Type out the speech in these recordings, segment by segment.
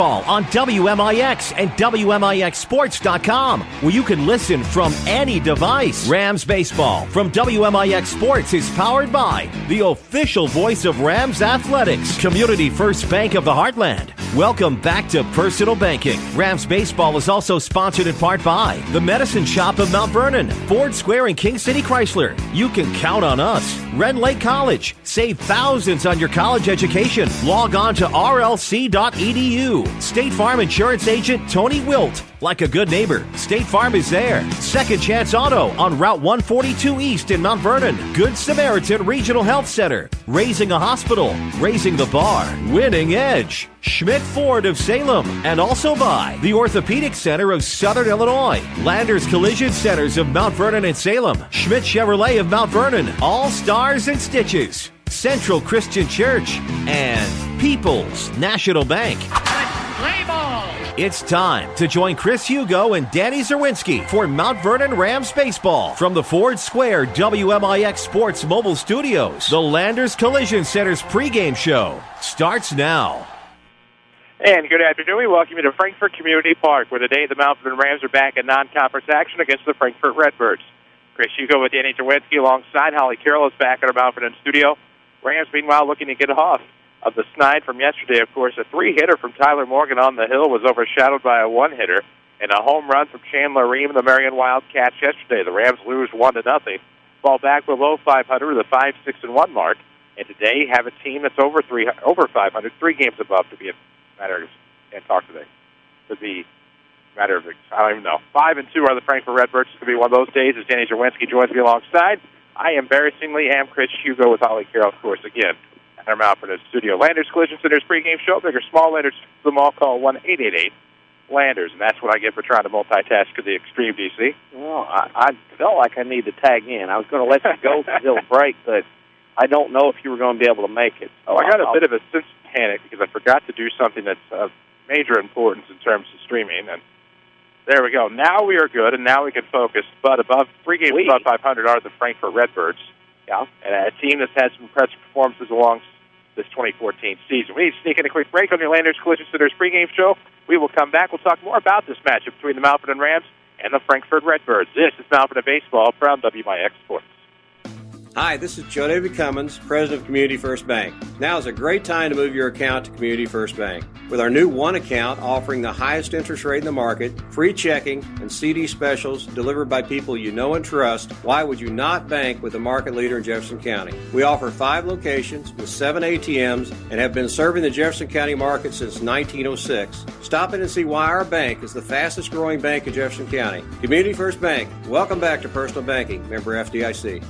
on WMIX and WMIXsports.com, where you can listen from any device. Rams Baseball from WMIX Sports is powered by the official voice of Rams Athletics, Community First Bank of the Heartland. Welcome back to Personal Banking. Rams Baseball is also sponsored in part by the Medicine Shop of Mount Vernon, Ford Square and King City Chrysler. You can count on us. Red Lake College. Save thousands on your college education. Log on to rlc.edu. State Farm Insurance Agent Tony Wilt. Like a good neighbor, State Farm is there. Second Chance Auto on Route 142 East in Mount Vernon. Good Samaritan Regional Health Center. Raising a Hospital. Raising the Bar. Winning Edge. Schmidt Ford of Salem. And also by the Orthopedic Center of Southern Illinois. Landers Collision Centers of Mount Vernon and Salem. Schmidt Chevrolet of Mount Vernon. All Stars and Stitches. Central Christian Church. And People's National Bank. It's time to join Chris Hugo and Danny Czerwinski for Mount Vernon Rams Baseball from the Ford Square WMIX Sports Mobile Studios. The Landers Collision Center's pregame show starts now. And good afternoon. We welcome you to Frankfort Community Park, where today the Mount Vernon Rams are back in non-conference action against the Frankfort Redbirds. Chris Hugo with Danny Czerwinski alongside Holly Carroll is back at our Mount Vernon studio. Rams, meanwhile, looking to get off of the snide from yesterday. Of course, a three-hitter from Tyler Morgan on the hill was overshadowed by a one-hitter, and a home run from Chandler Ream and the Marion Wildcats yesterday. The Rams lose 1-0. Fall back below 500 with a 5-6-1 mark, and today have a team that's over 500, 3 games above to be a matter of, can't talk today, to be a matter of, I don't even know. 5-2 are the Frankfort Redbirds. It's going to be one of those days as Danny Czerwinski joins me alongside. I embarrassingly am Chris Hugo with Holly Carroll, of course, again. I'm out for the studio. Landers Collision Center's pregame show. Big or small, Landers, them all call 1-888-LANDERS, and that's what I get for trying to multitask to the extreme, DC. Well, I felt like I need to tag in. I was going to let you go until break, but I don't know if you were going to be able to make it. So I got a bit of a sense of panic because I forgot to do something that's of major importance in terms of streaming, and there we go. Now we are good, and now we can focus. But above 3 games above 500 are the Frankfort Redbirds. Yeah, and a team that's had some impressive performances along this 2014 season. We need to sneak in a quick break on your Landers Collision Center's pregame show. We will come back. We'll talk more about this matchup between the Mount Vernon Rams and the Frankfort Redbirds. This is Mount Vernon Baseball from WMIX Sports. Hi, this is Joe David Cummins, President of Community First Bank. Now is a great time to move your account to Community First Bank. With our new One Account offering the highest interest rate in the market, free checking, and CD specials delivered by people you know and trust, why would you not bank with the market leader in Jefferson County? We offer 5 locations with 7 ATMs and have been serving the Jefferson County market since 1906. Stop in and see why our bank is the fastest growing bank in Jefferson County. Community First Bank. Welcome back to Personal Banking. Member FDIC.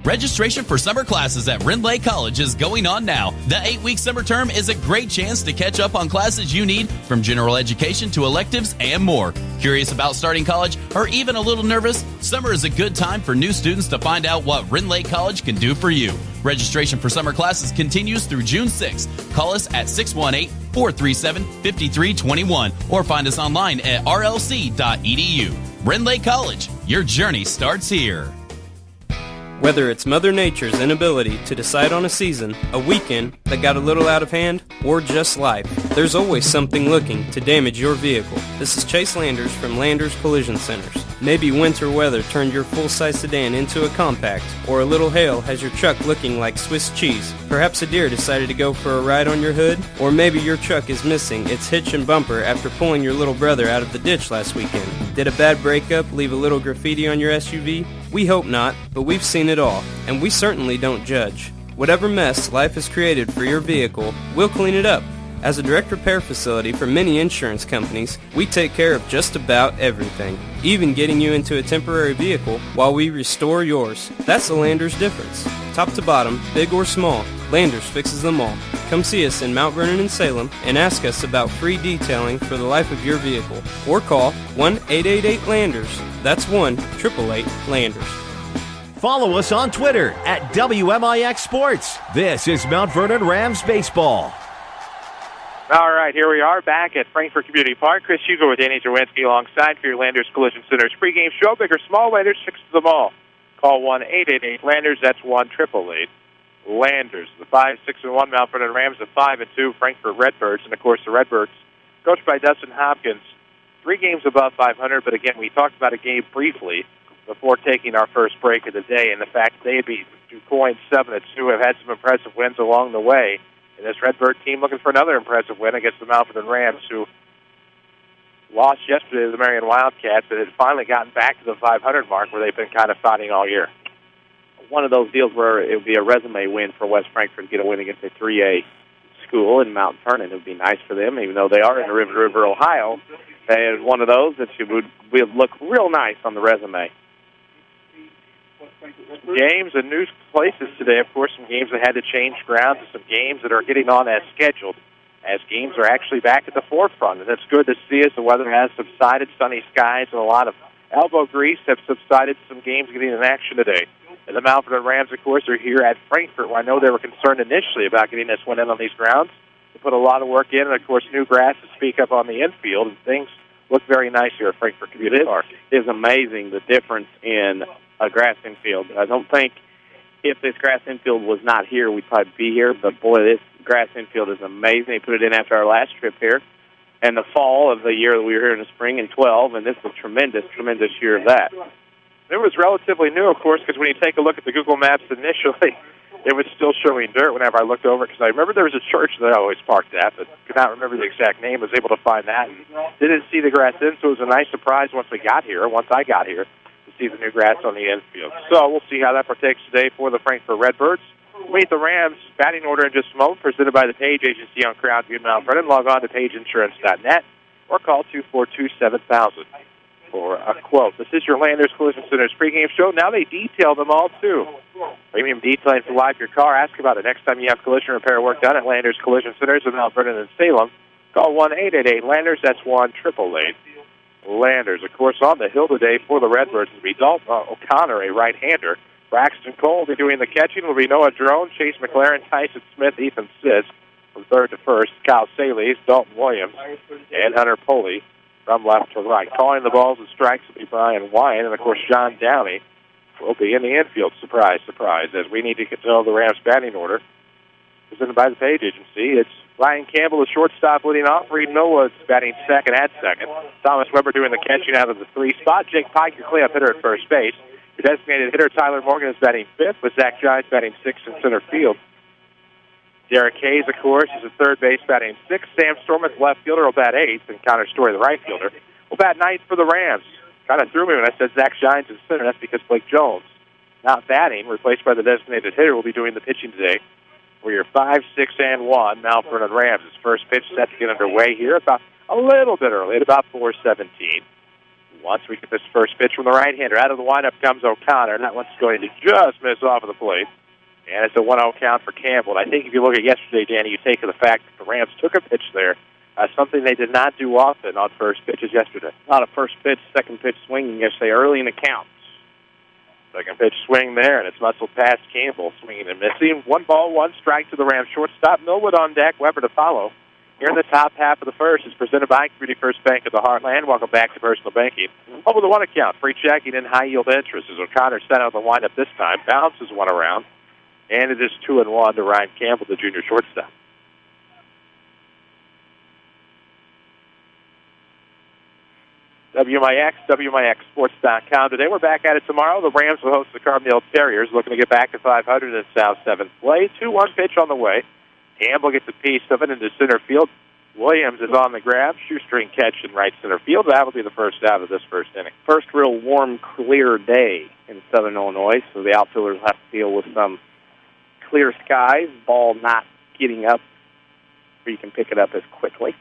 Registration for summer classes at Lake College is going on now. The 8-week summer term is a great chance to catch up on classes you need, from general education to electives and more. Curious about starting college or even a little nervous? Summer is a good time for new students to find out what Lake College can do for you. Registration for summer classes continues through June 6th. Call us at 618-437-5321 or find us online at rlc.edu. Lake College, your journey starts here. Whether it's Mother Nature's inability to decide on a season, a weekend that got a little out of hand, or just life, there's always something looking to damage your vehicle. This is Chase Landers from Landers Collision Centers. Maybe winter weather turned your full-size sedan into a compact, or a little hail has your truck looking like Swiss cheese. Perhaps a deer decided to go for a ride on your hood, or maybe your truck is missing its hitch and bumper after pulling your little brother out of the ditch last weekend. Did a bad breakup leave a little graffiti on your SUV? We hope not, but we've seen it all, and we certainly don't judge. Whatever mess life has created for your vehicle, we'll clean it up. As a direct repair facility for many insurance companies, we take care of just about everything, even getting you into a temporary vehicle while we restore yours. That's the Landers difference. Top to bottom, big or small, Landers fixes them all. Come see us in Mount Vernon and Salem and ask us about free detailing for the life of your vehicle. Or call 1-888-LANDERS. That's 1-888-LANDERS. Follow us on Twitter at WMIX Sports. This is Mount Vernon Rams Baseball. All right, here we are back at Frankfort Community Park. Chris Hugo with Danny Czerwinski alongside for your Landers Collision Center's pregame show. Big or small, Landers, fix them all. Call 1-888-LANDERS. That's 1-888-LANDERS. The 5-6-1 Mount Vernon Rams, the 5-2 Frankfort Redbirds, and of course the Redbirds coached by Dustin Hopkins, 3 games above 500, but again, we talked about a game briefly before taking our first break of the day, and the fact they beat DuQuoin 7-2, have had some impressive wins along the way. And this Redbird team looking for another impressive win against the Vernon Rams, who lost yesterday to the Marion Wildcats, but had finally gotten back to the 500 mark where they've been kind of fighting all year. One of those deals where it would be a resume win for West Frankfort to get a win against a 3A school in Mount Vernon. It would be nice for them, even though they are in the River, Ohio. And one of those that would look real nice on the resume. Games and new places today, of course, some games that had to change grounds and some games that are getting on as scheduled, as games are actually back at the forefront. And it's good to see as the weather has subsided, sunny skies, and a lot of elbow grease have subsided. Some games getting in action today. And the Vernon Rams, of course, are here at Frankfort, where I know they were concerned initially about getting this one in on these grounds. They put a lot of work in, and, of course, new grass to speak up on the infield, and things look very nice here at Frankfort Community Park. It is amazing the difference in a grass infield. I don't think if this grass infield was not here, we'd probably be here, but boy, this grass infield is amazing. They put it in after our last trip here, and the fall of the year that we were here in the spring in 12, and this is a tremendous year of that. It was relatively new, of course, because when you take a look at the Google Maps initially, it was still showing dirt whenever I looked over, because I remember there was a church that I always parked at, but could not remember the exact name. I was able to find that, and didn't see the grass in, so it was a nice surprise once I got here, to see the new grass on the infield. So we'll see how that partakes today for the Frankfort Redbirds. We'll meet the Rams batting order in just a moment, presented by the Page Agency on Crown View, Mount Vernon. Log on to pageinsurance.net or call 242-7000 for a quote. This is your Landers Collision Center's pregame show. Now they detail them all, too. Premium detailing for life your car. Ask about it next time you have collision repair work done at Landers Collision Centers in Mount Vernon and Salem. Call 1-888-LANDERS. That's 1-888 Landers. Of course, on the hill today for the Redbirds will be Dalton O'Connor, a right-hander. Braxton Cole will be doing the catching. Will be Noah Drone, Chase McLaren, Tyson Smith, Ethan Sisk from third to first. Kyle Saley, Dalton Williams, and Hunter Poley from left to right. Calling the balls and strikes will be Brian Wyan, and, of course, John Downey will be in the infield. Surprise, surprise, as we need to get to know the Rams batting order. Presented by the Page Agency. It's Ryan Campbell, the shortstop, leading off. Reed Millwood's batting second at second. Thomas Weber doing the catching out of the 3 spot. Jake Pike, your cleanup hitter at first base. Your designated hitter, Tyler Morgan, is batting fifth, with Zach Giles batting sixth in center field. Derek Hayes, of course, is at third base batting sixth. Sam Stormont, left fielder, will bat eighth, and Connor Story, the right fielder, will bat ninth for the Rams. Kind of threw me when I said Zach Giles in center. That's because Blake Jones, not batting, replaced by the designated hitter, will be doing the pitching today. For your 5, 6, and 1, Mount Vernon Rams. His first pitch set to get underway here about a little bit early, at about 4:17. Once we get this first pitch from the right-hander, out of the windup comes O'Connor, and that one's going to just miss off of the plate. And it's a 1-0 count for Campbell. And I think if you look at yesterday, Danny, you take the fact that the Rams took a pitch there, something they did not do often on first pitches yesterday. A lot of first pitch, second pitch swinging yesterday early in the count. Second pitch swing there, and it's muscled past Campbell, swinging and missing. 1 ball, 1 strike to the Rams shortstop. Millwood on deck, Weber to follow. Here in the top half of the first is presented by Community First Bank of the Heartland. Welcome back to Personal Banking. Over the 1 account, free checking and high-yield interest as O'Connor set out the windup this time, bounces one around, and it is 2-1 to Ryan Campbell, the junior shortstop. WMIX, WMIXSports.com. Today we're back at it tomorrow. The Rams will host the Carbondale Terriers, looking to get back to 500 in South 7th play. 2-1 pitch on the way. Campbell gets a piece of it into center field. Williams is on the grab. Shoestring catch in right center field. That will be the first out of this first inning. First real warm, clear day in southern Illinois, so the outfielders have to deal with some clear skies, ball not getting up where you can pick it up as quickly.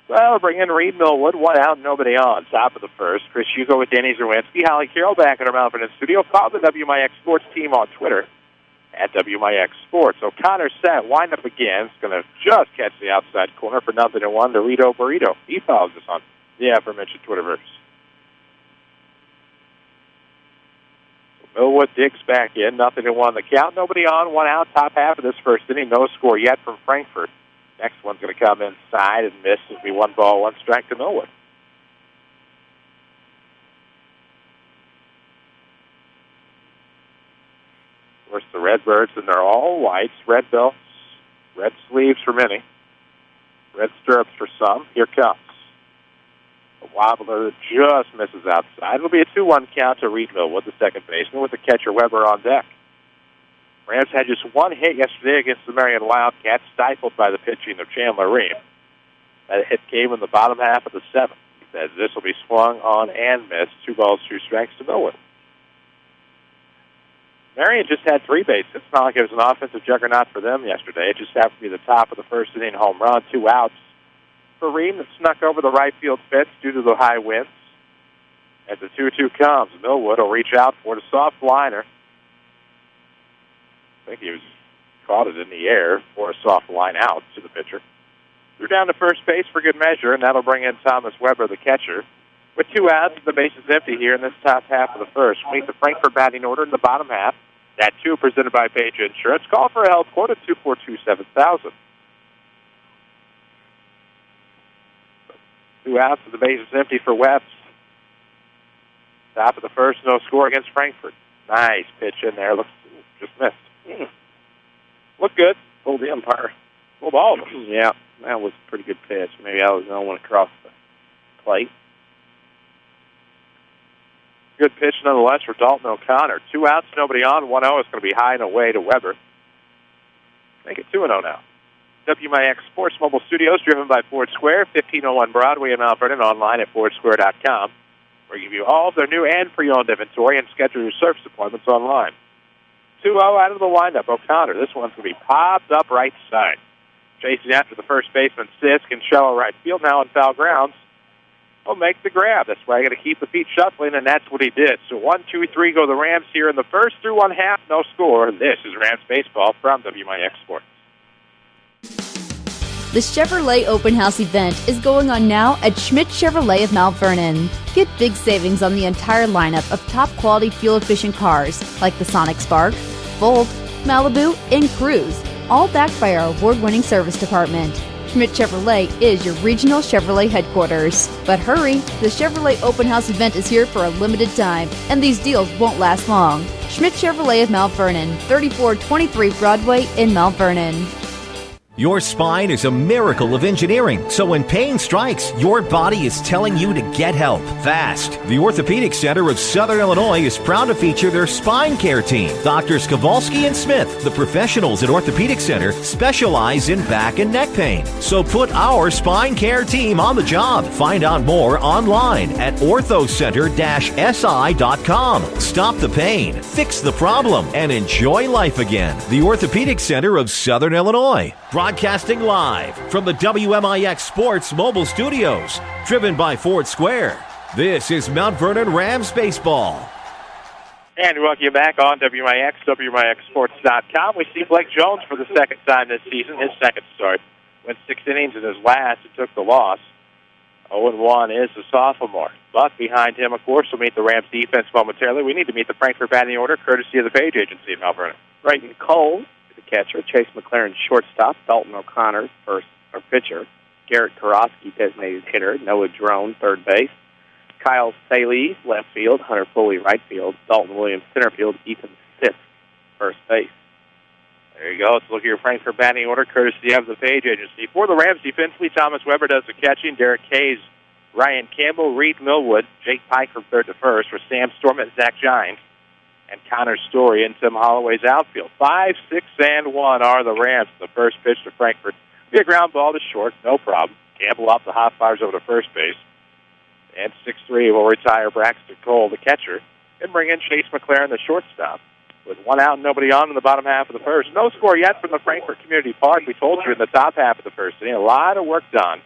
Well, bring in Reed Millwood, 1 out, nobody on. Top of the first. Chris Hugo with Danny Czerwinski. Holly Carroll back at our Mount Vernon studio. Follow the WMIX Sports team on Twitter at WMIX Sports. O'Connor set, wind up again. It's going to just catch the outside corner for 0-1 to Rito Burrito. He follows us on the aforementioned Twitterverse. Millwood digs back in, 0-1 the count. Nobody on, 1 out, top half of this first inning. No score yet from Frankfort. Next one's going to come inside and miss. It'll be 1 ball, 1 strike to Millwood. Of course, the Redbirds, and they're all whites, red belts, red sleeves for many, red stirrups for some. Here comes Wobbler just misses outside. It'll be a 2-1 count to Reed Millwood, the second baseman, with the catcher Weber on deck. Rams had just one hit yesterday against the Marion Wildcats, stifled by the pitching of Chandler Ream. That hit came in the bottom half of the seventh. He says this will be swung on and missed. 2 balls, 2 strikes to Millwood. Marion just had 3 base hits. It's not like it was an offensive juggernaut for them yesterday. It just happened to be the top of the first inning home run, 2 outs for Ream that snuck over the right field fence due to the high winds. As the 2-2 comes, Millwood will reach out for the soft liner. I think he caught it in the air for a soft line out to the pitcher. Threw down to first base for good measure, and that'll bring in Thomas Weber, the catcher. With 2 outs, the base is empty here in this top half of the first. We meet the Frankfort batting order in the bottom half. That 2 presented by Page Insurance. Call for a help quote at 242-7000. 2 outs, and the base is empty for Webbs. Top of the first, no score against Frankfort. Nice pitch in there. Looks just missed. Looked good. Pulled the umpire. Pulled all of them. Yeah, that was a pretty good pitch. Maybe I was the only one across the plate. Good pitch nonetheless for Dalton O'Connor. 2 outs, nobody on. 1-0 is going to be high and away to Weber. Make it 2-0 now. WMIX Sports Mobile Studios, driven by Ford Square, 1501 Broadway in Mount Vernon, online at FordSquare.com. We give you all of their new and pre-owned inventory and schedule your service appointments online. 2-0 out of the windup. O'Connor. This one's going to be popped up right side. Chasing after the first baseman, Sisk, in shallow right field, now in foul grounds. Will make the grab. That's why I got to keep the feet shuffling, and that's what he did. So 1, 2, 3 go the Rams here in the first through 1/2, no score. This is Rams baseball from WMIX Sports. The Chevrolet Open House event is going on now at Schmidt Chevrolet of Mount Vernon. Get big savings on the entire lineup of top-quality fuel-efficient cars like the Sonic Spark, Volt, Malibu, and Cruise, all backed by our award-winning service department. Schmidt Chevrolet is your regional Chevrolet headquarters. But hurry, the Chevrolet Open House event is here for a limited time, and these deals won't last long. Schmidt Chevrolet of Mount Vernon, 3423 Broadway in Mount Vernon. Your spine is a miracle of engineering, so when pain strikes, your body is telling you to get help fast. The Orthopedic Center of Southern Illinois is proud to feature their spine care team. Doctors Kowalski and Smith, the professionals at Orthopedic Center, specialize in back and neck pain. So put our spine care team on the job. Find out more online at orthocenter-si.com. Stop the pain, fix the problem, and enjoy life again. The Orthopedic Center of Southern Illinois. Broadcasting live from the WMIX Sports Mobile Studios, driven by Ford Square. This is Mount Vernon Rams baseball. And we welcome you back on WMIX, WMIXSports.com. We see Blake Jones for the second time this season, his second start. Went 6 innings in his last and took the loss. 0-1 is the sophomore. But behind him, of course, will meet the Rams defense momentarily. We need to meet the Frankfort batting order, courtesy of the Page Agency in Mount Vernon. Brayton Cole, the catcher. Chase McLaren, shortstop. Dalton O'Connor, pitcher. Garrett Karofsky, designated hitter. Noah Drone, third base. Kyle Saley, left field. Hunter Foley, right field. Dalton Williams, center field. Ethan Sisk, first base. There you go. Let's look at your Frankfort batting order, courtesy of the Page Agency. For the Rams defensively, Thomas Weber does the catching. Derek Hayes, Ryan Campbell, Reed Millwood, Jake Pike from third to first for Sam Storm and Zach Gines, and Connor Story and Tim Holloway's outfield. 5, 6, and 1 are the Rams. The first pitch to Frankfort. Be a ground ball to short, no problem. Campbell off the hot fires over to first base. And 6-3 will retire Braxton Cole, the catcher, and bring in Chase McLaren, the shortstop. With 1 out and nobody on in the bottom half of the first. No score yet from the Frankfort Community Park. We told you in the top half of the first inning. A lot of work done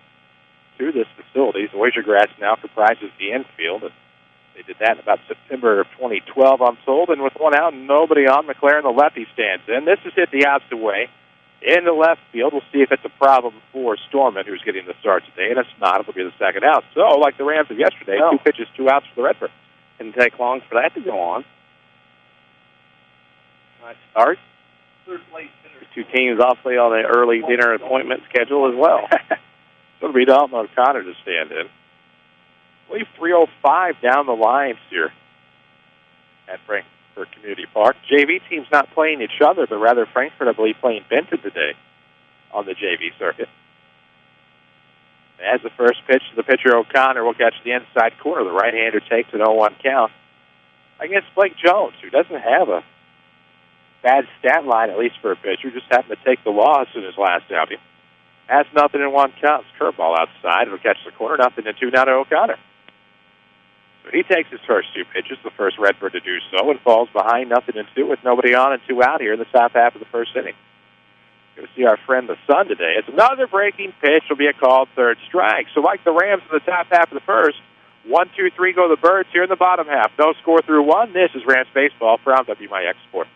to this facility. Zoysia grass now comprises the infield. They did that in about September of 2012, I'm told. And with 1 out and nobody on, McLaren, the lefty, stands in. This is hit the opposite way in the left field. We'll see if it's a problem for Storman, who's getting the start today. And if it's not, it'll be the second out. So, like the Rams of yesterday, 2 pitches, 2 outs for the Redbirds. Didn't take long for that to go on. Nice start. Two teams awfully on the early dinner appointment schedule as well. So it'll be Dalton O'Connor to stand in. I believe 3:05 down the lines here at Frankfort Community Park. JV team's not playing each other, but rather Frankfort, I believe, playing Benton today on the JV circuit. As the first pitch to the pitcher, O'Connor will catch the inside corner. The right-hander takes an 0-1 count against Blake Jones, who doesn't have a bad stat line, at least for a pitcher. Just happened to take the loss in his last outing. Has nothing in 1 count. Curveball outside. It'll catch the corner. 0-2 now to O'Connor. So he takes his first 2 pitches, the first Redbird to do so, and falls behind 0-2 with nobody on and 2 out here in the top half of the first inning. Going to see our friend the Sun today. It's another breaking pitch. Will be a called third strike. So like the Rams in the top half of the first, 1, 2, 3 go the Birds here in the bottom half. No score through 1. This is Rams Baseball from WMIX Sports.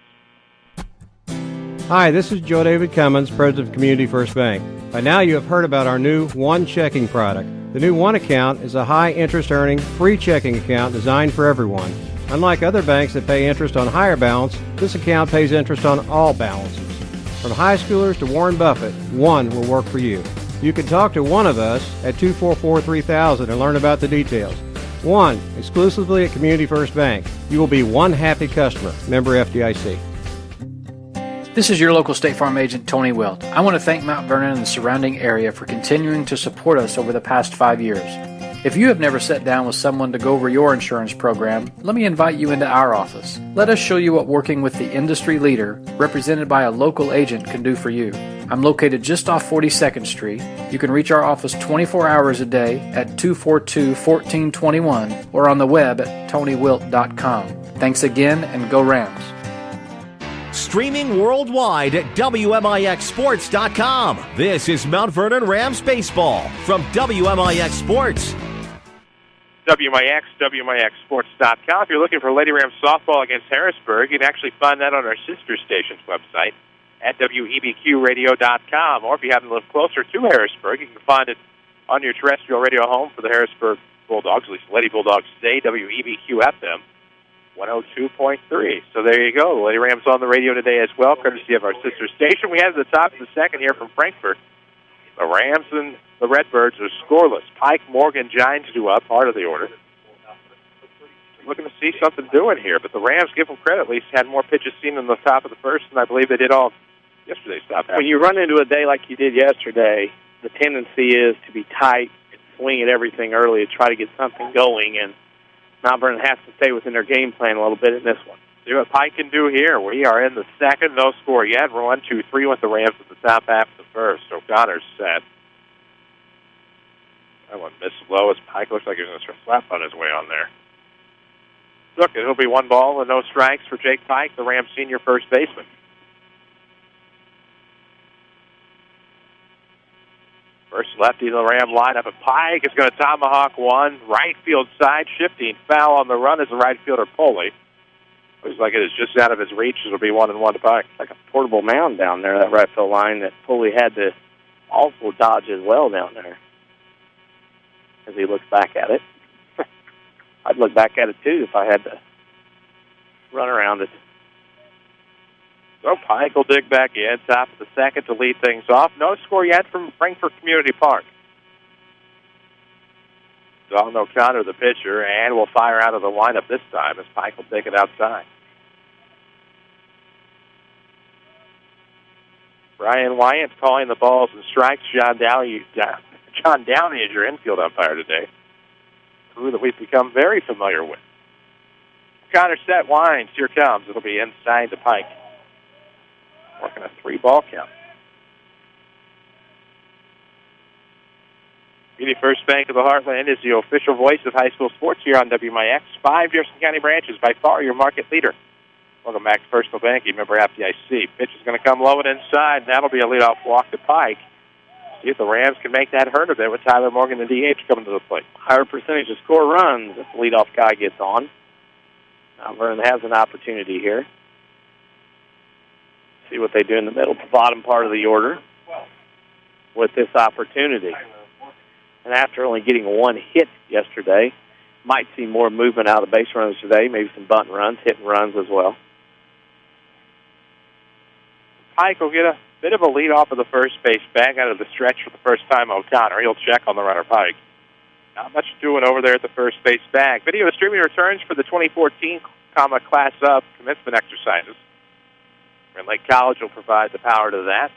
Hi, this is Joe David Cummins, President of Community First Bank. By now you have heard about our new One Checking product. The new One Account is a high-interest earning, free checking account designed for everyone. Unlike other banks that pay interest on higher balance, this account pays interest on all balances. From high schoolers to Warren Buffett, One will work for you. You can talk to one of us at 244-3000 and learn about the details. One, exclusively at Community First Bank. You will be one happy customer. Member FDIC. This is your local State Farm agent, Tony Wilt. I want to thank Mount Vernon and the surrounding area for continuing to support us over the past 5 years. If you have never sat down with someone to go over your insurance program, let me invite you into our office. Let us show you what working with the industry leader, represented by a local agent, can do for you. I'm located just off 42nd Street. You can reach our office 24 hours a day at 242-1421 or on the web at tonywilt.com. Thanks again, and go Rams. Streaming worldwide at WMIXsports.com. This is Mount Vernon Rams Baseball from WMIX Sports. WMIX, WMIXsports.com. If you're looking for Lady Rams softball against Harrisburg, you can actually find that on our sister station's website at WEBQradio.com. Or if you happen to live closer to Harrisburg, you can find it on your terrestrial radio home for the Harrisburg Bulldogs, at least Lady Bulldogs today, WEBQ-FM 102.3. So there you go. The Lady Rams on the radio today as well, courtesy of our sister station. We have the top of the second here from Frankfort. The Rams and the Redbirds are scoreless. Pike, Morgan, Gines do up, part of the order. Looking to see something doing here, but the Rams, give them credit, at least had more pitches seen in the top of the first, and I believe they did all yesterday's top half. When you run into a day like you did yesterday, the tendency is to be tight, swing at everything early, to try to get something going, and Mount Vernon has to stay within their game plan a little bit in this one. See what Pike can do here. We are in the second, no score yet. We're 1-2-3 with the Rams at the top half of the first. O'Connor's set. That one missed low as Pike looks like he's going to slap on his way on there. Look, it'll be 1 ball and no strikes for Jake Pike, the Rams senior first baseman. First lefty of the Ram lineup, and Pike is going to tomahawk one. Right field side shifting. Foul on the run as the right fielder, Poley. Looks like it is just out of his reach. It'll be 1-1 to Pike. Like a portable mound down there, that right field line that Foley had to also dodge as well down there as he looks back at it. I'd look back at it, too, if I had to run around it. So Pike will dig back in, top of the second to lead things off. No score yet from Frankfort Community Park. Dalton O'Connor, the pitcher, and will fire out of the lineup this time as Pike will take it outside. Brian Wyant calling the balls and strikes. John Downey is your infield umpire today. Who that we've become very familiar with. O'Connor set, winds. Here comes. It'll be inside to Pike. Working a 3-ball count. Community First Bank of the Heartland is the official voice of high school sports here on WMIX. 5 Jefferson County branches, by far your market leader. Welcome back to Personal Banking, member FDIC. Pitch is going to come low and inside, and that'll be a leadoff walk to Pike. See if the Rams can make that hurt a bit with Tyler Morgan, the DH, coming to the plate. Higher percentage of score runs if the leadoff guy gets on. Mount Vernon has an opportunity here. See what they do in the middle, the bottom part of the order with this opportunity. And after only getting 1 hit yesterday, might see more movement out of the base runners today, maybe some bunt runs, hit and runs as well. Pike will get a bit of a lead off of the first base bag out of the stretch for the first time. O'Connor, he'll check on the runner Pike. Not much doing over there at the first base bag. Video streaming returns for the 2014 Class Up commencement exercises. Grand Lake College will provide the power to that.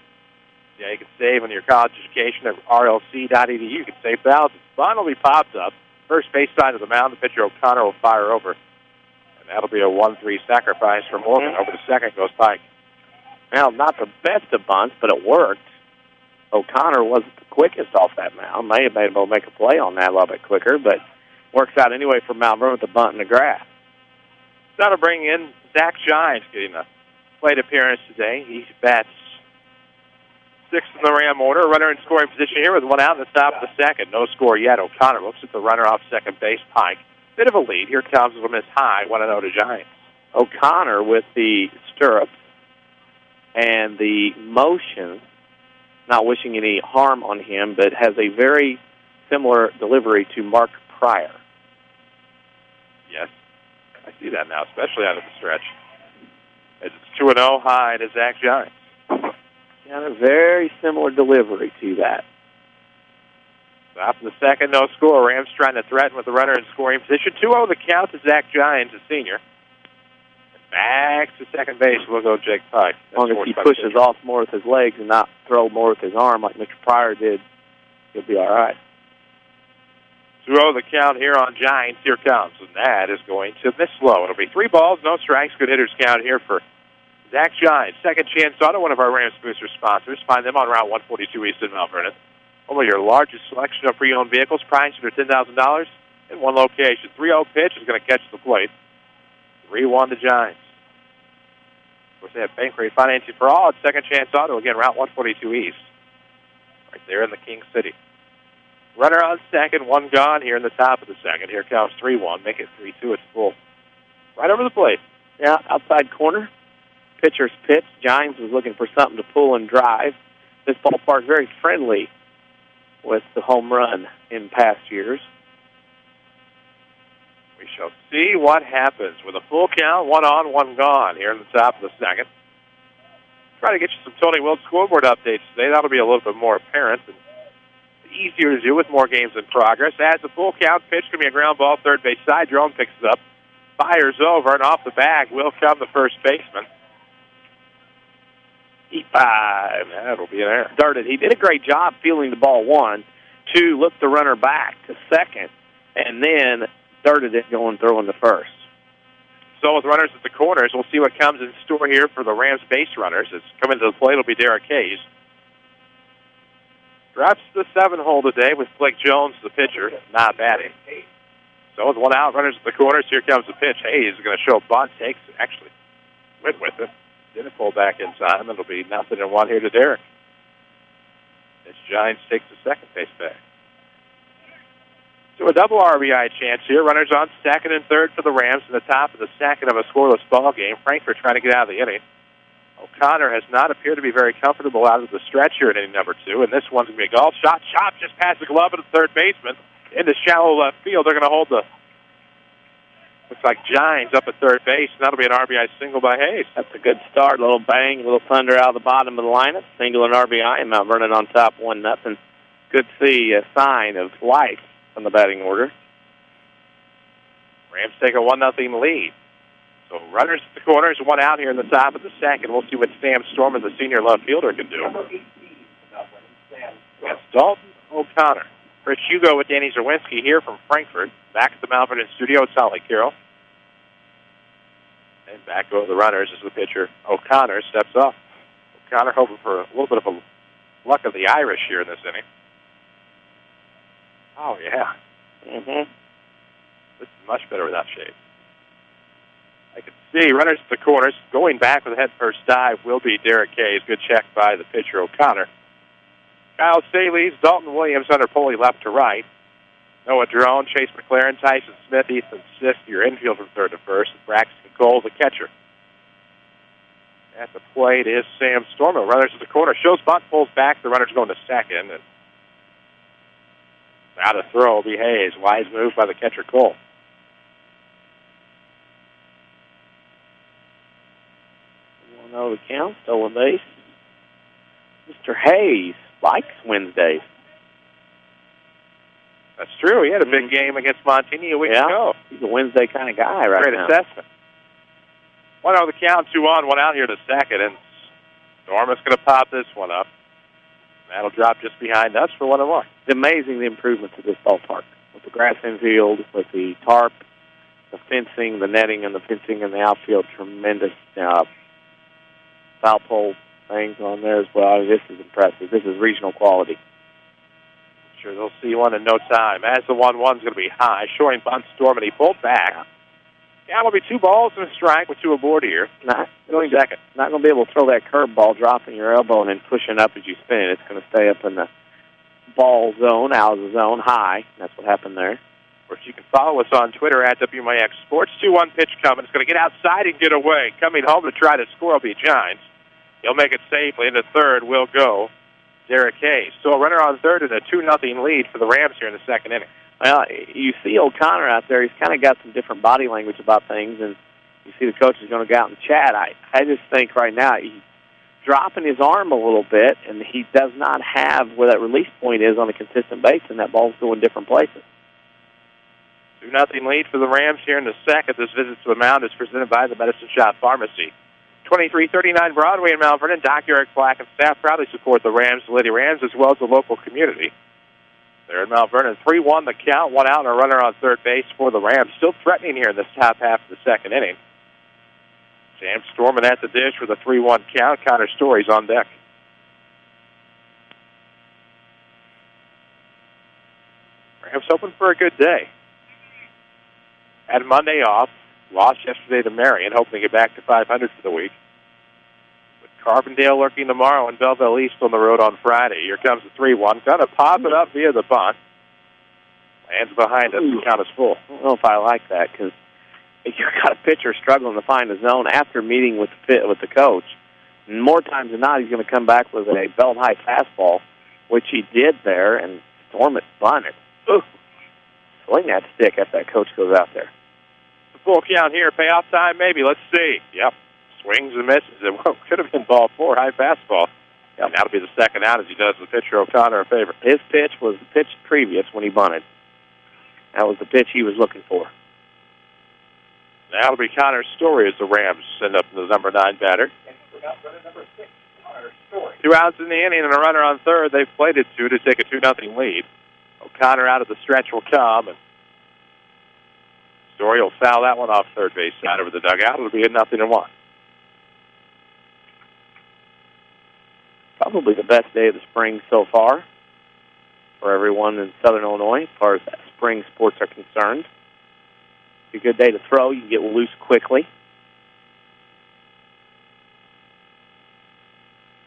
Yeah, you can save on your college education at rlc.edu. You can save thousands. Bunt will be popped up. First base side of the mound, the pitcher O'Connor will fire over. And that'll be a 1-3 sacrifice for Morgan. Over to second goes Pike. Now, not the best of bunts, but it worked. O'Connor wasn't the quickest off that mound. May have been able to make a play on that a little bit quicker, but works out anyway for Mount Vernon with the bunt in the grass. Now to bring in Zach Giants, getting a plate appearance today. He bats sixth in the Ram order. Runner in scoring position here with one out in the top of the second. No score yet. O'Connor looks at the runner off second base, Pike. Bit of a lead. Here comes from his high, 1-0 to Giants. O'Connor with the stirrups and the motion, not wishing any harm on him, but has a very similar delivery to Mark Pryor. Yes, I see that now, especially out of the stretch. It's 2-0 high to Zach Giants. Yeah, a very similar delivery to that. Top of the second, no score. Rams trying to threaten with the runner in scoring position. 2-0 the count to Zach Giants, a senior. Back to second base, we'll go Jake Pike. As long as he pushes off more with his legs and not throw more with his arm like Mr. Pryor did, he'll be all right. 2-0 the count here on Giants. Here comes, and that is going to miss low. It'll be 3 balls, no strikes. Good hitters count here for Zach Giants. Second Chance Auto, one of our Rams booster sponsors. Find them on Route 142 East in Mount Vernon. Only your largest selection of pre-owned vehicles, priced under $10,000 in one location. 3-0 pitch is going to catch the plate. 3-1 to Giants. Of course, they have bank rate financing for all at Second Chance Auto. Again, Route 142 East. Right there in the King City. Runner on second, one gone here in the top of the second. Here comes 3-1. Make it 3-2. It's full. Right over the plate. Yeah, outside corner. Pitcher's pitch. Giants was looking for something to pull and drive. This ballpark very friendly with the home run in past years. We shall see what happens with a full count, 1 on, 1 gone here in the top of the second. Try to get you some Tony Wilt scoreboard updates today. That'll be a little bit more apparent and easier to do with more games in progress. As a full count pitch, going to be a ground ball, third base side. Jerome picks it up, fires over, and off the bag will come the first baseman. E5. That'll be an error. Darted. He did a great job fielding the ball, 1. 2, looked the runner back to second, and then darted it going throwing the first. So with runners at the corners, we'll see what comes in store here for the Rams base runners. It's coming to the plate. It'll be Derek Hayes. Drops the 7-hole today with Blake Jones, the pitcher, not batting. So with 1 out, runners at the corners, here comes the pitch. Hayes is going to show bunt, takes it, actually went with it. Didn't pull back inside him. It'll be 0-1 here to Derek. This Giants takes the second base back. So a double RBI chance here. Runners on second and third for the Rams in the top of the second of a scoreless ball game. Frankfort trying to get out of the inning. O'Connor has not appeared to be very comfortable out of the stretch here in inning number 2, and this one's going to be a golf shot. Chop just past the glove of the third baseman into shallow left field. They're going to hold the, looks like Giants up at third base, and that'll be an RBI single by Hayes. That's a good start. A little bang, a little thunder out of the bottom of the lineup. Single and RBI, and Mount Vernon on top 1-0. Good to see a sign of life on the batting order. Rams take a 1-0 lead. So runners at the corners, 1 out here in the top of the second. We'll see what Sam Storman, the senior left fielder, can do. That's Dalton O'Connor. Chris Hugo with Danny Czerwinski here from Frankfort. Back at the Mount Vernon studio, it's Holly Carroll. And back go the runners as the pitcher O'Connor steps up. O'Connor hoping for a little bit of a luck of the Irish here in this inning. Oh, yeah. This is much better without shade. I can see runners at the corners. Going back with a head-first dive will be Derek Hayes. Good check by the pitcher O'Connor. Kyle Staley's, Dalton Williams, Hunter Poley left to right. Noah Drone, Chase McLaren, Tyson Smith, Ethan Sisk, your infield from third to first. Braxton Cole, the catcher. At the plate is Sam Stormer. Runners at the corner. Shows bunt, pulls back. The runner's going to second. And now to throw will be Hayes. Wise move by the catcher Cole. Know the count, stolen base. Mr. Hayes likes Wednesdays. That's true. He had a big game against Montini a week ago. He's a Wednesday kind of guy right now. Great assessment. 1-0 the count, 2 on, 1 out here to second, and Norman's going to pop this one up. That'll drop just behind us for 1-1. It's amazing the improvements of this ballpark. With the grass infield, with the tarp, the fencing, the netting, and the fencing in the outfield. Tremendous foul pole things on there as well. This is impressive. This is regional quality. Sure, they'll see one in no time. As the 1-1's going to be high. Showing bunt Storm, and he pulled back. Yeah, it'll be 2 balls and a strike with 2 aboard here. Not going to be able to throw that curveball, dropping your elbow and then pushing up as you spin it. It's going to stay up in the ball zone, out of the zone, high. That's what happened there. Of course, you can follow us on Twitter at WMIX Sports. 2-1 pitch coming. It's going to get outside and get away. Coming home to try to score will be Giants. He'll make it safely into third. Will go Derek Hayes. So a runner on third and a 2-0 lead for the Rams here in the second inning. Well, you see O'Connor out there. He's kind of got some different body language about things, and you see the coach is going to go out and chat. I just think right now he's dropping his arm a little bit, and he does not have where that release point is on a consistent basis, and that ball's going different places. 2-0 lead for the Rams here in the second. This visit to the mound is presented by the Medicine Shop Pharmacy. 2339 Broadway in Mount Vernon. Doc Eric Black and staff proudly support the Rams, the Lady Rams, as well as the local community. They're in Mount Vernon. 3-1 the count, 1 out and a runner on third base for the Rams. Still threatening here in this top half of the second inning. Sam storming at the dish with a 3-1 count. Connor Story's on deck. Rams hoping for a good day. Had Monday off. Lost yesterday to Marion, hoping to get back to 500 for the week. With Carbondale lurking tomorrow and Belleville East on the road on Friday. Here comes the 3-1. Going to pop it up via the bunt. Lands behind us. The count is full. I don't know if I like that, because if you've got a pitcher struggling to find a zone after meeting with the coach, more times than not, he's going to come back with a belt-high fastball, which he did there, and storm it, bunt it. Ooh. Swing that stick after that coach goes out there. Full count here. Payoff time, maybe. Let's see. Yep. Swings and misses. It could have been ball 4, high fastball. Yep. And that'll be the second out as he does the pitcher O'Connor a favor. His pitch was the pitch previous when he bunted. That was the pitch he was looking for. That'll be Connor Story as the Rams send up the number 9 batter. 2 outs in the inning and a runner on third. They've played it 2 to take a 2-0 lead. O'Connor out of the stretch will come, and Story will foul that one off third base side over the dugout. It'll be a 0-1. Probably the best day of the spring so far for everyone in Southern Illinois as far as spring sports are concerned. It's a good day to throw. You can get loose quickly.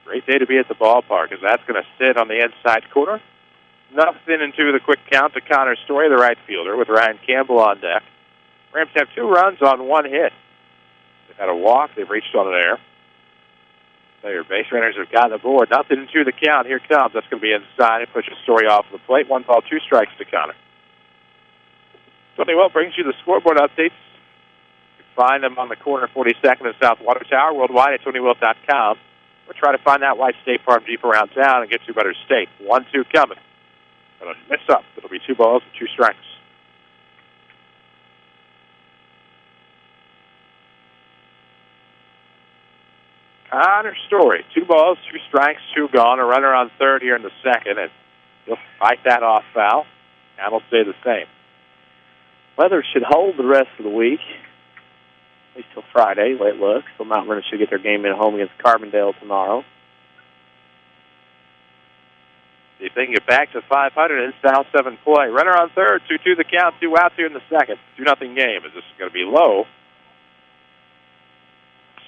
Great day to be at the ballpark, as that's going to sit on the inside corner. 0-2 the quick count to Connor Story, the right fielder, with Ryan Campbell on deck. Rams have 2 runs on 1 hit. They've had a walk. They've reached on an error. Their base runners have gotten aboard. 0-2 the count. Here comes. That's going to be inside and pushes Story off the plate. 1 ball, 2 strikes to Connor. Tony Wilt brings you the scoreboard updates. You can find them on the corner 42nd and South Water Tower, worldwide at TonyWilt.com. We'll try to find out why State Farm deep around town and get you a better steak. 1-2 coming. It'll miss up. It'll be 2 balls and 2 strikes. Connor Story, 2 balls, 2 strikes, 2 gone. A runner on third here in the second, and he'll fight that off foul. And it'll stay the same. Weather should hold the rest of the week, at least till Friday, the way it looks. So Mount Vernon should get their game in home against Carbondale tomorrow. See if they can get back to 500 in South 7 play. Runner on third, 2-2 the count, 2 outs here in the second. 2-0 game, as this is going to be low.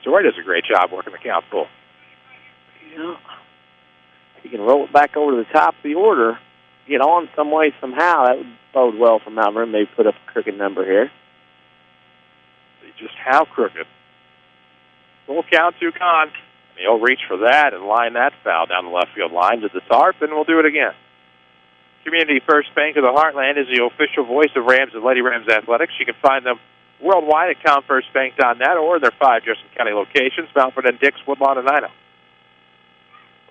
Story does a great job working the count full. Yeah. If you can roll it back over to the top of the order, get on some way somehow, that would bode well for Mount Vernon. Maybe put up a crooked number here. See just how crooked. Full count, 2 gone. And he'll reach for that and line that foul down the left field line to the tarp, and we'll do it again. Community First Bank of the Heartland is the official voice of Rams and Lady Rams Athletics. You can find them worldwide at ComFirstBank.net or their 5 Jefferson County locations, Mount Vernon, Dix, Woodlawn, and Ino.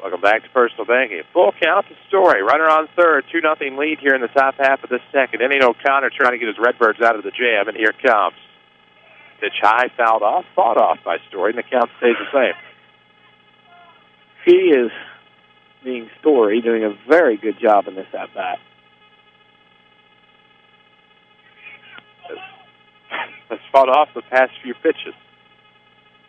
Welcome back to Personal Banking. Full count to Story. Runner on third, 2-0 lead here in the top half of this second. Inning O'Connor trying to get his Redbirds out of the jam, and here it comes. Pitch high, fouled off, fought off by Story, and the count stays the same. He is being Story, doing a very good job in this at-bat. Has fought off the past few pitches.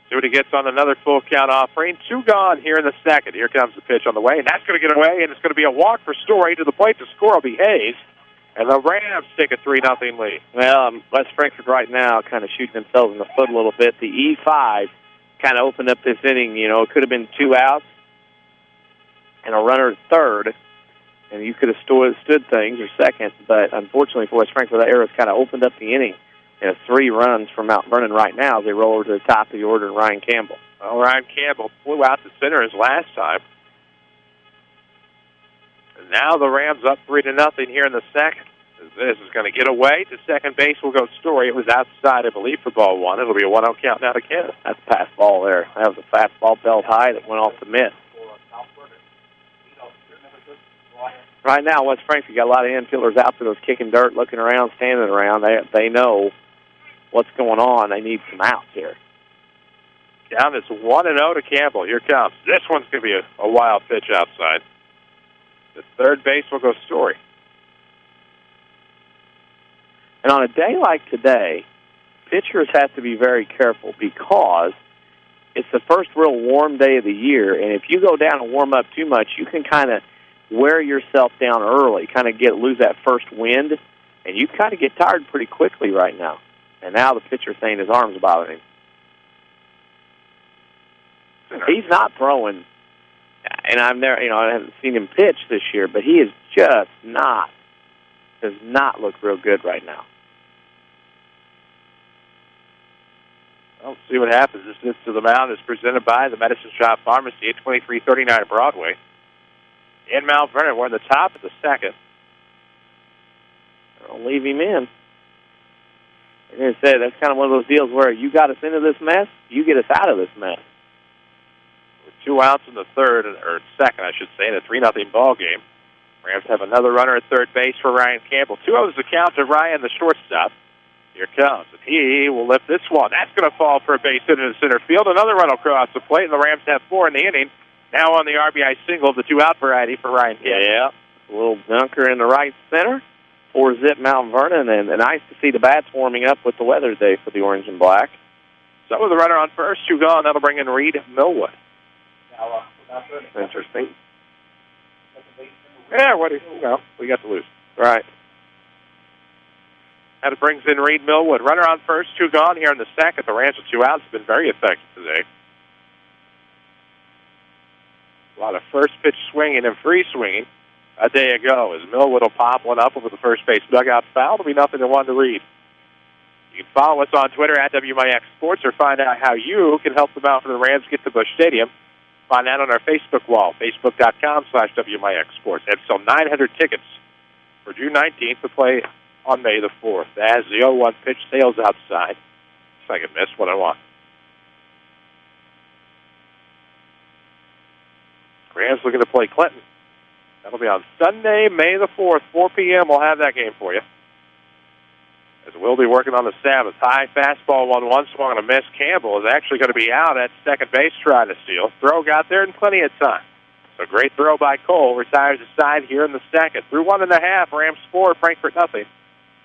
See what he gets on another full count offering. 2 gone here in the second. Here comes the pitch on the way, and that's going to get away, and it's going to be a walk for Story. To the plate to score will be Hayes, and the Rams take a 3-0 lead. Well, West Frankfort right now kind of shooting themselves in the foot a little bit. The E5 kind of opened up this inning. You know, it could have been 2 outs and a runner at third, and you could have stood things, or second, but unfortunately for West Frankfort, that error has kind of opened up the inning. 3 runs from Mount Vernon right now as they roll over to the top of the order, and Ryan Campbell. Well, Ryan Campbell flew out to center his last time. And now the Rams up 3-0 here in the second. This is going to get away. To second base will go Story. It was outside, I believe, for ball 1. It'll be a 1-0 count now to Kenneth. That's a pass ball there. That was a fastball belt high that went off the mitt. Right now, West Frankfort got a lot of infielders out there, those kicking dirt, looking around, standing around. They know what's going on. They need some outs here. Down it's 1-0 to Campbell. Here comes. This one's going to be a wild pitch outside. The third base will go Story. And on a day like today, pitchers have to be very careful because it's the first real warm day of the year, and if you go down and warm up too much, you can kind of wear yourself down early, kind of lose that first wind, and you kind of get tired pretty quickly right now. And now the pitcher's saying his arm's bothering him. He's not throwing, and I haven't seen him pitch this year, but he is just does not look real good right now. Well, see what happens. This Hits to the Mound is presented by the Medicine Shop Pharmacy at 2339 Broadway. In Mount Vernon, we're in the top of the second. I'll leave him in. And as I said, that's kind of one of those deals where you got us into this mess, you get us out of this mess. With 2 outs in the third, or second, I should say, in a 3-0 ball game. Rams have another runner at third base for Ryan Campbell. 2-0 the count to Ryan, the shortstop. Here comes. And he will lift this one. That's going to fall for a base hit into center field. Another run will cross the plate, and the Rams have 4 in the inning. Now on the RBI single, the 2-out variety for Ryan Campbell. Yeah, a little dunker in the right center. 4-zip Mount Vernon, and nice to see the bats warming up with the weather today for the orange and black. So with the runner on first, 2 gone. That'll bring in Reed Millwood. Interesting. Yeah, we got to lose. Right. That brings in Reed Millwood. Runner on first, 2 gone here in the second. The Rams with 2 outs have been very effective today. A lot of first pitch swinging and free swinging a day ago as Millwood will pop one up over the first base dugout foul. It'll be 0-1 to Reed. You can follow us on Twitter at WMIX Sports or find out how you can help them out for the Rams get to Busch Stadium. Find that on our Facebook wall, facebook.com/WMIX Sports. Have sold 900 tickets for June 19th to play on May the 4th. As the 0-1 pitch sails outside. Second miss, 1-1. Rams looking to play Clinton. That'll be on Sunday, May the 4th, 4 p.m. We'll have that game for you. As we'll be working on the Sabbath. High fastball, 1-1, swung and a miss. Campbell is actually going to be out at second base trying to steal. Throw got there in plenty of time. So great throw by Cole. Retires the side here in the second. Through 1.5, Rams 4, Frankfort nothing.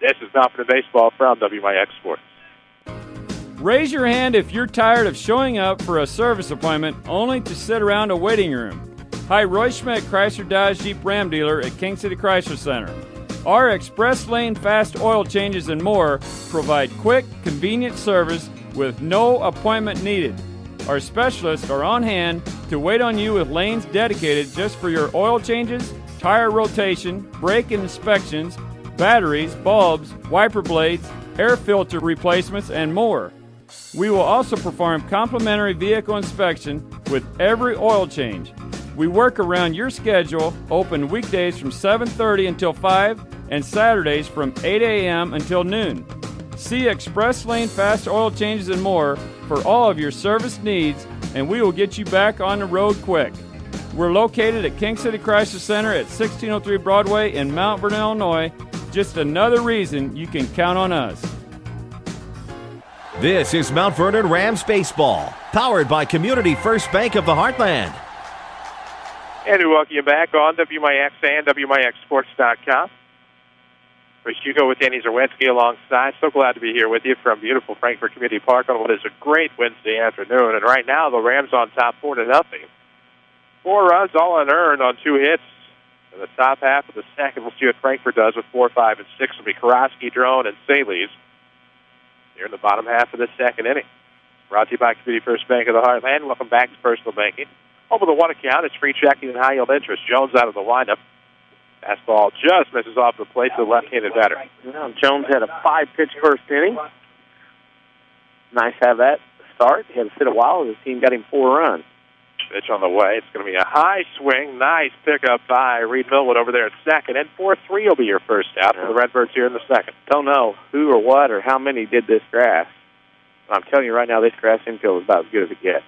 This is Confident Baseball from WMIX Sports. Raise your hand if you're tired of showing up for a service appointment only to sit around a waiting room. Hi, Roy Schmidt, Chrysler Dodge Jeep Ram dealer at King City Chrysler Center. Our express lane fast oil changes and more provide quick, convenient service with no appointment needed. Our specialists are on hand to wait on you with lanes dedicated just for your oil changes, tire rotation, brake inspections, batteries, bulbs, wiper blades, air filter replacements, and more. We will also perform complimentary vehicle inspection with every oil change. We work around your schedule, open weekdays from 7:30 until 5 and Saturdays from 8 a.m. until noon. See Express Lane Fast Oil Changes and more for all of your service needs, and we will get you back on the road quick. We're located at King City Chrysler Center at 1603 Broadway in Mount Vernon, Illinois. Just another reason you can count on us. This is Mount Vernon Rams Baseball, powered by Community First Bank of the Heartland. And we welcome you back on WMIX and WMIXsports.com. Chris Hugo with Danny Czerwinski alongside. So glad to be here with you from beautiful Frankfort Community Park on what is a great Wednesday afternoon. And right now, the Rams on top 4-0. 4 runs, all unearned on 2 hits. In the top half of the second, we'll see what Frankfort does with 4, 5, and 6. Will be Karofsky, Drone, and Sales here in the bottom half of the second inning. Brought to you by Community First Bank of the Heartland. Welcome back to Personal Banking. Over the one account, it's free checking and high-yield interest. Jones out of the lineup. Fastball just misses off the plate to the left-handed batter. Well, Jones had a 5-pitch first inning. Nice to have that start. He had to sit a while, and his team got him 4 runs. Pitch on the way. It's going to be a high swing. Nice pickup by Reed Millwood over there at second. And 4-3 will be your first out for the Redbirds here in the second. Don't know who or what or how many did this grass. I'm telling you right now, this grass infield is about as good as it gets.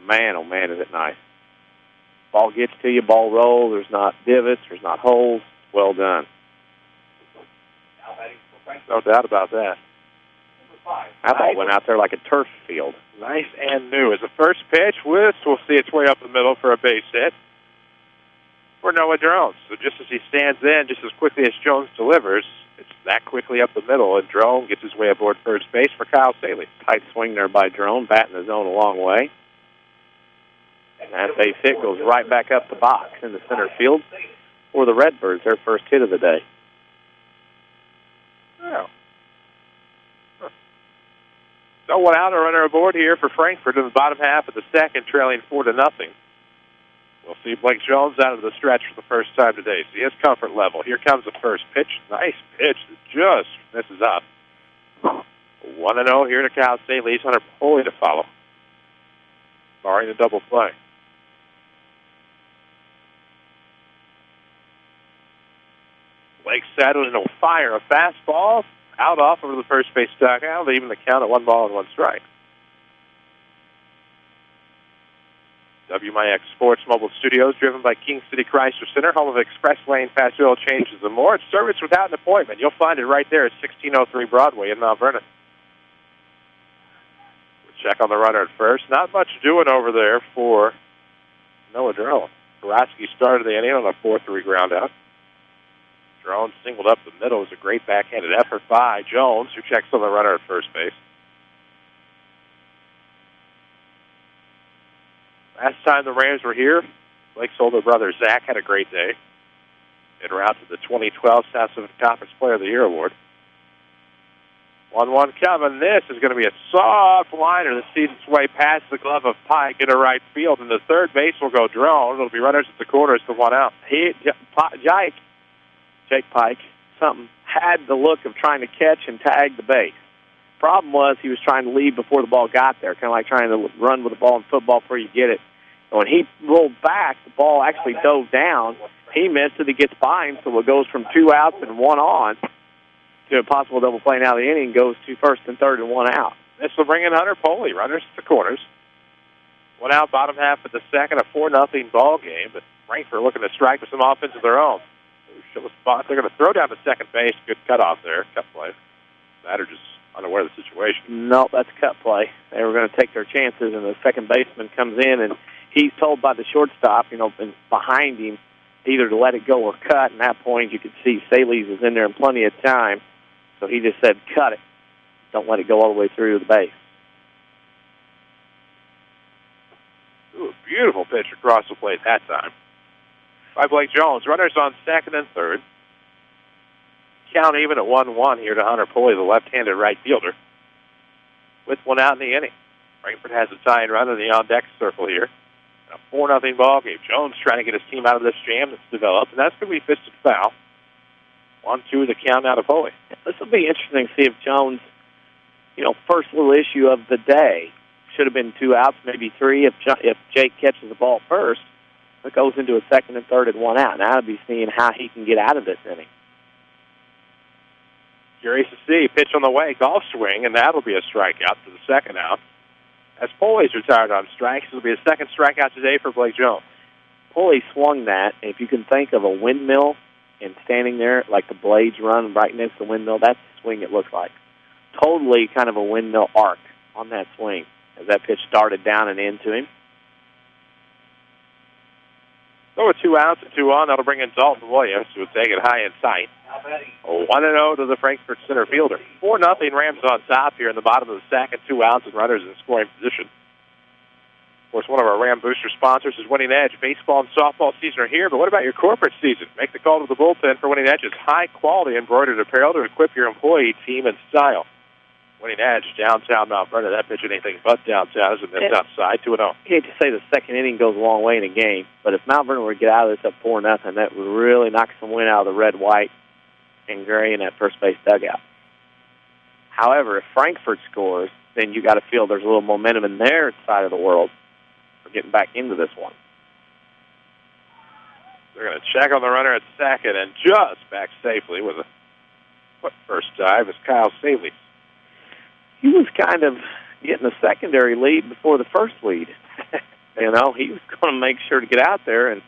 Man, oh man, is it nice. Ball gets to you, ball rolls. There's not divots. There's not holes. Well done. No doubt about that. That ball went out there like a turf field. Nice and new. As the first pitch, we'll see its way up the middle for a base hit for Noah Drones. So just as he stands in, just as quickly as Jones delivers, it's that quickly up the middle, and Drone gets his way aboard first base for Kyle Staley. Tight swing there by Drone, batting the zone a long way. And that base hit goes right back up the box in the center field for the Redbirds, their first hit of the day. Oh. So one out, a runner aboard here for Frankfort in the bottom half of the second, trailing 4-0. We'll see Blake Jones out of the stretch for the first time today. See his comfort level. Here comes the first pitch. Nice pitch. Just misses up. 1-0 here to Kyle Staley. Hunter Pulley to follow, barring the double play. Blake settled in a fire. A fastball out off over the first base dugout, leaving the count at 1-1 strike. WMIX Sports Mobile Studios, driven by King City Chrysler Center, home of Express Lane, fast oil changes, and more. It's service without an appointment. You'll find it right there at 1603 Broadway in Mount Vernon. We'll check on the runner at first. Not much doing over there for Noah Drone. Karofsky started the inning on a 4-3 ground out. Drone singled up the middle. It was a great backhanded effort by Jones, who checks on the runner at first base. Last time the Rams were here, Blake's older brother, Zach, had a great day. En route to the 2012 South Pacific Conference Player of the Year award. 1-1 coming. This is going to be a soft liner that sees its way past the glove of Pike into right field, and the third base will go Drone. It'll be runners at the corners to 1 out. Jake Pike, had the look of trying to catch and tag the base. Problem was he was trying to leave before the ball got there, kind of like trying to run with the ball in football before you get it. And when he rolled back, the ball actually dove down. He missed it. He gets by him, so it goes from 2 outs and 1 on to a possible double play. Now the inning goes to first and third and 1 out. This will bring in Hunter Pulley, runners at the corners. 1 out, bottom half of the second, a 4-0 ball game, but Frankfort looking to strike with some offense of their own. Show a spot. They're going to throw down to second base. Good cutoff there. Cut play. Batter just unaware of the situation. No, that's cut play. They were going to take their chances, and the second baseman comes in, and he's told by the shortstop, and behind him, either to let it go or cut. And at that point, you could see Sales was in there in plenty of time, so he just said, cut it. Don't let it go all the way through to the base. Ooh, beautiful pitch across the plate that time by Blake Jones. Runners on second and third. Count even at 1-1 here to Hunter Pulley, the left-handed right fielder, with 1 out in the inning. Frankfort has a tying run in the on-deck circle here. A 4-0 ball game. Jones trying to get his team out of this jam that's developed, and that's going to be fisted foul. 1-2 the count out of Pulley. This will be interesting to see if Jones, first little issue of the day, should have been 2 outs, maybe 3 if Jake catches the ball first. It goes into a second and third and 1 out. Now I'll be seeing how he can get out of this inning. Curious to see. Pitch on the way, golf swing, and that'll be a strikeout for the second out. As Pulley's retired on strikes, it'll be a second strikeout today for Blake Jones. Pulley swung that, and if you can think of a windmill and standing there like the blades run right next to the windmill, that's the swing it looks like. Totally kind of a windmill arc on that swing as that pitch started down and into him. So with 2 outs and 2 on, that'll bring in Dalton Williams, who will take it high in sight. 1-0 to the Frankfort center fielder. 4-0 Rams on top here in the bottom of the second. 2 outs and runners in scoring position. Of course, one of our Ram Booster sponsors is Winning Edge. Baseball and softball season are here, but what about your corporate season? Make the call to the bullpen for Winning Edge's high-quality embroidered apparel to equip your employee team in style. Winning Edge, downtown Mount Vernon. That pitch anything but downtown. As it missed outside, 2-0. I hate to say the second inning goes a long way in a game, but if Mount Vernon were to get out of this up 4-0, that would really knock some wind out of the red, white, and gray in that first base dugout. However, if Frankfort scores, then you got to feel there's a little momentum in their side of the world for getting back into this one. They're going to check on the runner at second, and just back safely with a foot first dive is Kyle Saley. He was kind of getting a secondary lead before the first lead. He was going to make sure to get out there, and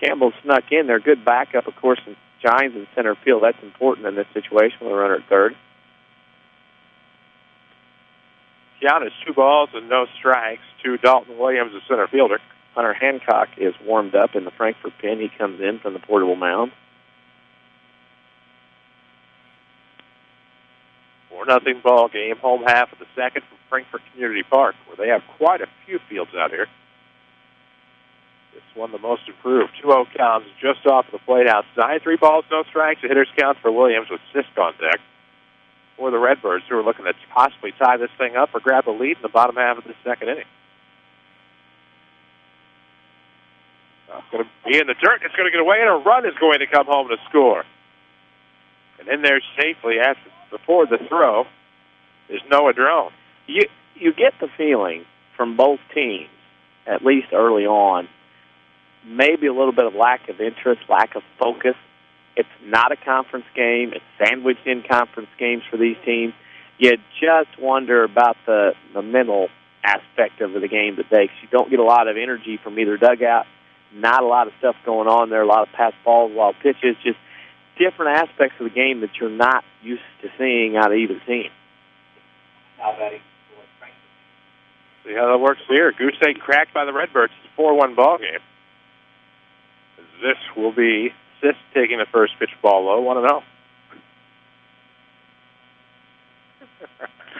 Campbell snuck in there. Good backup, of course, and Gines in center field. That's important in this situation with a runner at third. Count is 2 balls and no strikes to Dalton Williams, the center fielder. Hunter Hancock is warmed up in the Frankfort pen. He comes in from the portable mound. 4-0 ball game, home half of the second from Frankfort Community Park, where they have quite a few fields out here. This one the most improved. 2-0 counts just off of the plate outside. 3 balls, no strikes. The hitter's count for Williams with Sisk on deck. For the Redbirds, who are looking to possibly tie this thing up or grab a lead in the bottom half of the second inning. It's going to be in the dirt. It's going to get away, and a run is going to come home to score. And in there safely before the throw is Noah Drone. You get the feeling from both teams, at least early on, maybe a little bit of lack of interest, lack of focus. It's not a conference game. It's sandwiched in conference games for these teams. You just wonder about the mental aspect of the game today, because you don't get a lot of energy from either dugout. Not a lot of stuff going on there, a lot of pass balls, wild pitches, just different aspects of the game that you're not used to seeing out of either team. See how that works here. Goose egg cracked by the Redbirds. It's a 4-1 ball game. This will be Sis taking the first pitch ball low, 1-0.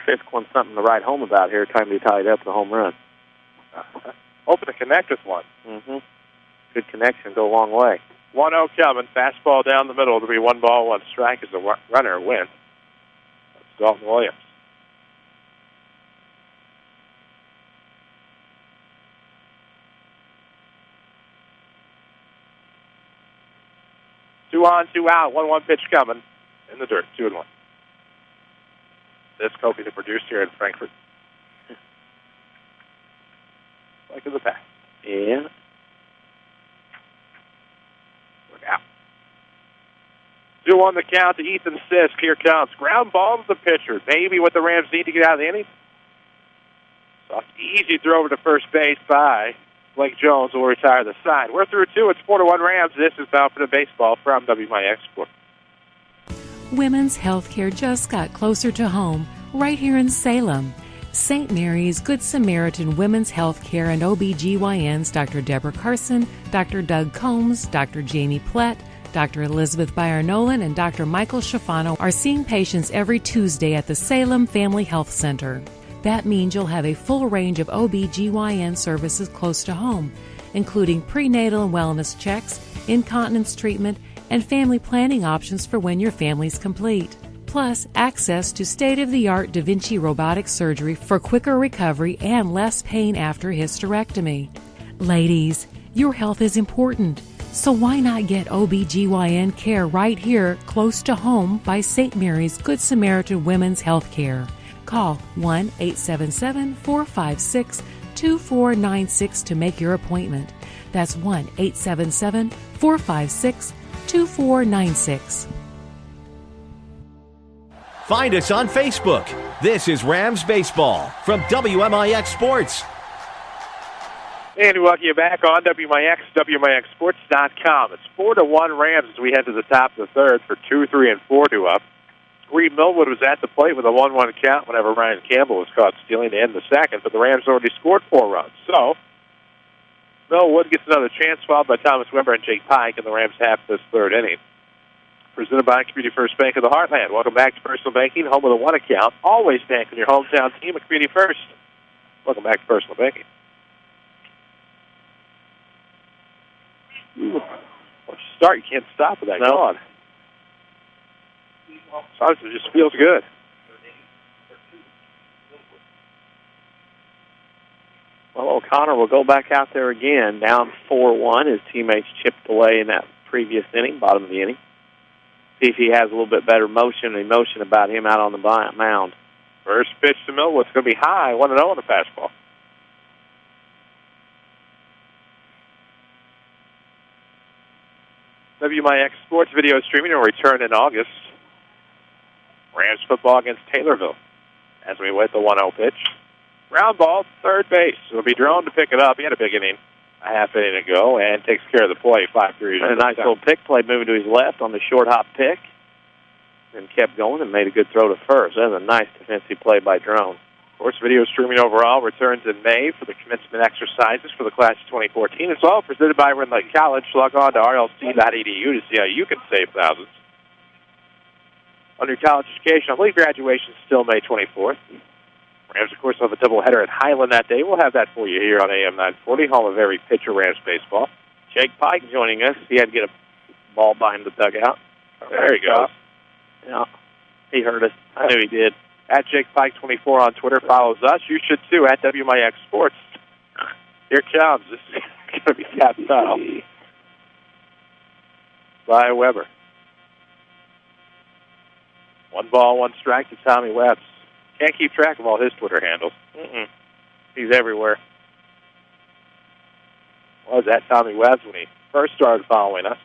Fisk wants something to write home about here. Time to tie it up with a home run. Hoping to connect with one. Mm-hmm. Good connection, go a long way. 1-0 coming. Fastball down the middle. It'll be 1 ball, 1 strike as the runner wins. That's Dalton Williams. Two on, 2 out. 1-1 pitch coming in the dirt. 2-1. This hoping to produce here in Frankfort. Like in the past. Yeah. Look out. 2 on the count to Ethan Sisk. Here comes. Ground ball to the pitcher. Maybe what the Rams need to get out of the inning. Soft, easy throw over to first base by Blake Jones will retire the side. We're through 2. It's 4-1 Rams. This is Balfour Baseball from WMIX Sports. Women's health care just got closer to home, right here in Salem. St. Mary's Good Samaritan Women's Health Care and OBGYNs Dr. Deborah Carson, Dr. Doug Combs, Dr. Jamie Plett, Dr. Elizabeth Byer-Nolan, and Dr. Michael Schifano are seeing patients every Tuesday at the Salem Family Health Center. That means you'll have a full range of OBGYN services close to home, including prenatal and wellness checks, incontinence treatment, and family planning options for when your family's complete. Plus, access to state-of-the-art Da Vinci robotic surgery for quicker recovery and less pain after hysterectomy. Ladies, your health is important, so why not get OBGYN care right here close to home by St. Mary's Good Samaritan Women's Health Care. Call 1-877-456-2496 to make your appointment. That's 1-877-456-2496. Find us on Facebook. This is Rams Baseball from WMIX Sports. And we welcome you back on WMIX, WMIXSports.com. It's 4-1 Rams as we head to the top of the third for 2, 3, and 4 to up. Reed Millwood was at the plate with a 1-1 count whenever Ryan Campbell was caught stealing to end the second, but the Rams already scored 4 runs. So, Millwood gets another chance, followed by Thomas Weber and Jake Pike, and the Rams have this third inning. Presented by Community First Bank of the Heartland. Welcome back to Personal Banking, home of the one account. Always bank on your hometown team at Community First. Welcome back to Personal Banking. Once you start, you can't stop with that going. Sometimes it just feels good. Well, O'Connor will go back out there again, down 4-1. His teammates chipped away in that previous inning, bottom of the inning. See if he has a little bit better motion and emotion about him out on the mound. First pitch to Millwood's going to be high, 1-0 on the fastball. WMIX Sports Video Streaming will return in August. Rams football against Taylorville. As we wait the 1-0 pitch. Ground ball, third base. It'll be Drone to pick it up. He had a big inning, a half inning ago, and takes care of the play, 5-3. And a nice little pick play moving to his left on the short hop pick. And kept going and made a good throw to first. That was a nice defensive play by Drone. Of course, video streaming overall returns in May for the commencement exercises for the class of 2014. It's all presented by Red Lake College. Log on to rlc.edu to see how you can save thousands on your college education. I believe graduation is still May 24th. Rams, of course, will have a doubleheader at Highland that day. We'll have that for you here on AM 940, home of every pitcher Rams baseball. Jake Pike joining us. He had to get a ball behind the dugout. There he goes. Yeah, he heard us. I knew he did. At Jake Pike 24 on Twitter follows us. You should too at WMIX Sports. Here it comes. This is going to be Cap Tunnel by Weber. 1 ball, 1 strike to Tommy Webbs. Can't keep track of all his Twitter handles. He's everywhere. Was that Tommy Webbs when he first started following us?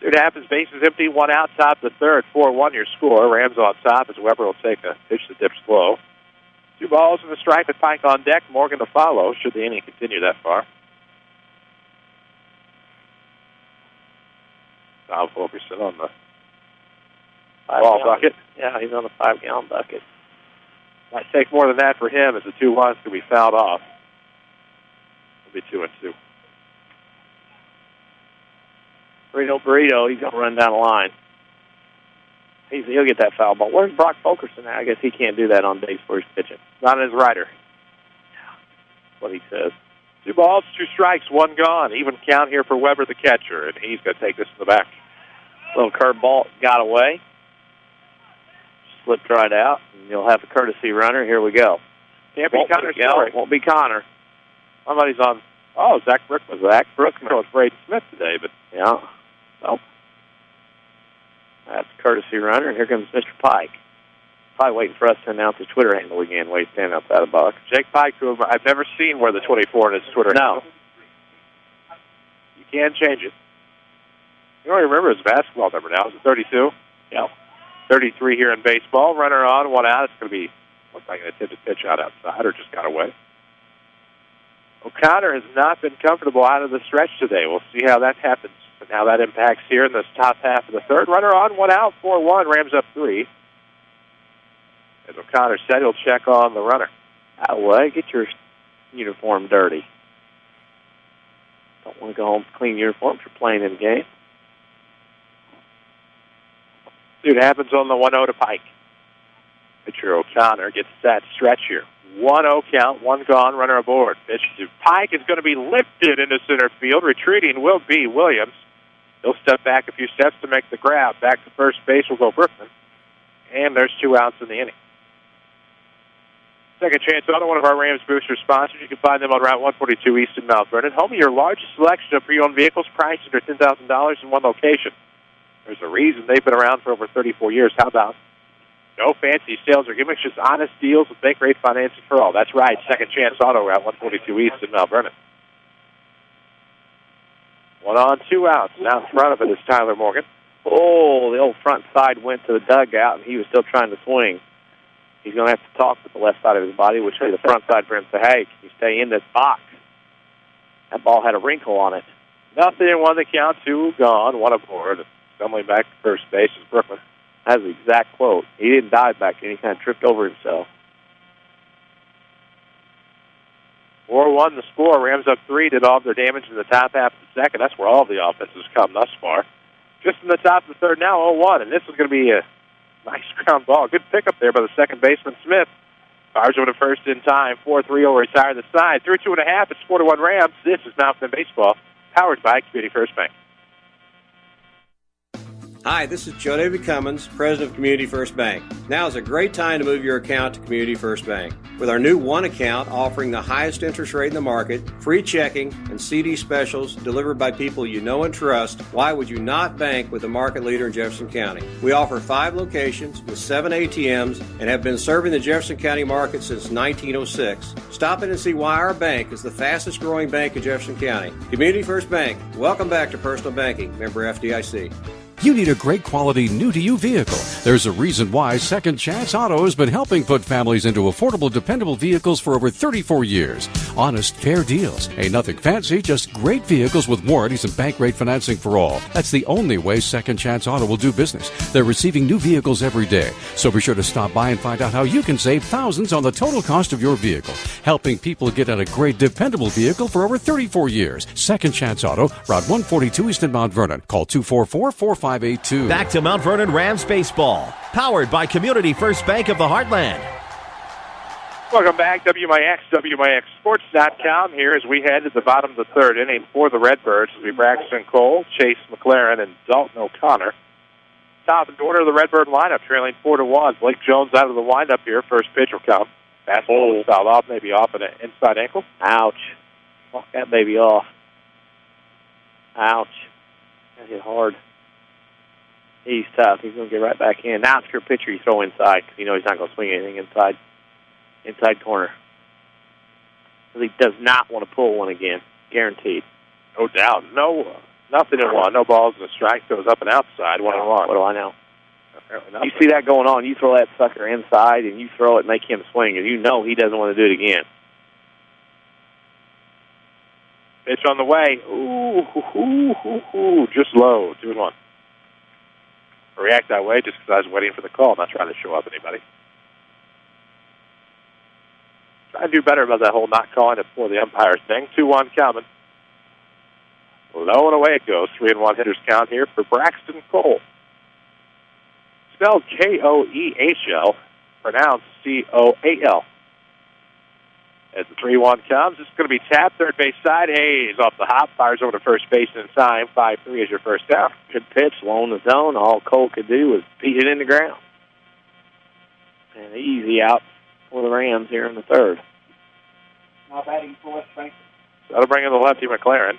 See what happens. Bases empty, 1 out, top of the third. 4-1 your score. Rams on top as Weber will take a pitch that dips low. 2 balls and a strike with Pike on deck. Morgan to follow should the inning continue that far. Tom Fulkerson on the ball bucket. Yeah, he's on the 5-gallon bucket. Might take more than that for him as the 2-1s can be fouled off. It'll be 2-2. Burrito, he's going to run down the line. He'll get that foul ball. Where's Brock Fulkerson at? I guess he can't do that on days where he's pitching. Not his rider. That's what he says. 2 balls, 2 strikes, 1 gone. Even count here for Weber, the catcher, and he's going to take this in the back. Little curve ball got away. Slipped right out, and you'll have a courtesy runner. Here we go. Can't be Connor's story. Won't be Connor. Somebody's on. Oh, Zach Brookman. Zach Brookman. So it's Braden Smith today, but yeah. Nope. That's a courtesy runner, and here comes Mr. Pike. Probably waiting for us to announce his Twitter handle again. Way standing outside the box. Jake Pike, who I've never seen wear the 24 in his Twitter handle. You can change it. You don't remember his basketball number now. Is it 32? Yeah. 33 here in baseball. Runner on, 1 out. It's going to be, looks like an attempted pitch out outside or just got away. O'Connor has not been comfortable out of the stretch today. We'll see how that happens and how that impacts here in this top half of the third. Runner on, 1 out, 4-1. Rams up 3. As O'Connor said, he'll check on the runner. Out of the way. Get your uniform dirty. Don't want to go home with clean uniforms. You're playing in the game. See what happens on the 1-0 to Pike. Pitcher O'Connor gets that stretch here. 1-0 count, 1 gone, runner aboard. Pitch to Pike is going to be lifted into center field. Retreating will be Williams. He'll step back a few steps to make the grab. Back to first base will go Brookman. And there's 2 outs in the inning. Second Chance Auto, one of our Rams Booster sponsors. You can find them on Route 142 East in Mount Vernon. Home of your largest selection of pre-owned vehicles priced under $10,000 in one location. There's a reason they've been around for over 34 years. How about no fancy sales or gimmicks, just honest deals with bank rate financing for all. That's right, Second Chance Auto, Route 142 East in Mount Vernon. 1 on, 2 outs. Now in front of it is Tyler Morgan. Oh, the old front side went to the dugout, and he was still trying to swing. He's going to have to talk with the left side of his body, which would be the front side for him to say, hey, can you stay in this box? That ball had a wrinkle on it. Nothing, 1 the count, 2 gone, 1 aboard. Stumbling back to first base is Brookman. That's the exact quote. He didn't dive back then. He kind of tripped over himself. 4-1 the score. Rams up 3, did all of their damage in the top half of the second. That's where all the offenses come thus far. Just in the top of the third now, 0-1, and this is going to be a nice ground ball. Good pickup there by the second baseman, Smith. Fires over to first in time. 4-3 will retire the side. Through 2.5, it's 4-1 Rams. This is Mountain Baseball, powered by Community First Bank. Hi, this is Joe David Cummins, President of Community First Bank. Now is a great time to move your account to Community First Bank. With our new One Account offering the highest interest rate in the market, free checking, and CD specials delivered by people you know and trust, why would you not bank with the market leader in Jefferson County? We offer 5 locations with 7 ATMs and have been serving the Jefferson County market since 1906. Stop in and see why our bank is the fastest growing bank in Jefferson County. Community First Bank. Welcome back to Personal Banking. Member FDIC. You need a great quality new-to-you vehicle. There's a reason why Second Chance Auto has been helping put families into affordable, dependable vehicles for over 34 years. Honest, fair deals. Ain't nothing fancy, just great vehicles with warranties and bank rate financing for all. That's the only way Second Chance Auto will do business. They're receiving new vehicles every day. So be sure to stop by and find out how you can save thousands on the total cost of your vehicle. Helping people get in a great, dependable vehicle for over 34 years. Second Chance Auto, Route 142 East in Mount Vernon. Call 244-4582. Back to Mount Vernon Rams baseball, powered by Community First Bank of the Heartland. Welcome back, WMIX, WMIXSports.com. Here as we head to the bottom of the third inning for the Redbirds, will be Braxton Cole, Chase McLaren, and Dalton O'Connor. Top of the order of the Redbird lineup, trailing 4-1. Blake Jones out of the windup here. First pitch will come. Fastball was fouled off, maybe off an inside ankle. Ouch. Walk that baby off. Ouch. That hit hard. He's tough. He's going to get right back in. Now, if you're a pitcher, you throw inside because you know he's not going to swing anything inside corner. Because he does not want to pull one again. Guaranteed. No doubt. Nothing in one. No balls and a strike. Goes up and outside. 1-1. What do I know? You see that going on. You throw that sucker inside and you throw it and make him swing. And you know he doesn't want to do it again. Pitch on the way. Ooh. Just low. 2-1. React that way just because I was waiting for the call, not trying to show up anybody. Try to do better about that whole not calling it for the umpires thing. 2-1 coming. Low and away it goes. 3-1 hitters count here for Braxton Cole. Spelled Koehl, pronounced Coal. As the 3-1 comes, it's going to be tapped third base side. Hayes off the hop, fires over to first base in time. 5-3 is your first down. Good pitch, low in the zone. All Cole could do was beat it in the ground. And easy out for the Rams here in the third. Now batting for West Frankfort. That'll bring in the lefty McLaren.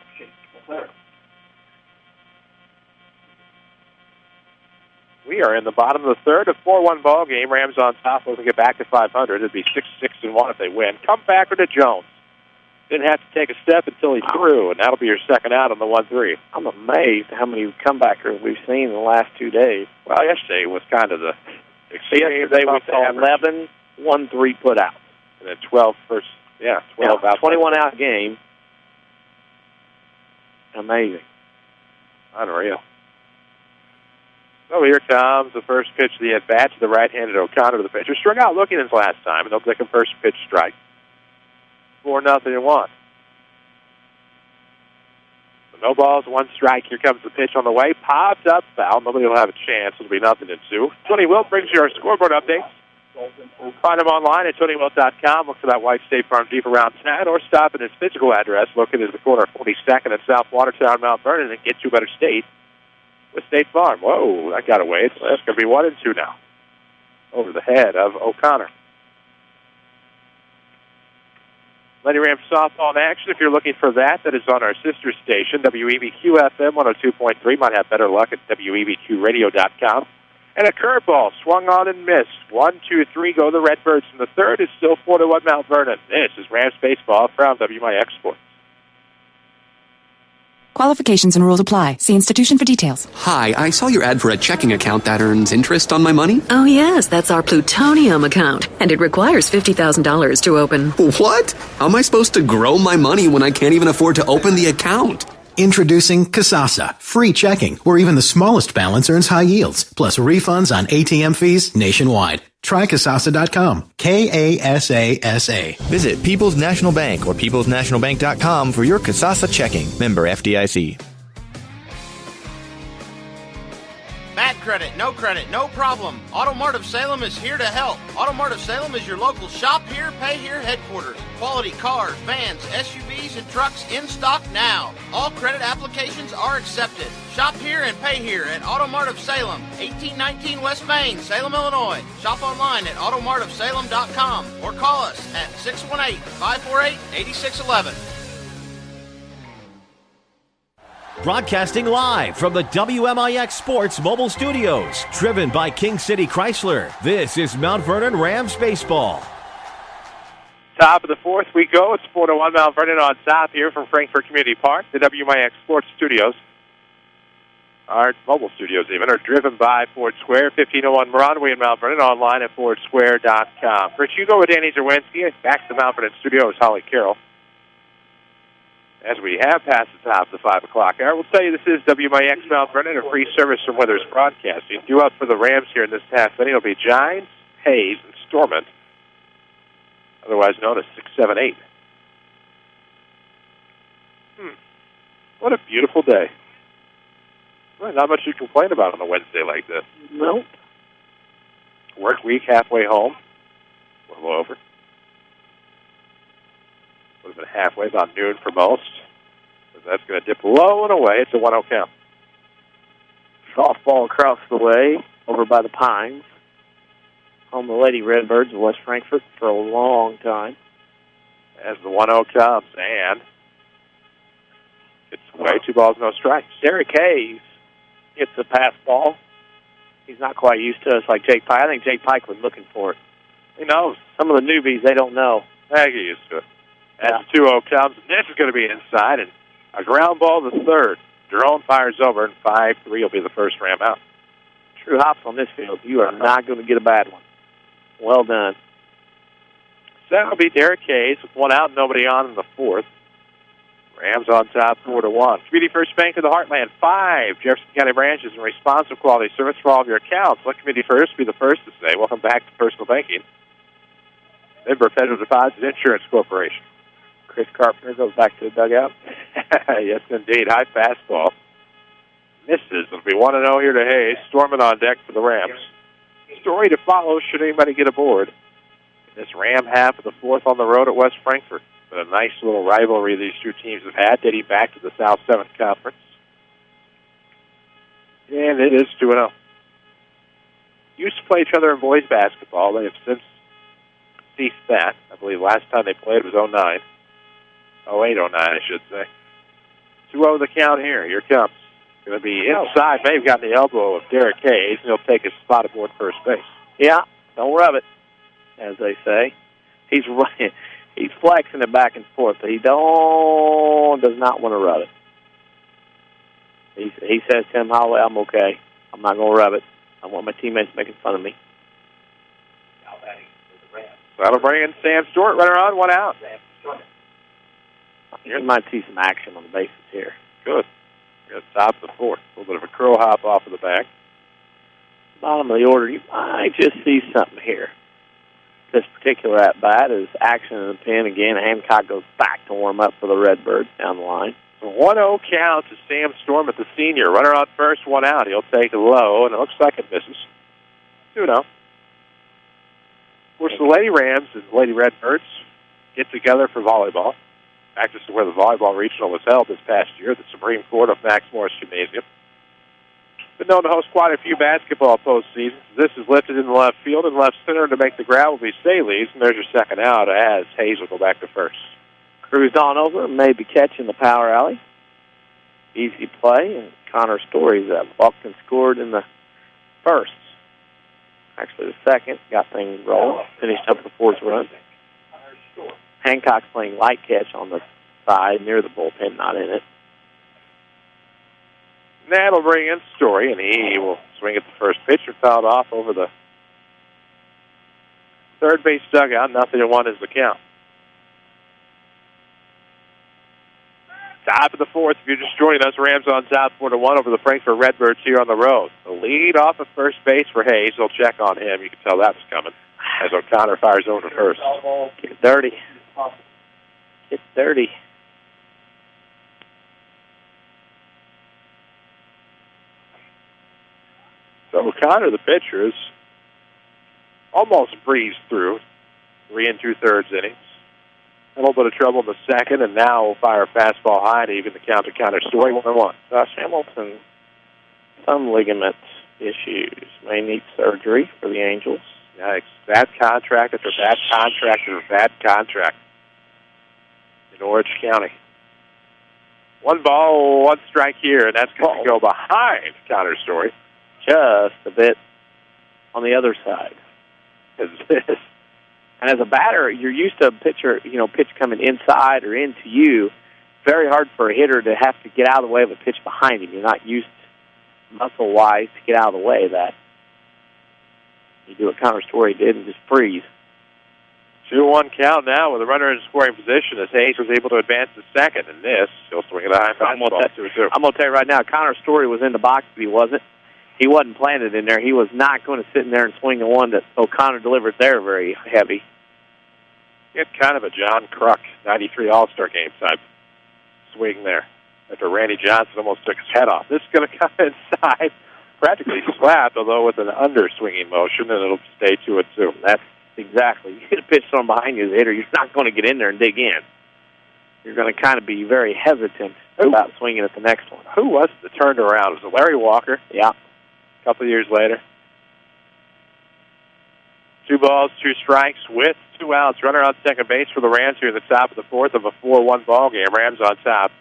We are in the bottom of the third, a 4-1 ball game. Rams on top, looking to get back to 500. It'd be 6-6-1 if they win. Comebacker to Jones. Didn't have to take a step until he threw, and that'll be your second out on the 1-3. I'm amazed how many comebackers we've seen in the last 2 days. Well, yesterday was kind of the extreme. Yesterday we saw 11 1-3 put out. And then 12 first, 12 out. 21-out game. Amazing. Unreal. So here comes the first pitch of the at-bat to the right-handed O'Connor to the pitcher. Struck out looking his last time, and they'll take a first pitch strike. 4-0-1. So no balls, 1 strike. Here comes the pitch on the way. Popped up, foul. Nobody will have a chance. It'll be 0-2. Tony Wilt brings you our scoreboard updates. Find him online at TonyWilt.com. Look for that white State Farm Jeep around town, or stop at his physical address located at the corner of 42nd and South Watertown, Mount Vernon, and get you a better state with State Farm. Whoa, that got away. It's going to be 1-2 now. Over the head of O'Connor. Lady Rams softball in action. If you're looking for that is on our sister station, WEBQ-FM 102.3. Might have better luck at WEBQradio.com. And a curveball swung on and missed. 1-2-3 go the Redbirds. And the third is still 4-1 Mount Vernon. This is Rams baseball from WMIX Sports. Qualifications and rules apply. See institution for details. Hi, I saw your ad for a checking account that earns interest on my money. Oh, yes, that's our plutonium account, and it requires $50,000 to open. What? How am I supposed to grow my money when I can't even afford to open the account? Introducing Kasasa, free checking, where even the smallest balance earns high yields, plus refunds on ATM fees nationwide. Try Kasasa.com. Kasasa. Visit People's National Bank or peoplesnationalbank.com for your Kasasa checking. Member FDIC. Bad credit, no problem. Auto Mart of Salem is here to help. Auto Mart of Salem is your local shop here, pay here headquarters. Quality cars, vans, SUVs, and trucks in stock now. All credit applications are accepted. Shop here and pay here at Auto Mart of Salem, 1819 West Main, Salem, Illinois. Shop online at automartofsalem.com or call us at 618-548-8611. Broadcasting live from the WMIX Sports Mobile Studios, driven by King City Chrysler. This is Mount Vernon Rams baseball. Top of the fourth we go. It's 4-1 Mount Vernon on top here from Frankfort Community Park. The WMIX Sports Studios, our mobile studios even, are driven by Ford Square, 1501 Broadway in Mount Vernon, online at FordSquare.com. For Hugo with Danny Czerwinski, back to the Mount Vernon studios, Holly Carroll. As we have passed the top of the 5 o'clock hour, we'll tell you this is WMIX Mount Vernon, a free service from Withers Broadcasting. Due up for the Rams here in this half inning will be Giants, Hayes, and Stormont, otherwise known as 6-7-8. What a beautiful day. Well, not much to complain about on a Wednesday like this. Nope. Work week halfway home. A little over. Would have been halfway, about noon for most. But that's going to dip low and away. It's a 1-0 count. Softball across the way, over by the Pines. Home of the Lady Redbirds of West Frankfort for a long time. As the 1-0 comes, and it's away, 2 balls, no strikes. Derek Hayes gets the pass ball. He's not quite used to us like Jake Pike. I think Jake Pike was looking for it. He knows. Some of the newbies, they don't know. I get used to it. As the 2-0 comes, this is going to be inside, and a ground ball to third. Jerome fires over, and 5-3 will be the first Ram out. True hops on this field. You are not going to get a bad one. Well done. So that'll be Derek Hayes with 1 out and nobody on in the fourth. Rams on top 4-1. Community First Bank of the Heartland, 5 Jefferson County branches and responsive quality service for all of your accounts. Let Community First be the first to say, welcome back to personal banking. Member Federal Deposit Insurance Corporation. Chris Carpenter goes back to the dugout. Yes, indeed. High fastball. Misses. It'll be 1-0 here to Hayes. Storming on deck for the Rams. Story to follow should anybody get aboard. This Ram half of the fourth on the road at West Frankfort. But a nice little rivalry these two teams have had, dating back to the South 7th Conference. And it is 2-0. Used to play each other in boys basketball. They have since ceased that. I believe last time they played was 09. 08-09, I should say. 2-0 the count here. Here comes. Going to be inside. May have gotten the elbow of Derek Hayes, and he'll take his spot aboard first base. Yeah, don't rub it, as they say. He's flexing it back and forth, but he does not want to rub it. He says to him, Holloway, I'm okay. I'm not going to rub it. I want my teammates making fun of me. That'll bring in Sam Stewart. Runner on, 1 out. You might see some action on the bases here. Good. Got top of the fourth. A little bit of a crow hop off of the back. Bottom of the order, you might just see something here. This particular at-bat is action in the pen again. Hancock goes back to warm up for the Redbirds down the line. So 1-0 count to Sam Storm at the senior. Runner on first, 1 out. He'll take it low, and it looks like it misses. 2-0. Of course, the Lady Rams and Lady Redbirds get together for volleyball. Practice is where the volleyball regional was held this past year, the Supreme Court of Max Morris Gymnasium. Been known to host quite a few basketball postseasons. This is lifted in the left field and left center to make the grab will be Staley's, and there's your second out as Hayes will go back to first. Cruised on over and maybe catching the power alley. Easy play, and Connor Story's walked and scored in the first. Actually, the second, got things rolling, finished up the fourth run. Hancock's playing light catch on the side near the bullpen, not in it. That'll bring in Story, and he will swing at the first pitch and fouled off over the third base dugout. 0-1 is the count. Top of the fourth, if you're just joining us, Rams on top 4-1 over the Frankfort Redbirds here on the road. The lead off of first base for Hayes. They'll check on him. You can tell that's coming as O'Connor fires over to first. Get dirty. Get dirty. So O'Connor, the pitcher, is almost breezed through 3 2/3 innings. A little bit of trouble in the second, and now will fire a fastball high to even the count to Connor Story 1-1. Josh Hamilton, some ligament issues. May need surgery for the Angels. Yikes. Bad contract after bad contract after bad contract in Orange County. 1 ball, 1 strike here, and that's going to go behind Connor Story. Just a bit on the other side. And as a batter, you're used to a pitcher, pitch coming inside or into you. Very hard for a hitter to have to get out of the way of a pitch behind him. You're not used muscle-wise to get out of the way of that. You do what Connor Story did and just freeze. 2-1 count now with a runner in scoring position as Hayes was able to advance to second. And this, he'll swing it a high fastball. I'm going to tell you right now, Connor Story was in the box, but he wasn't. He wasn't planted in there. He was not going to sit in there and swing the one that O'Connor delivered there very heavy. It's kind of a John Kruk 93 All-Star game type swing there after Randy Johnson almost took his head off. This is going to come inside, practically slapped, although with an under-swinging motion, and it'll stay 2-2. That's exactly. You hit a pitch from behind you as a hitter, you're not going to get in there and dig in. You're going to kind of be very hesitant about swinging at the next one. Who was it that turned around? Was it Larry Walker? Yeah. A couple of years later. 2 balls, 2 strikes with 2 outs. Runner on second base for the Rams here at the top of the fourth of a 4-1 ball game. Rams on top.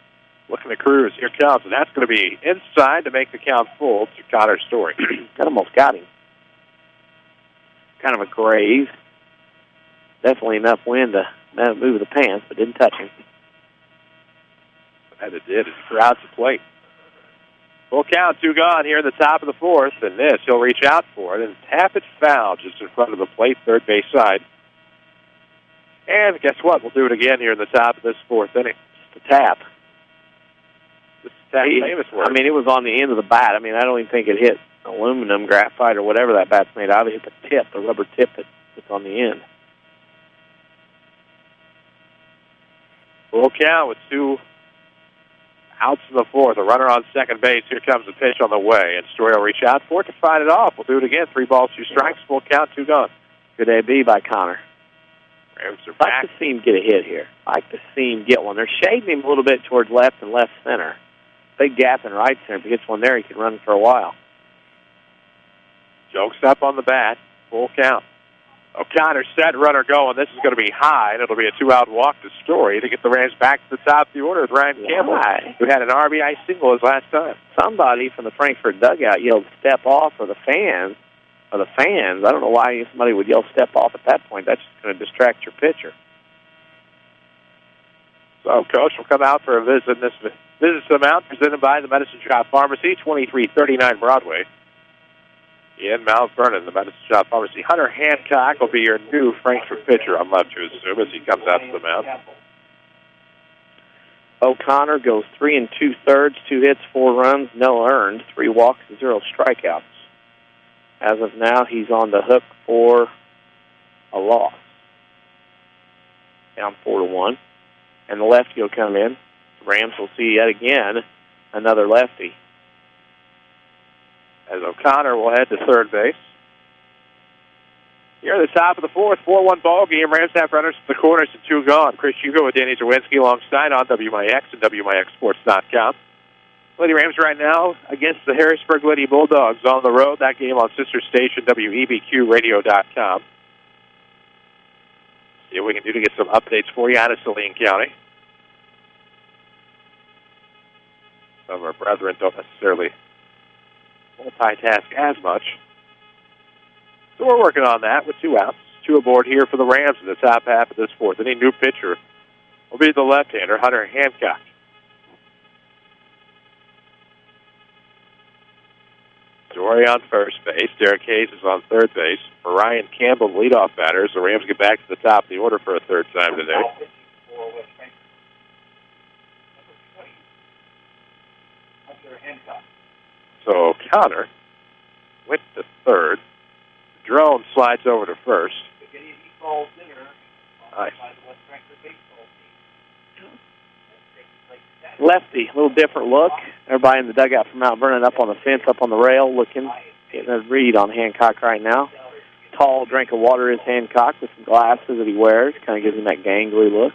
Looking to cruise. Here comes, and that's going to be inside to make the count full to Connor Story. That almost got him. Kind of a graze. Definitely enough wind to move the pants, but didn't touch him. And it did. It crowds the plate. Full count, 2 gone here in the top of the fourth, and this, he'll reach out for it and tap it foul just in front of the plate, third base side. And guess what? We'll do it again here in the top of this fourth inning. Just a tap. Just a tap, famous word. I mean, it was on the end of the bat. I mean, I don't even think it hit aluminum, graphite, or whatever that bat's made out of. It hit the tip, the rubber tip that's on the end. Full count with 2 outs in the fourth. A runner on second base. Here comes the pitch on the way, and Story will reach out for it to fight it off. We'll do it again. 3 balls, 2 strikes. Full count, 2 gone. Good AB by Connor. Rams are back. Like to see him get a hit here. Like to see him get one. They're shading him a little bit towards left and left center. Big gap in right center. If he gets one there, he can run for a while. Jokes up on the bat. Full count. O'Connor set, runner going. This is going to be high, and it'll be a 2-out walk to Story to get the Rams back to the top of the order with Ryan Campbell, who had an RBI single his last time. Somebody from the Frankfort dugout yelled step off for the fans. I don't know why somebody would yell step off at that point. That's just going to distract your pitcher. So Coach will come out for a visit. This visit to the mound presented by the Medicine Shop Pharmacy, 2339 Broadway. In Mount Vernon, the Medicine Shop Pharmacy. Hunter Hancock will be your new Frankfort pitcher, I'm left to assume, as he comes out to the mound. O'Connor goes 3 2/3, 2 hits, 4 runs, no earned, 3 walks, 0 strikeouts. As of now, he's on the hook for a loss. Down 4-1. And the lefty will come in. The Rams will see yet again another lefty. As O'Connor will head to third base. Here at the top of the fourth, 4-1 ball game. Rams have runners at the corners and 2 gone. Chris Hugo with Danny Czerwinski alongside on WMIX and WMIXsports.com. Lady Rams right now against the Harrisburg Lady Bulldogs on the road. That game on sister station WEBQradio.com. See what we can do to get some updates for you out of Saline County. Some of our brethren don't necessarily multitask as much. So we're working on that with 2 outs. 2 aboard here for the Rams in the top half of this fourth. Any new pitcher will be the left-hander, Hunter Hancock. Story on first base. Derek Hayes is on third base. For Ryan Campbell, the leadoff batter, as the Rams get back to the top of the order for a third time today. So Connor went to third. Drone slides over to first. Nice. Lefty, a little different look. Everybody in the dugout from Mount Vernon up on the fence, up on the rail, looking, getting a read on Hancock right now. Tall drink of water is Hancock with some glasses that he wears. Kind of gives him that gangly look.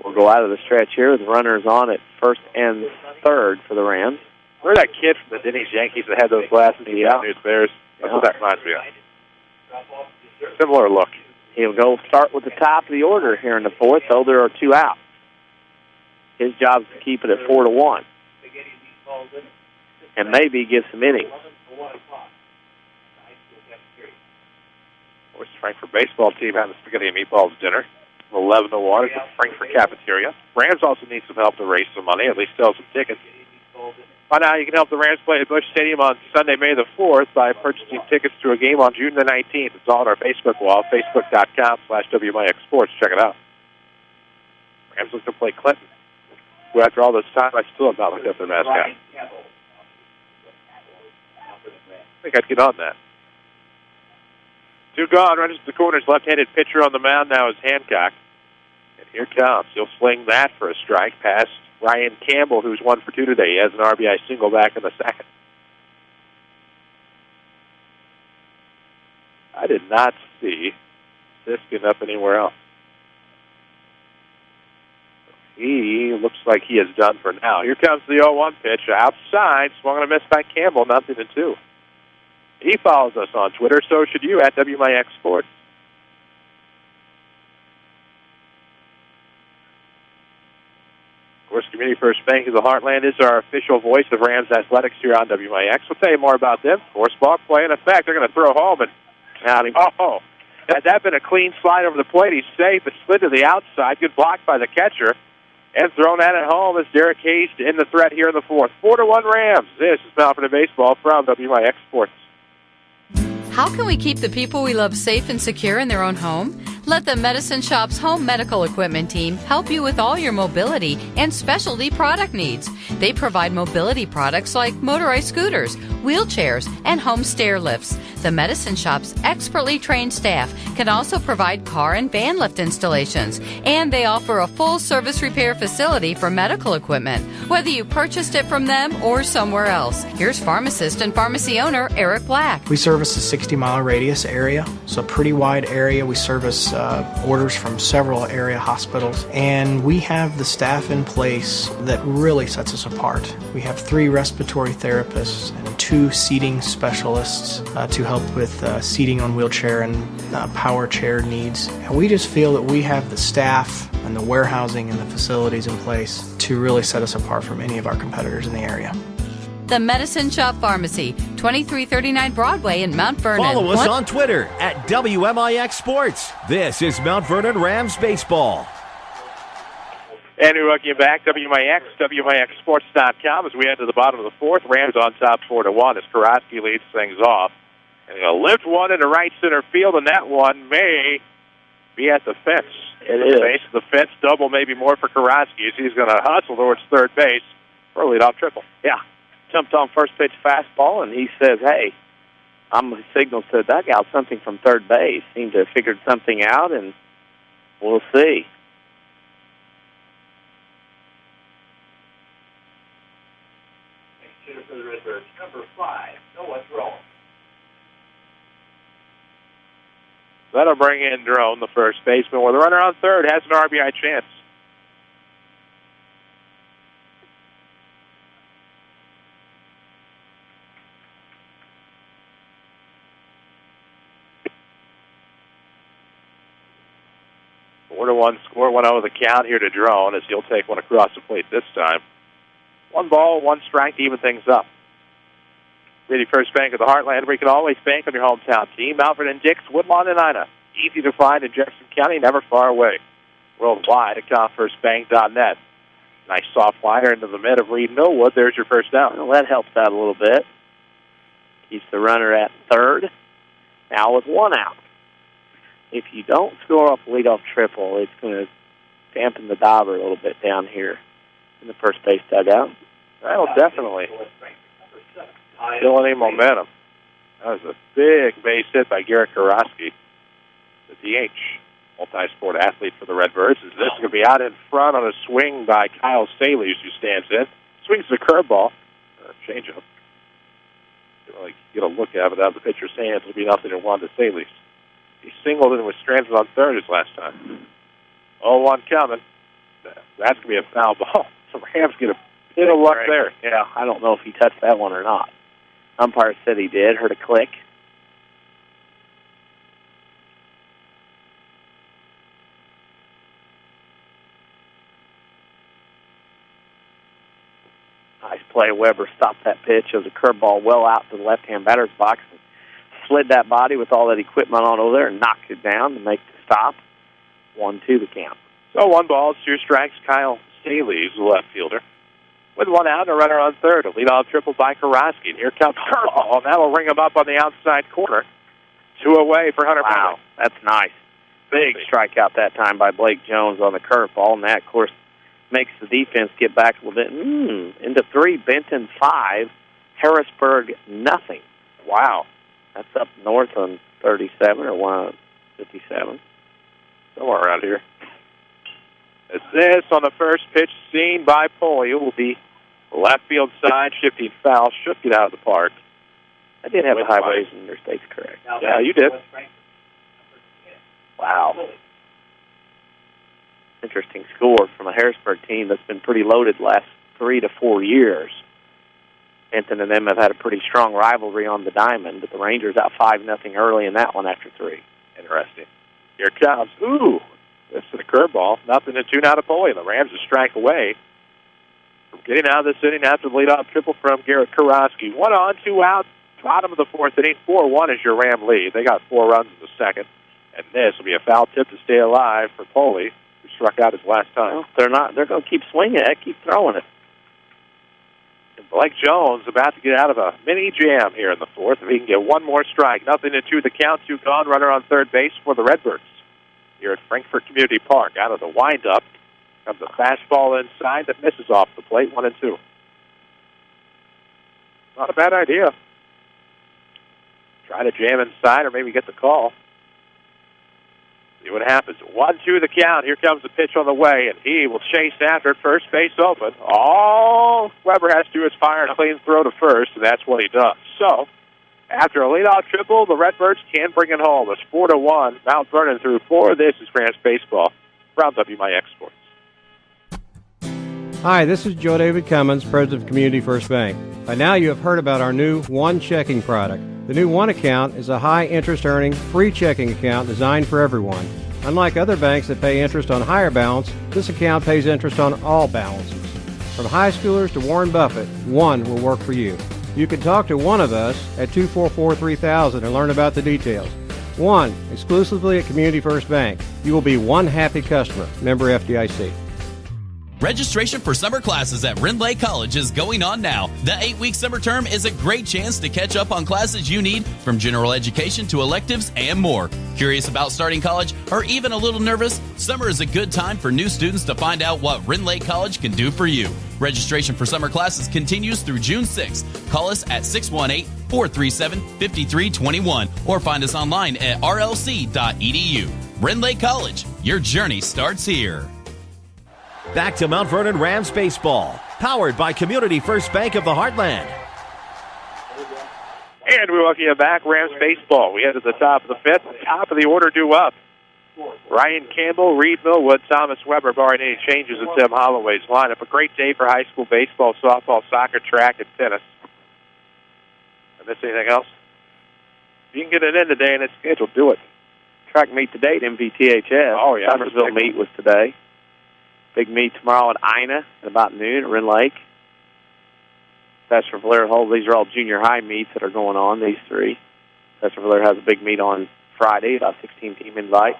We'll go out of the stretch here with runners on at first and third for the Rams. Where's that kid from the Denny's Yankees that had those glasses in the News Bears? That's what that reminds me of. Similar look. He'll go start with the top of the order here in the fourth, though there are two out. His job is to keep it at 4-1. And maybe give some innings. West Frankfort baseball team having the spaghetti and meatballs dinner. 11-1 at the Frankfort cafeteria. Rams also need some help to raise some money, at least sell some tickets. By now, you can help the Rams play at Busch Stadium on Sunday, May the 4th by purchasing tickets to a game on June the 19th. It's all on our Facebook wall, facebook.com/WMIX Sports. Check it out. Rams look to play Clinton, who after all this time, I still have not looked up their mascot. I think I'd get on that. Two gone, runs to the corners, left-handed pitcher on the mound now is Hancock. And here comes. He'll swing that for a strike past Ryan Campbell, who's 1 for 2 today. He has an RBI single back in the second. I did not see Siskin up anywhere else. He looks like he is done for now. Here comes the 0-1 pitch. Outside, swung and a miss by Campbell, 0-2. He follows us on Twitter, so should you, at WMIX Sports. Of course, Community First Bank of the Heartland is our official voice of Rams athletics here on WMIX. We'll tell you more about them. Force ball play in effect. They're going to throw home, and had that been a clean slide over the plate, he's safe. It slid to the outside. Good block by the catcher. And thrown at it home as Derek Hayes to end the threat here in the fourth. 4-1 Rams. This is Mount Vernon Baseball from WMIX Sports. How can we keep the people we love safe and secure in their own home? Let the Medicine Shop's home medical equipment team help you with all your mobility and specialty product needs. They provide mobility products like motorized scooters, wheelchairs, and home stair lifts. The Medicine Shop's expertly trained staff can also provide car and van lift installations, and they offer a full service repair facility for medical equipment, whether you purchased it from them or somewhere else. Here's pharmacist and pharmacy owner Eric Black. We service a 60-mile radius area, so a pretty wide area. We service orders from several area hospitals, and we have the staff in place that really sets us apart. We have 3 respiratory therapists and 2 seating specialists to help with seating on wheelchair and power chair needs. And we just feel that we have the staff and the warehousing and the facilities in place to really set us apart from any of our competitors in the area. The Medicine Shop Pharmacy, 2339 Broadway in Mount Vernon. Follow us on Twitter at WMIX Sports. This is Mount Vernon Rams Baseball. And we welcome you back, WMIX, WMIXSports.com, as we head to the bottom of the fourth. Rams on top 4-1 as Czerwinski leads things off. And he'll lift one into right center field, and that one may be at the fence. It is. Base of the fence, double, maybe more for Czerwinski as he's going to hustle towards third base for a leadoff triple. Yeah. Jumped on first pitch fastball, and he says, hey, I'm going to signal to the dugout something from third base. Seemed to have figured something out, and we'll see. For the Redbirds, number 5, Noah Drone. That'll bring in Drone, the first baseman, with a runner on third, has an RBI chance. One score, 1-0 the count here to Drone as he'll take one across the plate this time. 1 ball, 1 strike to even things up. Community First Bank of the Heartland, where you can always bank on your hometown team. Alfred and Dix, Woodlawn and Ina. Easy to find in Jefferson County, never far away. Worldwide at ComFirstBank.net. Nice soft liner into the mid of Reed Millwood. There's your first down. Well, that helps out a little bit. Keeps the runner at third. Now with 1 out. If you don't score off a leadoff triple, it's going to dampen the dauber a little bit down here in the first base dugout. Well, definitely. Killing any momentum. That was a big base hit by Garrett Karofsky, the DH, multi-sport athlete for the Redbirds. This is going to be out in front on a swing by Kyle Staley's, who stands in. Swings the curveball, or changeup. Didn't really get a look at it out of the pitcher's hands. It'll be 0-1 to Staley's. He singled and was stranded on third his last time. 0-1 coming. That's going to be a foul ball. So Rams get a bit of luck there. Yeah, I don't know if he touched that one or not. Umpire said he did. Heard a click. Nice play. Weber stopped that pitch. It was a curveball well out to the left-hand batter's box. And slid that body with all that equipment on over there and knocked it down to make the stop. 1-2 the count. So 1 ball, 2 strikes. Kyle Staley's the left fielder. With 1 out and a runner on third. A leadoff triple by Karofsky. And here comes curveball, and that'll ring him up on the outside corner. 2 away for Hunter. Wow, that's nice. Big strikeout that time by Blake Jones on the curveball, and that, of course, makes the defense get back a little bit. Into 3, Benton 5, Harrisburg nothing. Wow, that's up north on 37 or 157. Somewhere around here. As this on the first pitch seen by Poley will be left field side, shifting foul, should get out of the park. I did have the highways and interstates correct. Yeah, you did. Wow. Interesting score from a Harrisburg team that's been pretty loaded the last 3 to 4 years. Benton and them have had a pretty strong rivalry on the diamond, but the Rangers out 5-0 early in that one after 3. Interesting. Here it comes. Ooh. This is the curveball. 0-2 now to Poley. The Rams a strike away from getting out of this inning after the leadoff triple from Garrett Karofsky. 1 on, 2 out. Bottom of the 4th inning. 4-1 is your Ram lead. They got 4 runs in the second. And this will be a foul tip to stay alive for Poley, who struck out his last time. Well, they're not. They're going to keep swinging it. Keep throwing it. And Blake Jones about to get out of a mini jam here in the 4th. If he can get 1 more strike. 0-2 the count. 2 gone. Runner on third base for the Redbirds. Here at Frankfort Community Park. Out of the windup comes a fastball inside that misses off the plate. 1-2. Not a bad idea. Try to jam inside or maybe get the call. See what happens. 1-2 the count. Here comes the pitch on the way, and he will chase after it. First base open. All Weber has to do is fire a clean throw to first, and that's what he does. So, after a leadoff triple, the Redbirds can bring it home. It's 4-1. Mount Vernon through 4. This is Rams Baseball from WMIX Sports. Hi, this is Joe David Cummins, President of Community First Bank. By now you have heard about our new One Checking product. The new One Account is a high-interest earning, free checking account designed for everyone. Unlike other banks that pay interest on higher balance, this account pays interest on all balances. From high schoolers to Warren Buffett, One will work for you. You can talk to one of us at 244-3000 and learn about the details. One, exclusively at Community First Bank. You will be one happy customer. Member FDIC. Registration for summer classes at Rindley College is going on now. The 8-week summer term is a great chance to catch up on classes you need, from general education to electives and more. Curious about starting college or even a little nervous? Summer is a good time for new students to find out what Rindley College can do for you. Registration for summer classes continues through June 6th. Call us at 618-437-5321 or find us online at rlc.edu. Rindley College, your journey starts here. Back to Mount Vernon Rams baseball, powered by Community First Bank of the Heartland. And we welcome you back, Rams baseball. We head to the top of the 5th. Top of the order due up. Ryan Campbell, Reed Millwood, Thomas Weber, barring any changes in Tim Holloway's lineup. A great day for high school baseball, softball, soccer, track, and tennis. I miss anything else? If you can get it in today and it's scheduled, do it. Track meet today at MVTHS. Oh, yeah. Summersville meet was today. Big meet tomorrow at Ina at about noon at Wren Lake. Professor Valera holds. These are all junior high meets that are going on, these 3. Professor Valera has a big meet on Friday, about 16-team invite.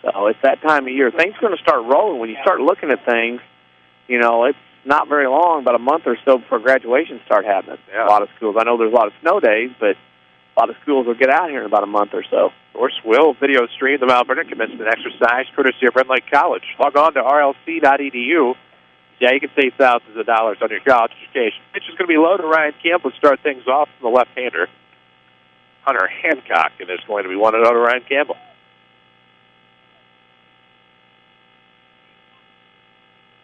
So it's that time of year. Things are going to start rolling. When you start looking at things, you know, it's not very long, about a month or so before graduations start happening. Yeah. A lot of schools. I know there's a lot of snow days, but a lot of schools will get out here in about a month or so. Of course, we'll video stream the Mount Vernon commencement exercise courtesy of Red Lake College. Log on to rlc.edu. Yeah, you can save thousands of dollars on your college education. Pitch is going to be low to Ryan Campbell to start things off from the left-hander, Hunter Hancock, and there's going to be 1-0 to Ryan Campbell.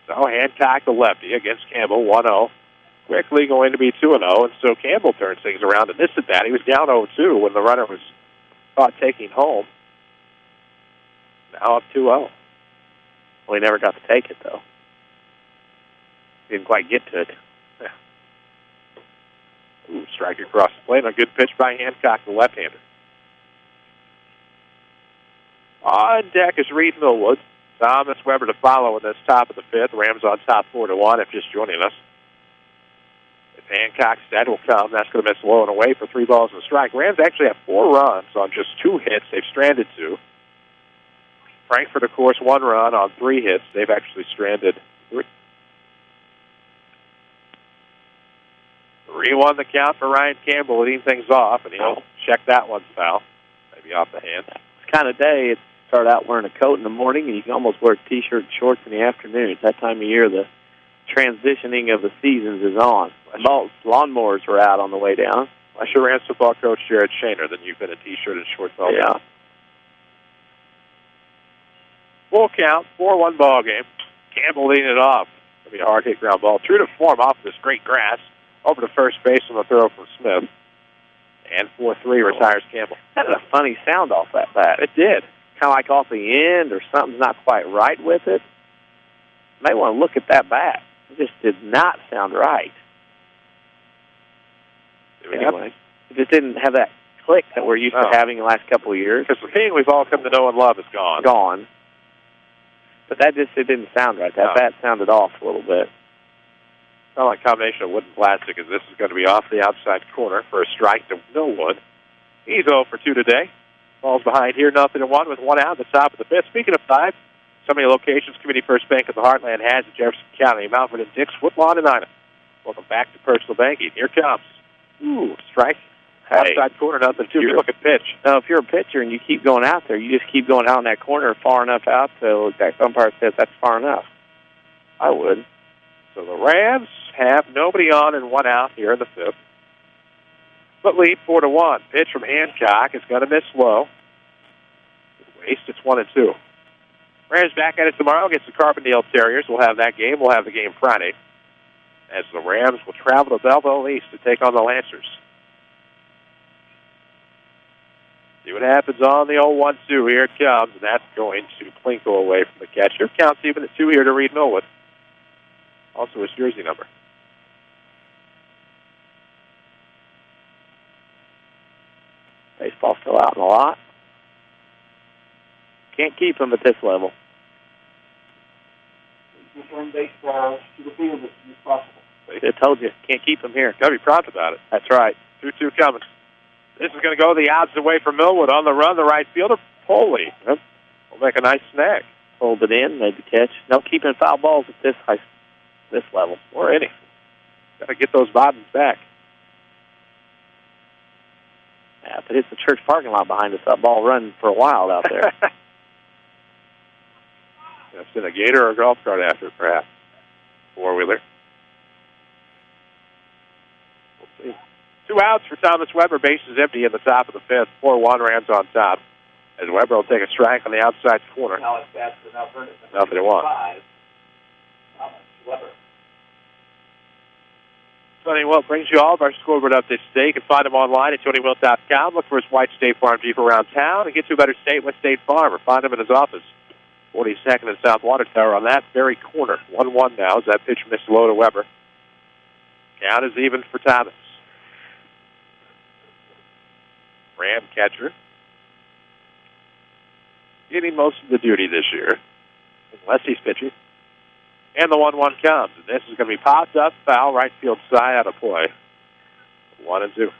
So Hancock, the lefty, against Campbell, 1-0. Quickly going to be 2-0, and so Campbell turns things around. And this at bat, he was down 0-2 when the runner was caught taking home. Now up 2-0. Well, he never got to take it, though. Didn't quite get to it. Yeah. Ooh, strike across the plate. A good pitch by Hancock, the left-hander. On deck is Reed Millwood. Thomas Weber to follow in this top of the fifth. Rams on top 4-1 if just joining us. If Hancock's dead will come, that's going to miss low and away for 3 balls and a strike. Rams actually have 4 runs on just 2 hits. They've stranded 2. Frankfort, of course, 1 run on 3 hits. They've actually stranded 3. 3-1 the count for Ryan Campbell, leading things off, and he'll check that one foul. Maybe off the hand. It's kind of day. It's start out wearing a coat in the morning, and you can almost wear a T-shirt and shorts in the afternoon. It's that time of year the transitioning of the seasons is on. Lawnmowers were out on the way down. I sure ran football coach Jared Shaner, then you've been in T-shirt and shorts all day. Yeah. Full count, 4-1 ball game. Campbell leading it off. It'll be a hard hit ground ball. True to form off this great grass. Over to first base on the throw from Smith. And 4-3 retires Campbell. That had a funny sound off that bat. It did. Kind of like off the end or something's not quite right with it. May want to look at that bat. It just did not sound right. Anyway, it just didn't have that click that we're used to having the last couple of years. Because the thing we've all come to know and love is gone. Gone. But that just, it didn't sound right. That bat sounded off a little bit. Sound like a combination of wood and plastic, as this is going to be off the outside corner for a strike to Millwood. He's 0 for 2 today. Ball's behind here, 0-1 with 1 out at the top of the fifth. Speaking of 5, so many locations Community First Bank of the Heartland has in Jefferson County, Mount Vernon, Dix, Woodlawn, and Ina. Welcome back to Personal Banking. Here comes. Ooh, strike. Outside corner, 0-2. Good looking pitch. Now, if you're a pitcher and you keep going out there, you just keep going out in that corner far enough out so that umpire says that's far enough. I would. So the Rams have nobody on and 1 out here in the fifth. But lead 4-1. Pitch from Hancock is going to miss low. Waste, it's 1-2. Rams back at it tomorrow against the Carbondale Terriers. We'll have that game. We'll have the game Friday, as the Rams will travel to Belleville East to take on the Lancers. See what happens on the 0-1-2. Here it comes, and that's going to Plinko away from the catcher. Counts even at 2 here to Reed Millwood. Also his jersey number. Baseball still out in a lot. Can't keep him at this level. Return baseball to the field as soon as possible. I told you, can't keep him here. Got to be proud about it. That's right. 2-2 coming. This is going to go the odds away from Millwood. On the run, the right fielder, Poley. Will make a nice snag. Hold it in, made the catch. No keeping foul balls at this level. Or any. Got to get those bottoms back. Yeah, if it hits the church parking lot behind us, that ball run for a while out there. It's in a gator or a golf cart after it, perhaps. Four-wheeler. We'll see. 2 outs for Thomas Weber. Bases empty in the top of the fifth. 4-1, Rams on top. As Weber will take a strike on the outside corner. Now it's back to Mount Vernon. 0-1. Thomas Weber. Tony Wilt brings you all of our scoreboard updates today. You can find them online at TonyWilt.com. Look for his white State Farm Jeep around town and get to a better state with State Farm, or find him in his office. 42nd and South Water Tower on that very corner. 1-1 now as that pitch missed low to Weber. Count is even for Thomas. Ram catcher getting most of the duty this year, unless he's pitching. And the 1-1 comes. And this is going to be popped up, foul, right field side, out of play. 1-2.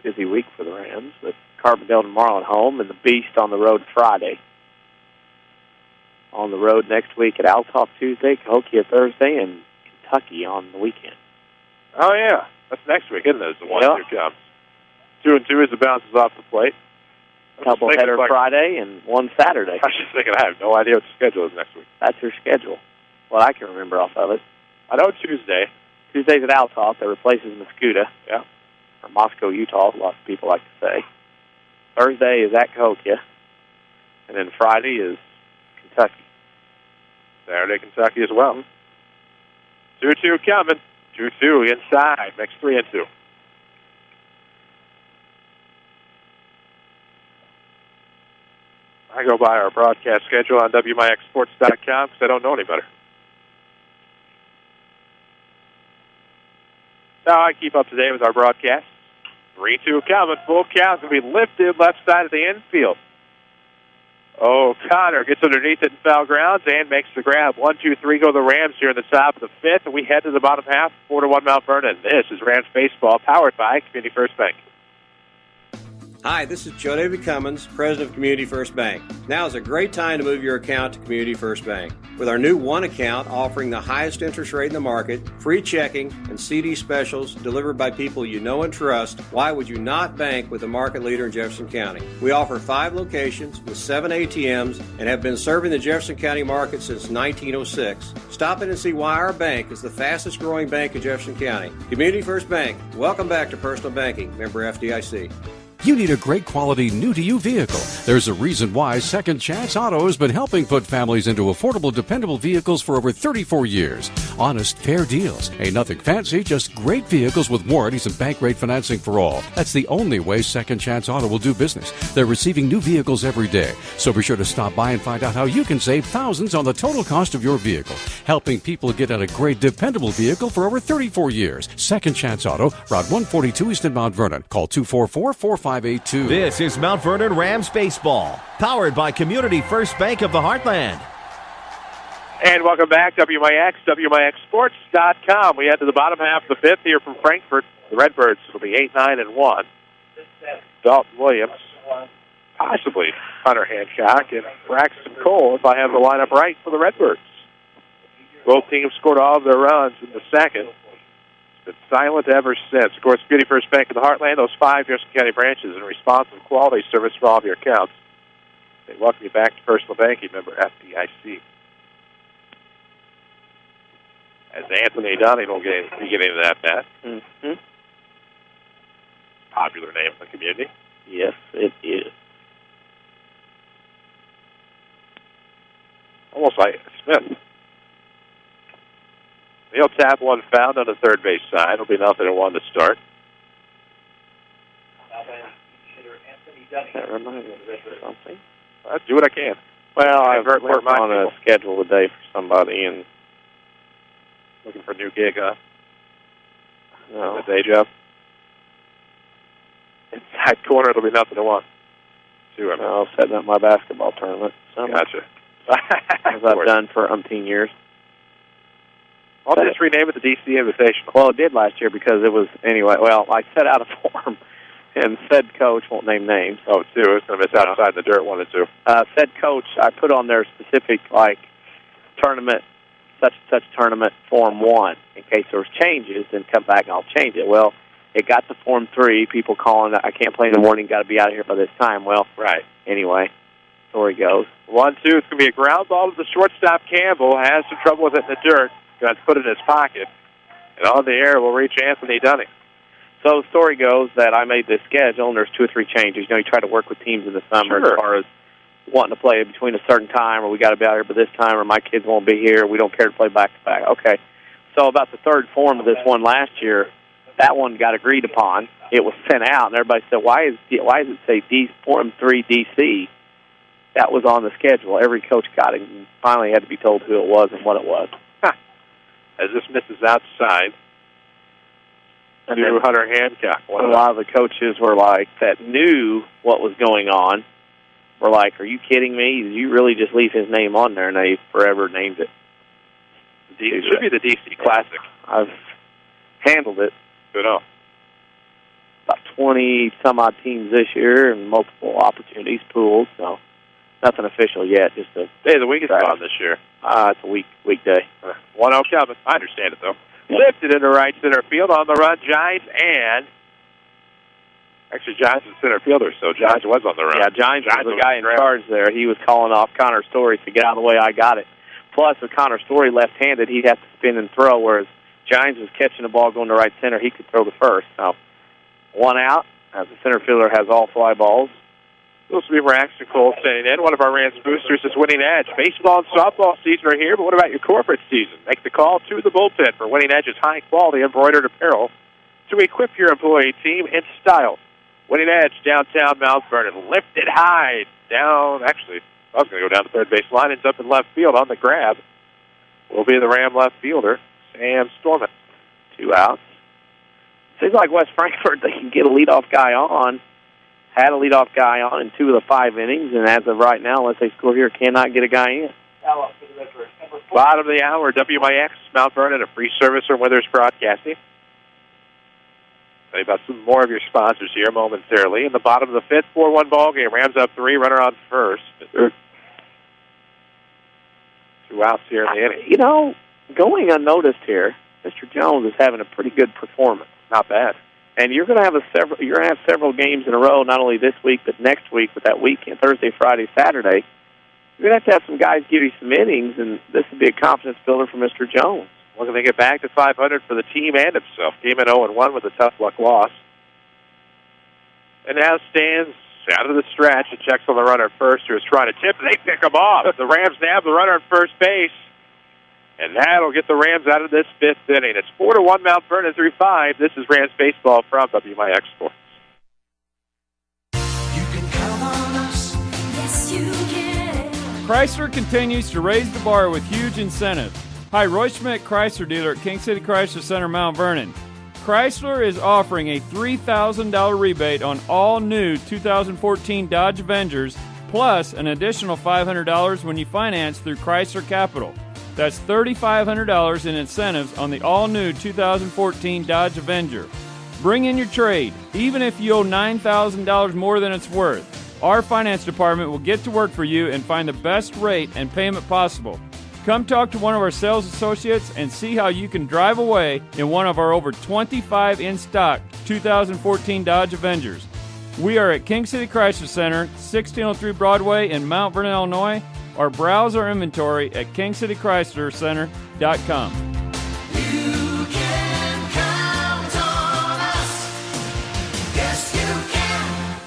Busy week for the Rams with Carbondale tomorrow at home and the Beast on the road Friday. On the road next week at Althoff Tuesday, Cahokia Thursday, and Kentucky on the weekend. Oh, yeah. That's next week, isn't it? As the 1-2 comes. 2-2 as it bounces off the plate. Couple header Friday and one Saturday. I was just thinking, I have no idea what the schedule is next week. That's your schedule. What I can remember off of it. I know Tuesday. Tuesday's at Altoff. That replaces Muscuda. Yeah. Or Moscow, Utah, lots of people like to say. Thursday is at Cahokia. And then Friday is Kentucky. Saturday, Kentucky as well. 2-2 coming. 2-2 inside. Makes 3-2. I go by our broadcast schedule on WMIXsports.com because I don't know any better. Now I keep up to date with our broadcast. 3-2 coming. Full count going to be lifted left side of the infield. O'Connor gets underneath it in foul grounds and makes the grab. 1-2-3 go the Rams here in the top of the fifth, and we head to the bottom half, 4-1 Mount Vernon. This is Rams Baseball, powered by Community First Bank. Hi, this is Joe David Cummins, President of Community First Bank. Now is a great time to move your account to Community First Bank. With our new one account offering the highest interest rate in the market, free checking, and CD specials delivered by people you know and trust, why would you not bank with the market leader in Jefferson County? We offer 5 locations with 7 ATMs and have been serving the Jefferson County market since 1906. Stop in and see why our bank is the fastest growing bank in Jefferson County. Community First Bank. Welcome back to personal banking. Member FDIC. You need a great quality new-to-you vehicle. There's a reason why Second Chance Auto has been helping put families into affordable, dependable vehicles for over 34 years. Honest, fair deals. Ain't nothing fancy, just great vehicles with warranties and bank rate financing for all. That's the only way Second Chance Auto will do business. They're receiving new vehicles every day. So be sure to stop by and find out how you can save thousands on the total cost of your vehicle. Helping people get in a great, dependable vehicle for over 34 years. Second Chance Auto, Route 142 East in Mount Vernon. Call 244-4582. This is Mount Vernon Rams Baseball, powered by Community First Bank of the Heartland. And welcome back, WMIX, WMIXsports.com. We head to the bottom half of the fifth here from Frankfort. The Redbirds will be 8-9-1. Dalton Williams, possibly Hunter Hancock, and Braxton Cole, if I have the lineup right, for the Redbirds. Both teams scored all of their runs in the second. Been silent ever since. Of course, Community First Bank of the Heartland, those 5 Jefferson County branches, and responsive quality service for all of your accounts. They welcome you back to personal banking, member FDIC. As Anthony Dunning will be getting into that bat. Mm-hmm. Popular name in the community. Yes, it is. Almost like Smith. He'll tap one foul on the third base side. It'll be 0-1 to start. That reminds me of something. I'll do what I can. Well, I've worked on a schedule today for somebody and looking for a new gig, huh? No. A day job. Inside corner, it'll be 0-1. No, setting up my basketball tournament. Gotcha. As I've done for umpteen years. I'll just rename it the DC Invitational. Well, it did last year because it was, anyway, well, I set out a form, and said coach, won't name names. Oh, too. It's going to miss outside the dirt, 1 and 2. Said coach, I put on their specific, like, tournament, such tournament, Form 1, in case there was changes, then come back and I'll change it. Well, it got to Form 3, people calling, I can't play in the morning, got to be out of here by this time. Well, right. Anyway, story goes. 1-2, it's going to be a ground ball to the shortstop. Campbell has some trouble with it in the dirt. Got to put it in his pocket. And on the air will reach Anthony Dunning. So the story goes that I made this schedule, and there's 2 or 3 changes. You know, you try to work with teams in the summer as far as wanting to play between a certain time, or we got to be out here by this time, or my kids won't be here. We don't care to play back-to-back. Okay. So about the third form of this one last year, that one got agreed upon. It was sent out, and everybody said, why does it say Form 3 DC? That was on the schedule. Every coach got it, and finally had to be told who it was and what it was. As this misses outside to Hunter Hancock. A lot of the coaches were like, that knew what was going on, were like, are you kidding me? Did you really just leave his name on there? And they forever named it. It should be the DC Classic. I've handled it. Good on. About 20-some-odd teams this year and multiple opportunities, pools, so nothing official yet. Just a day of the week is gone this year. It's a weekday. 1-0 coming. I understand it, though. Lifted into right center field on the run, Giants, and Actually, Giants is center fielder, so Giants was on the run. Yeah, Giants was the guy in charge there. He was calling off Connor Story to get out of the way. I got it. Plus, with Connor Story left-handed, he'd have to spin and throw, whereas Giants was catching the ball going to right center. He could throw the first. Now, one out, as the center fielder has all fly balls. Supposed to be Braxton Cole sending in. One of our Rams boosters is Winning Edge. Baseball and softball season are here, but what about your corporate season? Make the call to the bullpen for Winning Edge's high-quality embroidered apparel to equip your employee team in style. Winning Edge, downtown Mount Vernon. Lifted high, down. Actually, I was going to go down the third base line. Ends up in left field on the grab. Will be the Ram left fielder, Sam Storman. 2 outs. Seems like West Frankfort, they can get a leadoff guy on. Had a leadoff guy on in 2 of the 5 innings, and as of right now, unless they score here, cannot get a guy in. Bottom of the hour, WMIX, Mount Vernon, a free service from Withers Broadcasting. Tell you about some more of your sponsors here momentarily. In the bottom of the 5th, 4-1 ball game. Rams up 3, runner on first. 2 outs here in the inning. You know, going unnoticed here, Mr. Jones is having a pretty good performance. Not bad. And you're going to have several games in a row, not only this week but next week with that weekend, Thursday, Friday, Saturday. You're going to have some guys give you some innings, and this would be a confidence builder for Mr. Jones. Looking to get back to 500 for the team and himself. Game at 0-1 with a tough luck loss. And now stands out of the stretch and checks on the runner first, who is trying to tip, and they pick him off. The Rams nab the runner at first base. And that'll get the Rams out of this 5th inning. It's 4-1 Mount Vernon through 5. This is Rams baseball from WMIX Sports. Chrysler continues to raise the bar with huge incentives. Hi, Roy Schmidt Chrysler dealer at King City Chrysler Center, Mount Vernon. Chrysler is offering a $3,000 rebate on all new 2014 Dodge Avengers, plus an additional $500 when you finance through Chrysler Capital. That's $3,500 in incentives on the all-new 2014 Dodge Avenger. Bring in your trade, even if you owe $9,000 more than it's worth. Our finance department will get to work for you and find the best rate and payment possible. Come talk to one of our sales associates and see how you can drive away in one of our over 25 in-stock 2014 Dodge Avengers. We are at King City Chrysler Center, 1603 Broadway in Mount Vernon, Illinois, or browse our inventory at kingcitychryslercenter.com. You can count on us. Yes, you can.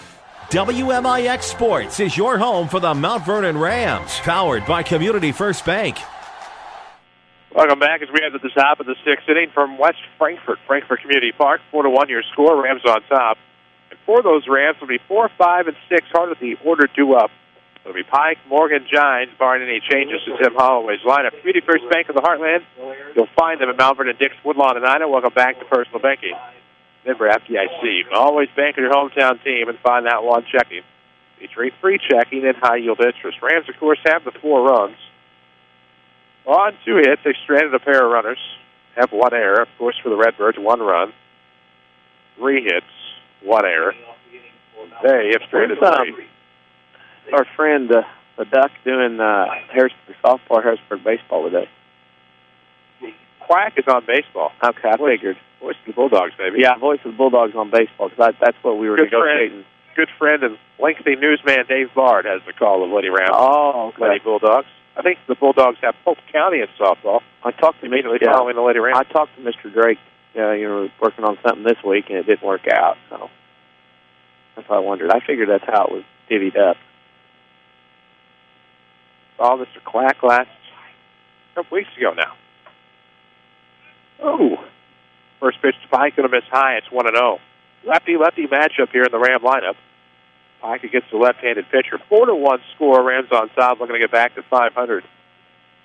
WMIX Sports is your home for the Mount Vernon Rams, powered by Community First Bank. Welcome back as we head to the top of the 6th inning from West Frankfort, Frankfort Community Park. 4-1 your score, Rams on top. And for those Rams, it'll be 4, 5, and 6, hard at the order due up. It'll be Pike, Morgan, Gines, barring any changes to Tim Holloway's lineup. Community First Bank of the Heartland. You'll find them at Mount Vernon, Dix, Woodlawn, and Ina. Welcome back to Personal Banking. Member FDIC. You can always bank on your hometown team and find that one checking. Featuring free checking and high-yield interest. Rams, of course, have the 4 runs. On 2 hits, they stranded a pair of runners. Have 1 error, of course, for the Redbirds, 1 run. 3 hits, 1 error. They have stranded 3. Our friend, the Duck, doing Harrisburg softball, Harrisburg baseball today. Quack is on baseball. Okay, I figured. Voice of the Bulldogs, maybe. Yeah, voice of the Bulldogs on baseball, because that's what we were negotiating. Good friend and lengthy newsman Dave Bard has the call of Lady Rams. Oh, okay. Lady Bulldogs. I think the Bulldogs have Polk County in softball. I talked to immediately following the Lady Rams. I talked to Mr. Drake. Working on something this week, and it didn't work out. So that's why I wondered. I figured that's how it was divvied up. Saw Mr. Quack last couple weeks ago now. Oh. First pitch to Pike, going to miss high. It's 1-0. Lefty-lefty matchup here in the Ram lineup. Pike against the left-handed pitcher. 4-1 score. Rams on top, looking to get back to 500.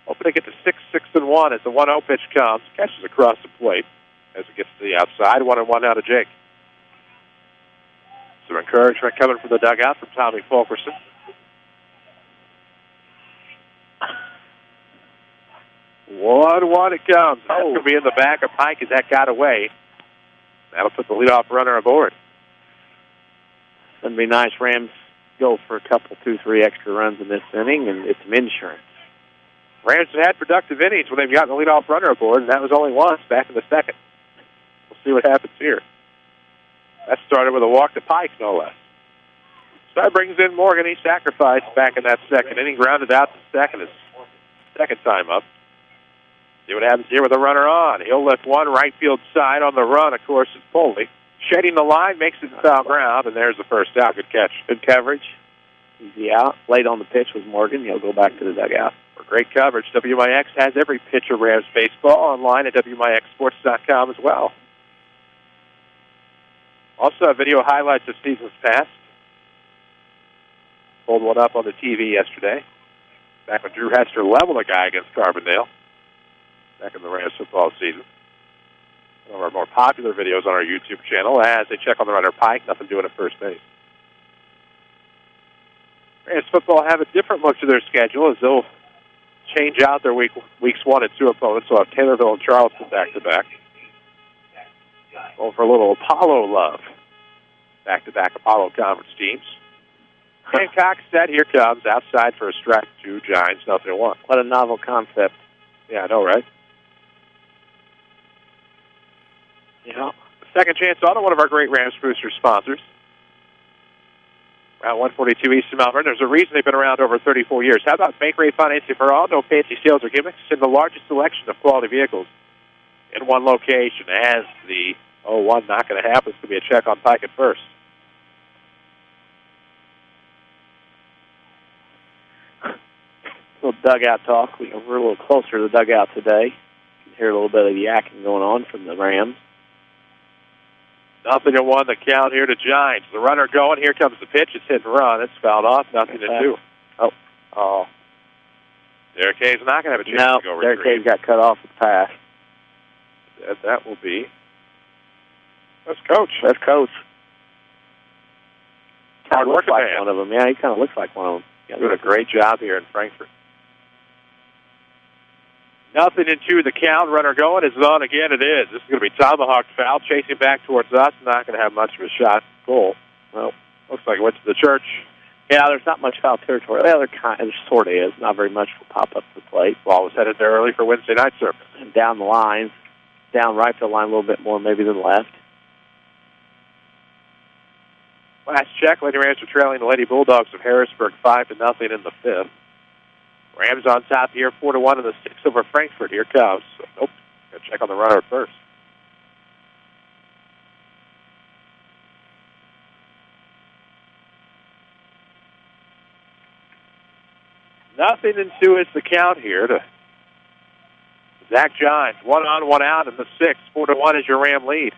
Hoping to get to 6-1 as the 1-0 pitch comes. Catches across the plate as it gets to the outside. 1-1 out of Jake. Some encouragement coming from the dugout from Tommy Fulkerson. 1-1 it comes. That's going to be in the back of Pike as that got away. That'll put the leadoff runner aboard. It'd be nice. Rams go for a couple, 2, 3 extra runs in this inning, and it's some insurance. Rams have had productive innings when they've gotten the leadoff runner aboard, and that was only once back in the second. We'll see what happens here. That started with a walk to Pike, no less. So that brings in Morgan. He sacrificed back in that second inning, grounded out the his second time up. See what happens here with the runner on. He'll lift one right field side on the run, of course, is Foley. Shading the line, makes it foul ground, and there's the first out. Good catch. Good coverage. Easy out. Late on the pitch was Morgan. He'll go back to the dugout. For great coverage, WMIX has every pitch of Rams baseball online at WMIXsports.com as well. Also, video highlights of seasons past. Pulled one up on the TV yesterday. Back when Drew Hester leveled a guy against Carbondale. Back in the Rams football season. One of our more popular videos on our YouTube channel as they check on the runner Pike. Nothing doing at first base. Rams football have a different look to their schedule as they'll change out their weeks 1 and 2 opponents. They'll have Taylorville and Charleston back-to-back. Going for a little Apollo love. Back-to-back Apollo conference teams. Hancock set. Here comes. Outside for a strike. 2 Giants, 0-1. What a novel concept. Yeah, I know, right? Yeah. Second Chance Auto, one of our great Rams Booster sponsors. Route 142 East of Mount Vernon. There's a reason they've been around over 34 years. How about bank rate financing for all? No fancy sales or gimmicks. And the largest selection of quality vehicles in one location. As the 0-1 not going to happen, it's going to be a check on Pike at first. A little dugout talk. We're a little closer to the dugout today. You can hear a little bit of yakking going on from the Rams. 0-1 the count here to Giants. The runner going. Here comes the pitch. It's hit and run. It's fouled off. 0-2. Oh. Derek Hayes not going to have a chance to go Derek Hayes got cut off with the pass. That will be. That's Coach. That's Coach. Hard working like man. One of them. Yeah, he kind of looks like one of them. Doing a great job here in Frankfort. 0-2 the count. Runner going. Is it on again? It is. This is going to be tomahawk foul. Chasing back towards us. Not going to have much of a shot. Goal. Well, looks like it went to the church. Yeah, there's not much foul territory. Well, there sort of is. Not very much will pop up to the plate. Ball was headed there early for Wednesday night service. And down the line. Down right field line a little bit more maybe than left. Last check. Lady Rams are trailing the Lady Bulldogs of Harrisburg 5-0 in the 5th. Rams on top here, 4-1 in the 6th over Frankfort. Here comes. Nope. Got to check on the runner at first. Nothing and 2 is the count here to Zach Giants. 1 on, 1 out in the 6th. 4-1 is your Ram lead.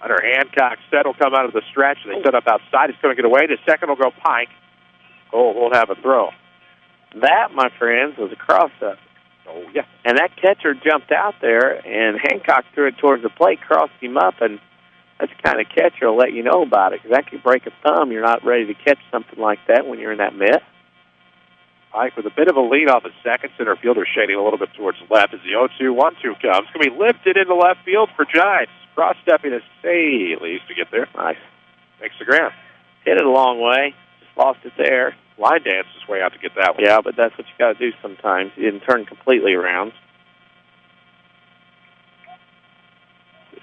Under Hancock, set will come out of the stretch. They set up outside. He's going to get away. The second will go Pike. Won't have a throw. That, my friends, was a cross-up. Oh, yeah. And that catcher jumped out there, and Hancock threw it towards the plate, crossed him up, and that's the kind of catcher will let you know about it, because that could break a thumb. You're not ready to catch something like that when you're in that mitt. Pike with a bit of a lead off the second. Center fielder shading a little bit towards the left as the 0-2, 1-2 comes. It's going to be lifted into left field for Giants. Cross-stepping to say at least to get there. Nice. Makes the ground. Hit it a long way. Just lost it there. Line dance his way out to get that one. Yeah, but that's what you got to do sometimes. You didn't turn completely around.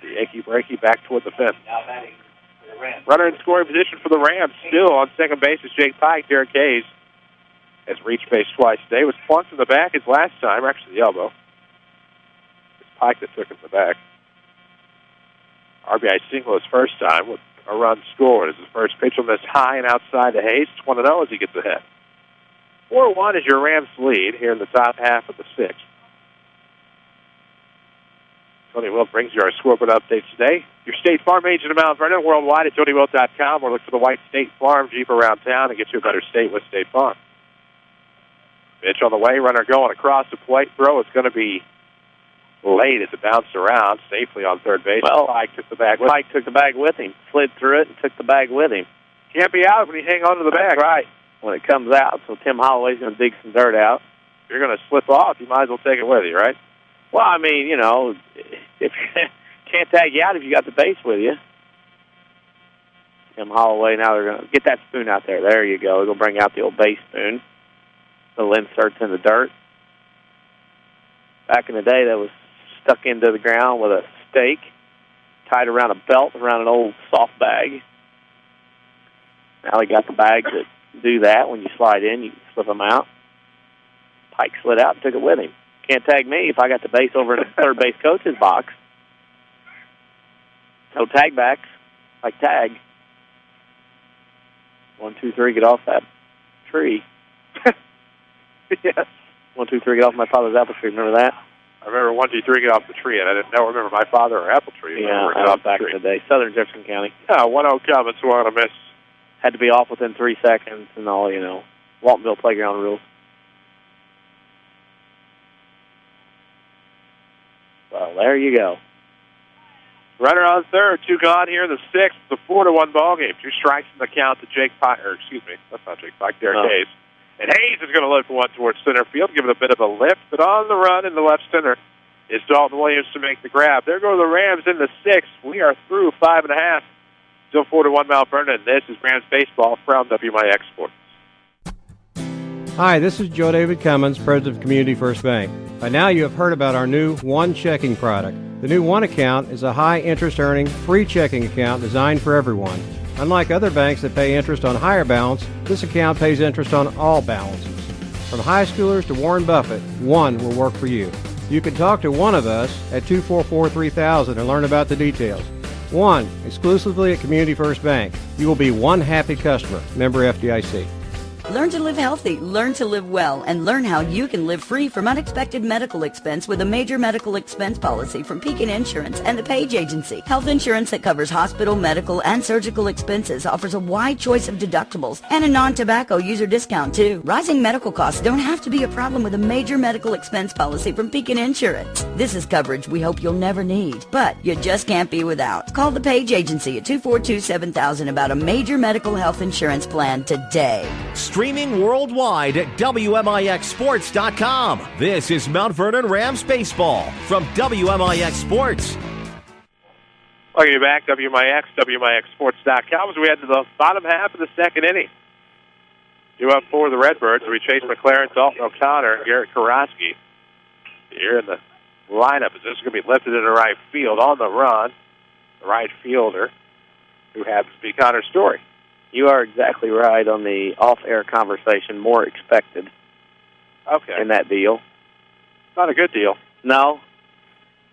The achy-breaky back toward the fence. Runner in scoring position for the Rams. Still on second base is Jake Pike. Derek Hayes has reached base twice today. Was plunked in the back his last time, or actually the elbow. It's Pike that took it in the back. RBI single his first time with a run scored. As his first pitch will miss high and outside to Hayes. It's 1-0 as he gets ahead. 4-1 is your Rams lead here in the top half of the 6th. Tony Wilt brings you our scoreboard updates today. Your State Farm agent in Mount Vernon, worldwide at TonyWilt.com, or look for the white State Farm Jeep around town and get you a better state with State Farm. Pitch on the way, runner going across the plate. Throw is going to be late as it bounced around safely on third base. Well, Pike took the bag with him. Pike took the bag with him, slid through it, and took the bag with him. Can't be out when you hang on to the bag. That's right, when it comes out. So Tim Holloway's going to dig some dirt out. If you're going to slip off, you might as well take it with you, right? Well, I mean, you know, if can't tag you out if you got the base with you. Tim Holloway, now they're going to get that spoon out there. There you go. They'll bring out the old base spoon. Little inserts in the dirt. Back in the day, that was stuck into the ground with a stake tied around a belt, around an old soft bag. Now they got the bags that do that. When you slide in, you can slip them out. Pike slid out and took it with him. Can't tag me if I got the base over in the third base coach's box. No tag backs, like tag. 1, 2, 3, get off that tree. Yes. 1, 2, 3, get off my father's apple tree. Remember that? I remember 1, 2, 3, get off the tree, and I didn't remember my father or apple tree. Yeah, get off back in the day. Southern Jefferson County. Yeah, 1-0 Cummins, swung on a miss. Had to be off within 3 seconds and all, Waltonville playground rules. Well, there you go. Runner on third, 2 gone here in the 6th. It's a 4-1 ball game. 2 strikes in the count to Jake Pike, that's not Jake Pike, Derek Hayes. And Hayes is going to look for one towards center field, give it a bit of a lift, but on the run in the left center is Dalton Williams to make the grab. There go the Rams in the 6th. We are through 5.5. Still 4-1 Mount Vernon. This is Rams baseball from WMIX Sports. Hi, this is Joe David Cummins, President of Community First Bank. By now you have heard about our new One Checking product. The new One Account is a high-interest earning, free checking account designed for everyone. Unlike other banks that pay interest on higher balance, this account pays interest on all balances. From high schoolers to Warren Buffett, One will work for you. You can talk to one of us at 244-3000 and learn about the details. One, exclusively at Community First Bank. You will be one happy customer. Member FDIC. Learn to live healthy, learn to live well, and learn how you can live free from unexpected medical expense with a major medical expense policy from Pekin Insurance and the Page Agency. Health insurance that covers hospital, medical, and surgical expenses offers a wide choice of deductibles and a non-tobacco user discount, too. Rising medical costs don't have to be a problem with a major medical expense policy from Pekin Insurance. This is coverage we hope you'll never need, but you just can't be without. Call the Page Agency at 242-7000 about a major medical health insurance plan today. Streaming worldwide at WMIXSports.com. This is Mount Vernon Rams baseball from WMIX Sports. Welcome you back, WMIX, WMIXSports.com, as we head to the bottom half of the second inning. 2 up for the Redbirds. We chase McLaren, Dalton O'Connor, and Garrett Karofsky. Here in the lineup, is this going to be lifted into right field on the run? The right fielder, who happens to be Connor Story. You are exactly right on the off-air conversation. More expected in that deal. Not a good deal. No,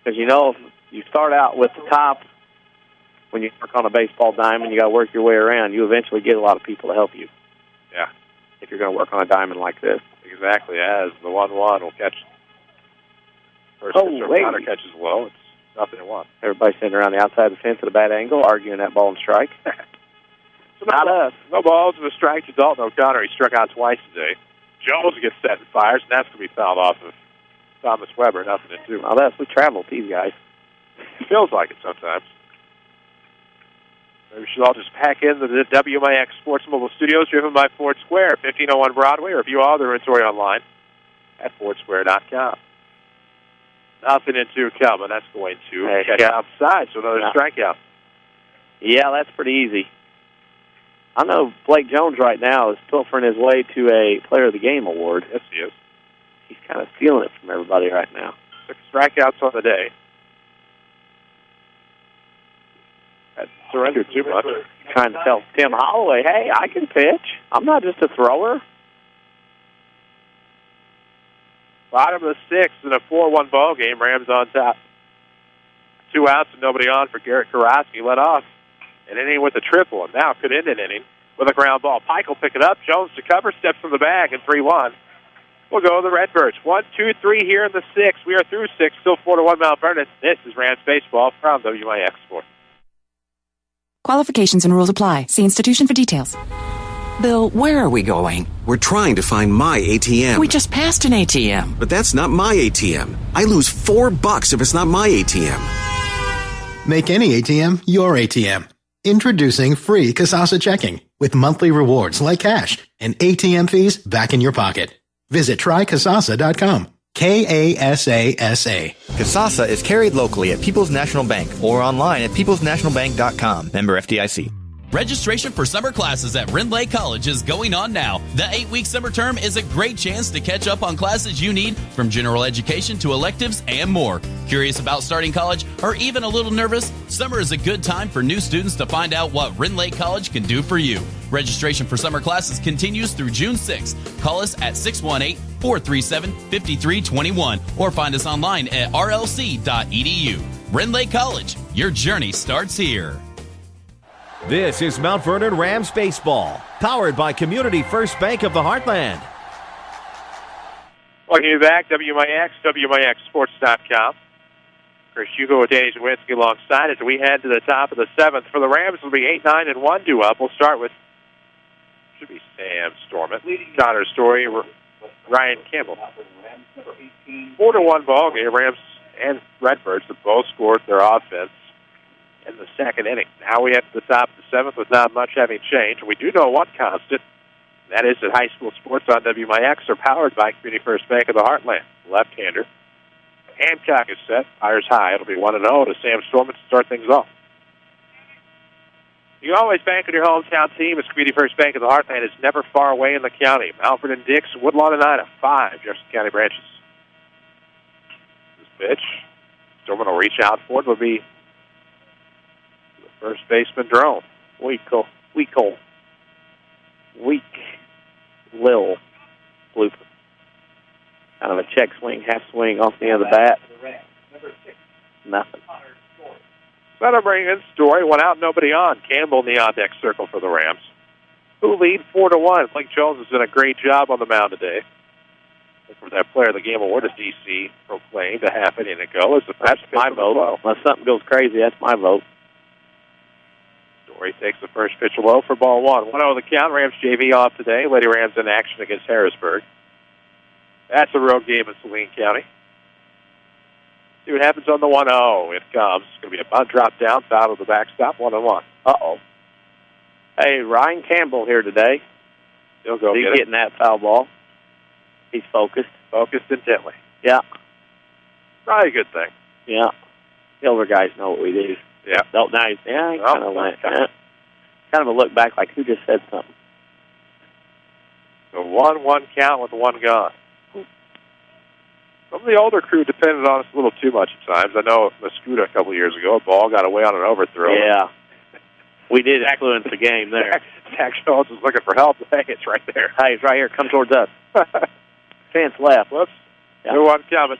because if you start out with the top, when you work on a baseball diamond, you got to work your way around. You eventually get a lot of people to help you. Yeah. If you're going to work on a diamond like this. Exactly, as the 1-1 will catch. First O'Connor catches low. It's 0-1. Everybody sitting around the outside of the fence at a bad angle, arguing that ball and strike. So not us. No balls and a strike to Dalton O'Connor. He struck out twice today. Jones gets set and fires, and that's going to be fouled off of Thomas Weber. 0-2. Well, we travel with these guys. It feels like it sometimes. Maybe we should all just pack in the WMIX Sports Mobile Studios, driven by Ford Square, 1501 Broadway, or view all their inventory online at FordSquare.com. 0-2 coming. That's going to catch outside, so another strikeout. Yeah, that's pretty easy. I know Blake Jones right now is pilfering his way to a Player of the Game award. Yes, he is. He's kind of stealing it from everybody right now. 6 strikeouts on the day. That surrendered too much. Trying to tell Tim Holloway, hey, I can pitch. I'm not just a thrower. Bottom of the 6th in a 4-1 ball game. Rams on top. 2 outs and nobody on for Garrett Karofsky. Let off an inning with a triple, and now could end an inning with a ground ball. Pike will pick it up. Jones to cover, steps from the bag, and 3-1. We'll go to the Redbirds. 1, 2, 3 here in the 6th. We are through 6, still 4-1 Mount Vernon. This is Rams baseball from WMIX Sports. Qualifications and rules apply. See institution for details. Bill, where are we going? We're trying to find my ATM. We just passed an ATM. But that's not my ATM. I lose $4 if it's not my ATM. Make any ATM your ATM. Introducing free Kasasa Checking with monthly rewards like cash and ATM fees back in your pocket. Visit trykasasa.com. Kasasa. Kasasa is carried locally at People's National Bank or online at peoplesnationalbank.com. Member FDIC. Registration for summer classes at Rendley College is going on now. The 8-week summer term is a great chance to catch up on classes you need, from general education to electives and more. Curious about starting college or even a little nervous? Summer is a good time for new students to find out what Rendley College can do for you. Registration for summer classes continues through June 6th. Call us at 618-437-5321 or find us online at rlc.edu. Rendley College, your journey starts here. This is Mount Vernon Rams baseball, powered by Community First Bank of the Heartland. Welcome you back, WMIX, WMIXsports.com. Chris Hugo with Danny Czerwinski alongside as we head to the top of the 7th. For the Rams, it'll be 8-9-1 due up. We'll start with, should be Sam Stormont, Connor Story, Ryan Campbell. 4-1 ball game. Rams and Redbirds have both scored their offense in the second inning. Now we head to the top of the 7th with not much having changed. We do know one constant. That is that high school sports on WMIX are powered by Community First Bank of the Heartland. Left-hander. Hancock is set. Fires high. It'll be 1-0 to Sam Stormont to start things off. You always bank on your hometown team as Community First Bank of the Heartland is never far away in the county. Alfred and Dix, Woodlawn and Ida, 5 Jefferson County branches. This pitch, Stormont will reach out for it. Will be first baseman Drone. Weak Lil blooper. Kind of a check swing, half swing off the end of the bat. Nothing. Better bring in Story. 1 out, nobody on. Campbell in the on-deck circle for the Rams, who lead 4-1. Blake Jones has done a great job on the mound today. For that Player of the Game award, as DC proclaimed a half inning ago. That's my vote. Unless something goes crazy, that's my vote. Story takes the first pitch low for ball 1. 1-0 the count. Rams JV off today. Lady Rams in action against Harrisburg. That's a road game in Saline County. See what happens on the 1-0. It comes. It's going to be a bunt drop down, foul of the backstop, 1-1. Uh-oh. Hey, Ryan Campbell here today. He'll go He's get getting that foul ball. He's focused. Focused intently. Yeah. Probably a good thing. Yeah. The older guys know what we do. Yeah. Oh, nice. Yeah, he kind of went. Kind of a look back like, who just said something? The 1-1 count with 1 gone. Some of the older crew depended on us a little too much at times. I know Mascuda a couple of years ago, a ball got away on an overthrow. Yeah. We did influence the game there. Zach Jones was looking for help. Hey, it's right there. Hey, it's right here. Come towards us. Chance left. Whoops. Yeah. 2-1 coming.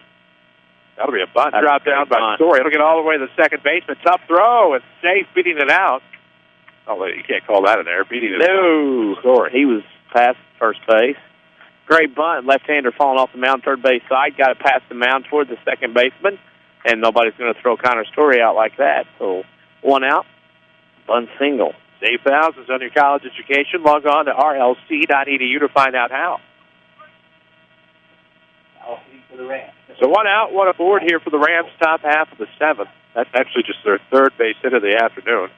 That'll be a bunt drop down by Story. It'll get all the way to the second baseman. Tough throw, and safe, beating it out. Oh, you can't call that an error. Beating it No. Story. He was past first base. Great bunt. Left-hander falling off the mound, third base side. Got it past the mound toward the second baseman, and nobody's going to throw Connor Story out like that. So 1 out, bunt single. Save thousands on your college education. Log on to rlc.edu to find out how. So 1 out, 1 aboard here for the Rams, top half of the 7th. That's actually just their third base hit of the afternoon.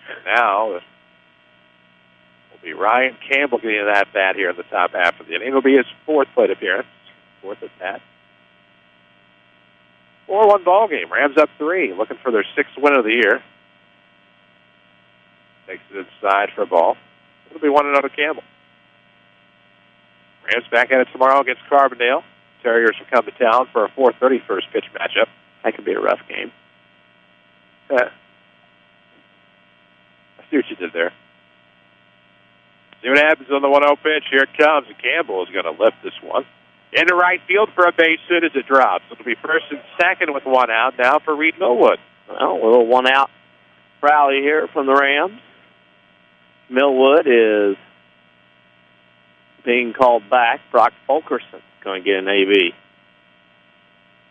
And now it'll be Ryan Campbell getting that bat here in the top half of the inning. It'll be his 4th plate appearance. 4th at bat. 4-1 ball game. Rams up 3, looking for their 6th win of the year. Takes it inside for a ball. It'll be 1-0 to Campbell. Rams back at it tomorrow against Carbondale. Terriers will come to town for a 4:30 first pitch matchup. That could be a rough game. I see what you did there. See what happens on the 1-0 pitch. Here it comes, and Campbell is going to lift this one. Into right field for a base hit as it drops. It'll be first and second with 1 out now for Reed Millwood. Well, a little 1 out rally here from the Rams. Millwood is being called back. Brock Fulkerson going to get an AB,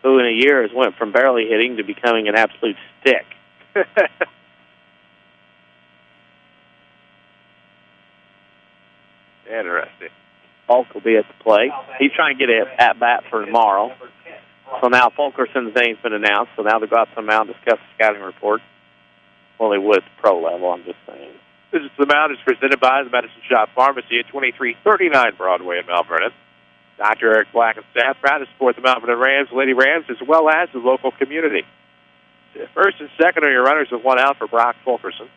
who in a year has went from barely hitting to becoming an absolute stick. Interesting. Falk will be at the plate. He's trying to get an at-bat for tomorrow. So now Fulkerson's name's been announced, so now they've got some out and discuss the scouting report. Well, they would at the pro level, I'm just saying. Visits the Mound is presented by the Medicine Shop Pharmacy at 2339 Broadway in Mount Vernon. Dr. Eric Black and staff proud to support the Mount Vernon Rams, Lady Rams, as well as the local community. First and second are your runners with one out for Brock Fulkerson.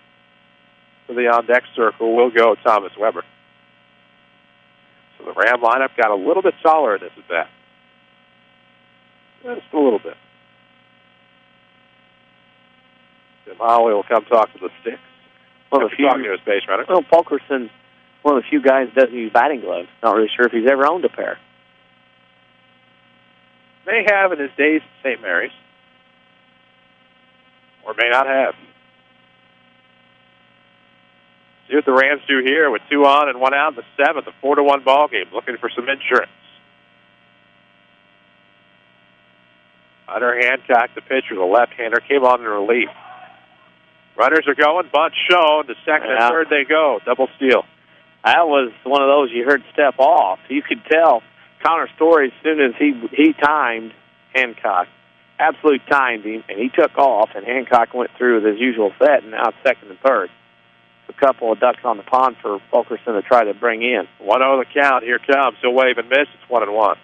For the on-deck circle will go Thomas Weber. So the Ram lineup got a little bit taller in this at bat. Just a little bit. Tim Holloway will come talk to the sticks. One of the few, talking to his base runner. Well, Fulkerson, one of the few guys that doesn't use batting gloves. Not really sure if he's ever owned a pair. May have in his days at St. Mary's. Or may not have. See what the Rams do here with 2 on and 1 out in the 7th, a 4-1 ball game, looking for some insurance. Hunter Hancock, the pitcher, the left-hander, came on in relief. Runners are going, bunt shown, to second and third they go, double steal. That was one of those you heard step off. You could tell Connor Story, as soon as he timed Hancock, absolute timed him, and he took off, and Hancock went through with his usual set, and now it's second and third. A couple of ducks on the pond for Fulkerson to try to bring in. 1-0 the count. Here comes. He'll wave and miss. It's 1-1.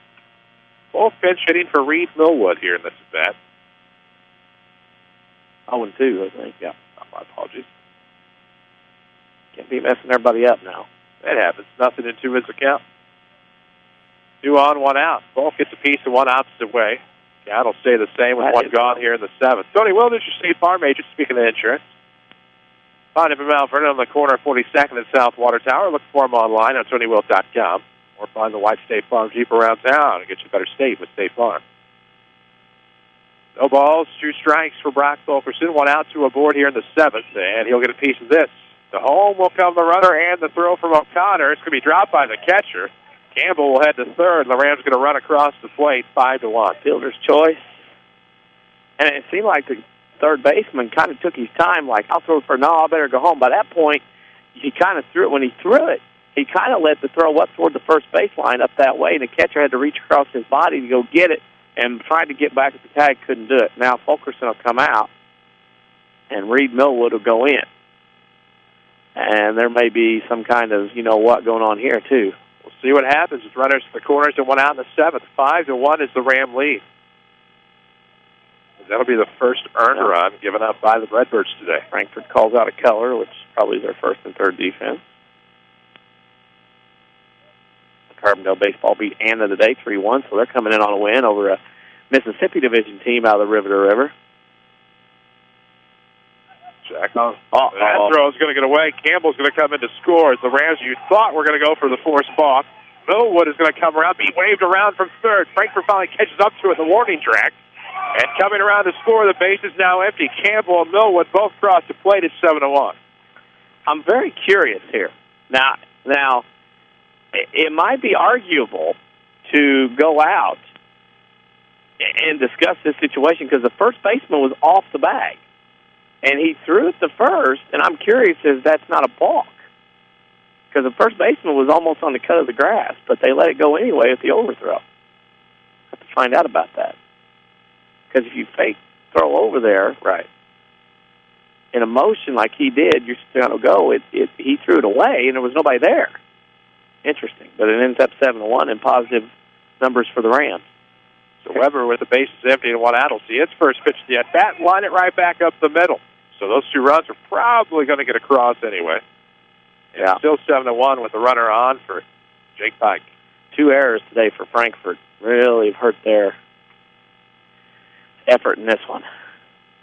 Both pinch hitting for Reed Millwood here in this at bat. 0-2, I think. Yeah. Oh, my apologies. Can't be messing everybody up now. That happens. Nothing in 2 is the count. 2 on, 1 out. Both gets a piece of one opposite way. Count will stay the same with one gone here in the 7th. Tony Wilders, your State Farm agent, speaking of insurance. Find him in Mount Vernon on the corner of 42nd and South Water Tower. Look for him online on TonyWilt.com. Or find the white State Farm Jeep around town and get you a better state with State Farm. No balls, 2 strikes for Brock Fulkerson. 1 out, 2 aboard here in the 7th, and he'll get a piece of this. To home will come the runner and the throw from O'Connor. It's going to be dropped by the catcher. Campbell will head to third. The Rams going to run across the plate, 5-1. Fielder's choice. And it seemed like the third baseman kind of took his time, like, I'll throw for, no, I better go home. By that point, he kind of threw it. When he threw it, he kind of let the throw up toward the first baseline up that way, and the catcher had to reach across his body to go get it and tried to get back at the tag, couldn't do it. Now Fulkerson will come out, and Reed Millwood will go in. And there may be some kind of, what going on here, too. We'll see what happens with runners at the corners and 1 out in the 7th. 5-1 is the Ram lead. That'll be the first earned run given up by the Redbirds today. Frankfort calls out a color, which probably is their first and third defense. Carbondale baseball beat Anna today 3-1, so they're coming in on a win over a Mississippi Division team out of the River to River. Jack on. That throw is going to get away. Campbell's going to come in to score. As the Rams, you thought were going to go for the forced balk. Millwood is going to come around, be waved around from third. Frankfort finally catches up to it in the warning track. And coming around to score, the base is now empty. Campbell and Millwood both cross the plate at 7-1. I'm very curious here. Now, it might be arguable to go out and discuss this situation because the first baseman was off the bag. And he threw it to first, and I'm curious if that's not a balk. Because the first baseman was almost on the cut of the grass, but they let it go anyway at the overthrow. Have to find out about that. Because if you fake throw over there, right, in a motion like he did, you're still going to go. He threw it away, and there was nobody there. Interesting. But it ends up 7-1 in positive numbers for the Rams. So Weber, with the bases empty and 1 out, will see its first pitch to the at-bat, line it right back up the middle. So those 2 runs are probably going to get across anyway. And still 7-1 with the runner on for Jake Pike. 2 errors today for Frankfort. Really hurt their effort in this one.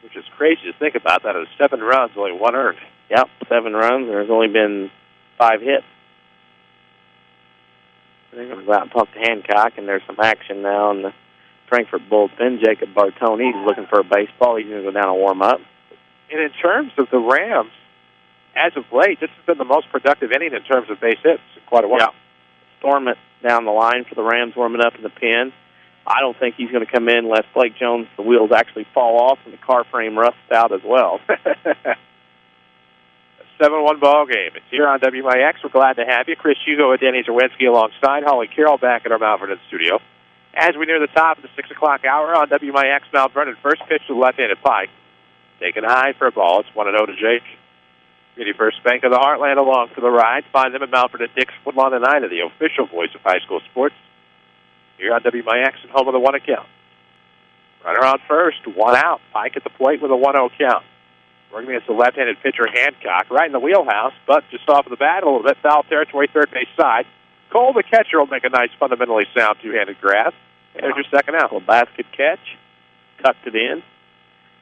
Which is crazy to think about. That is 7 runs, only 1 earned. Yep, 7 runs. There's only been 5 hits. They're going to go out and talk to Hancock, and there's some action now in the Frankfort bullpen. Jacob Bartoni is looking for a baseball. He's going to go down and warm up. And in terms of the Rams, as of late, this has been the most productive inning in terms of base hits in quite a while. Yeah. Storm it down the line for the Rams, warming up in the pen. I don't think he's going to come in unless Blake Jones, the wheels actually fall off and the car frame rusts out as well. 7-1 ball game. It's here on WMIX. We're glad to have you. Chris Hugo and Danny Czerwinski alongside Holly Carroll back at our Mount Vernon studio. As we near the top of the 6 o'clock hour on WMIX Mount Vernon, first pitch to the left-handed Pike. Taken high for a ball. It's 1-0 to Jake. Community First Bank of the Heartland along for the ride. Find them at Mount Vernon Dix Footlawn and 9, the official voice of high school sports. Here on WMIX and home of the 1 account. Runner on first, one out. Pike at the plate with a 1-0 count. Working against the left-handed pitcher Hancock, right in the wheelhouse, but just off of the bat a little bit. Foul territory, third base side. Cole, the catcher, will make a nice, fundamentally sound two-handed grab. And there's your second out. A basket catch, tucked it in.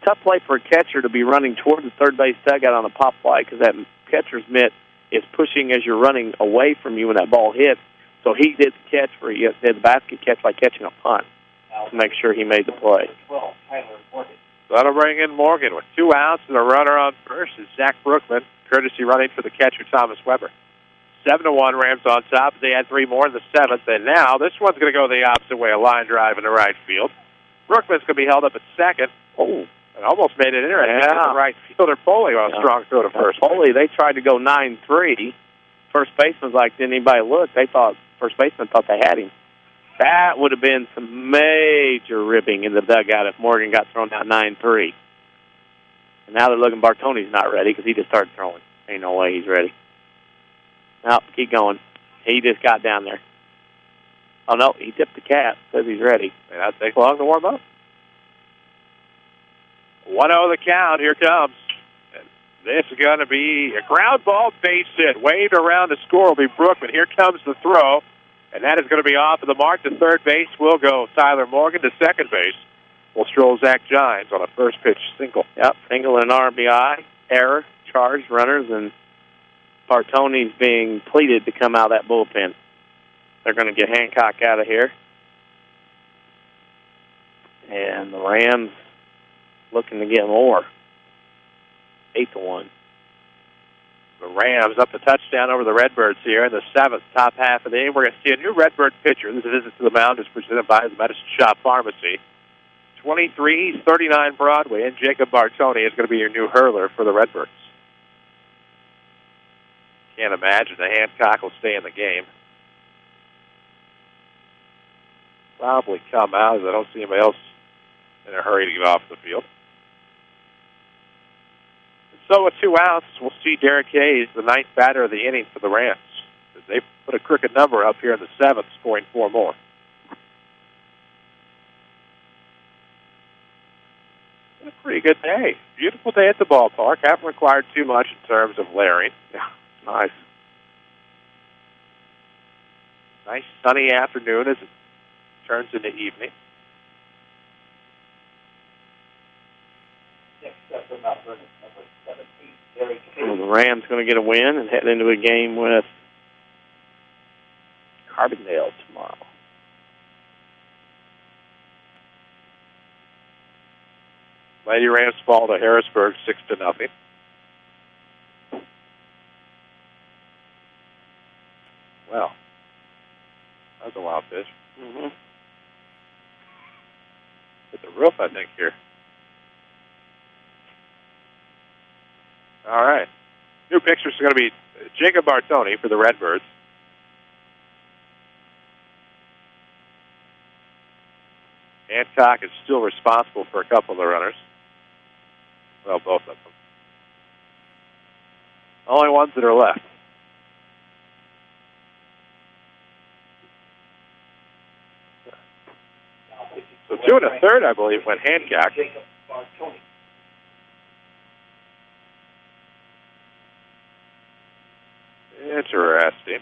Tough play for a catcher to be running toward the third base dugout on a pop fly because that catcher's mitt is pushing as you're running away from you when that ball hits. So he did the catch for you, did the basket catch by catching a punt to make sure he made the play. That'll bring in Morgan with 2 outs and a runner on first is Zach Brookman, courtesy running for the catcher Thomas Weber. 7-1, Rams on top. They had 3 more in the 7th, and now this one's going to go the opposite way, a line drive in the right field. Brookman's going to be held up at second. Oh, and almost made it interesting. Yeah. The right fielder Foley on a strong throw to first. Foley, they tried to go 9-3. First baseman's like, didn't anybody look? First baseman thought they had him. That would have been some major ribbing in the dugout if Morgan got thrown out 9-3. And now they're looking, Bartoni's not ready because he just started throwing. Ain't no way he's ready. No, keep going. He just got down there. Oh, no, he tipped the cap. Says he's ready. May not take long to warm up. 1-0 the count. Here comes. And this is going to be a ground ball base hit. Waved around to score will be Brookman. Here comes the throw. And that is going to be off of the mark. To third base will go Tyler Morgan. To second base will stroll Zach Gines on a first pitch single. Yep, single and RBI. Error, charged runners, and Bartoni's being pleaded to come out of that bullpen. They're going to get Hancock out of here. And the Rams looking to get more. 8-1. The Rams up the touchdown over the Redbirds here in the 7th, top half of the inning. We're going to see a new Redbird pitcher. This visit to the mound is presented by the Medicine Shop Pharmacy. 2339 Broadway, and Jacob Bartoni is going to be your new hurler for the Redbirds. Can't imagine that Hancock will stay in the game. Probably come out as I don't see anybody else in a hurry to get off the field. So with 2 outs, we'll see Derek Hayes, the 9th batter of the inning for the Rams. They put a crooked number up here in the 7th, scoring 4 more. It's a pretty good day. Beautiful day at the ballpark. Haven't required too much in terms of layering. Yeah, nice. Nice sunny afternoon as it turns into evening. Well, the Rams going to get a win and head into a game with Carbondale tomorrow. Lady Rams fall to Harrisburg 6-0. Well, that was a wild pitch. Mm-hmm. Hit the roof, I think, here. All right. New pictures are going to be Jacob Bartoni for the Redbirds. Hancock is still responsible for a couple of the runners. Well, both of them. Only ones that are left. So 2 1/3, I believe, went Hancock. Interesting.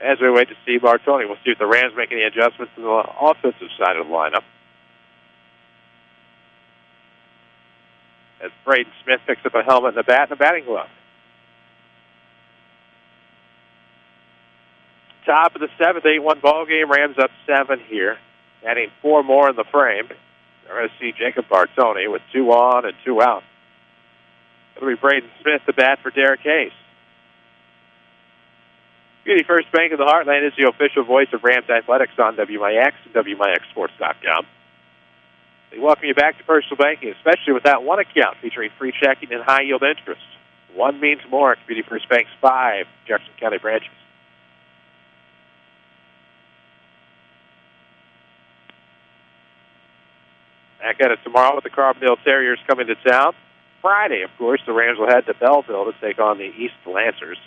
As we wait to see Bartoni, we'll see if the Rams make any adjustments to the offensive side of the lineup. As Braden Smith picks up a helmet and a bat and a batting glove. Top of the 7th, 8-1 ball game. Rams up 7 here, adding 4 more in the frame. We're going to see Jacob Bartoni with 2 on and 2 out. It'll be Braden Smith, the bat for Derek Hayes. Community First Bank of the Heartland is the official voice of Rams Athletics on WMIX and WMIXSports.com. They welcome you back to personal banking, especially with that one account featuring free checking and high-yield interest. One means more at Community First Bank's 5 Jefferson County branches. Back at it tomorrow with the Carbondale Terriers coming to town. Friday, of course, the Rams will head to Belleville to take on the East Lancers.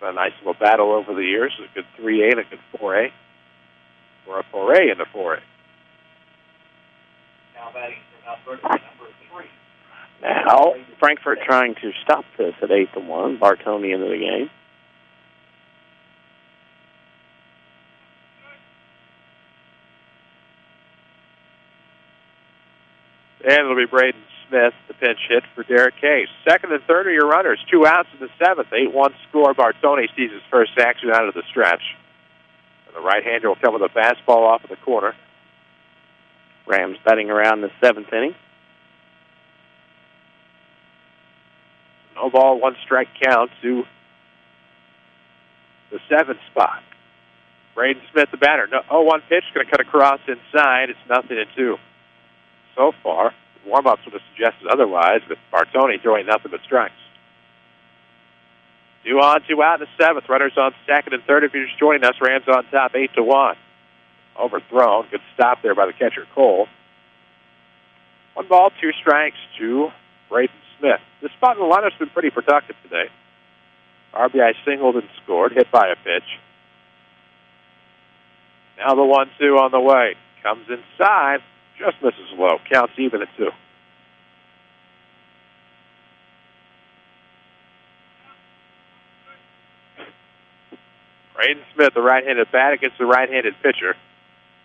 A nice little battle over the years. A good 3A and a good 4A. Or a 4A and a 4A. Now batting for Mount Vernon, number 3. Now, Frankfort trying to stop this at 8-1. Bartoni into the game. And it'll be Braden Smith, the pinch hit for Derek Case. Second and third are your runners. 2 outs in the seventh. 8-1 score. Bartoni sees his first action out of the stretch. And the right-hander will come with a fastball off of the corner. Rams batting around the 7th inning. No ball, 1 strike count to the 7th spot. Braden Smith, the batter. 0-1 pitch, going to cut across inside. It's 0-2. So far, warm-ups would have suggested otherwise, but Bartoni throwing nothing but strikes. 2 on, 2 out in the 7th. Runners on second and third. If you're just joining us, Rams on top, 8-1. Overthrown. Good stop there by the catcher, Cole. 1 ball, 2 strikes to Braden Smith. This spot in the lineup's been pretty productive today. RBI singled and scored, hit by a pitch. Now the 1-2 on the way. Comes inside, just misses low. Counts even at 2. Braden Smith, the right-handed bat against the right-handed pitcher.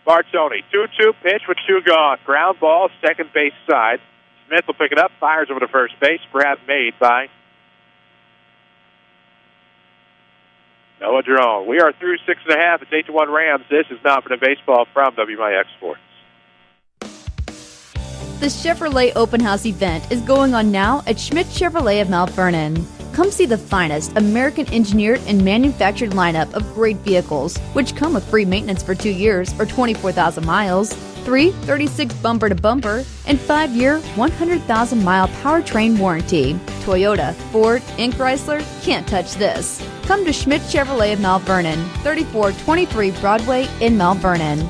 Bartoni, 2-2 pitch with 2 gone. Ground ball, second base side. Smith will pick it up, fires over to first base. Grab made by Noah Drone. We are through 6.5. It's 8-1 Rams. This is Mount Vernon Baseball from WMIX Sports. The Chevrolet Open House event is going on now at Schmidt Chevrolet of Mount Vernon. Come see the finest American-engineered and manufactured lineup of great vehicles, which come with free maintenance for 2 years or 24,000 miles, 336 bumper-to-bumper, and 5-year, 100,000-mile powertrain warranty. Toyota, Ford, and Chrysler can't touch this. Come to Schmidt Chevrolet of Mount Vernon, 3423 Broadway in Mount Vernon.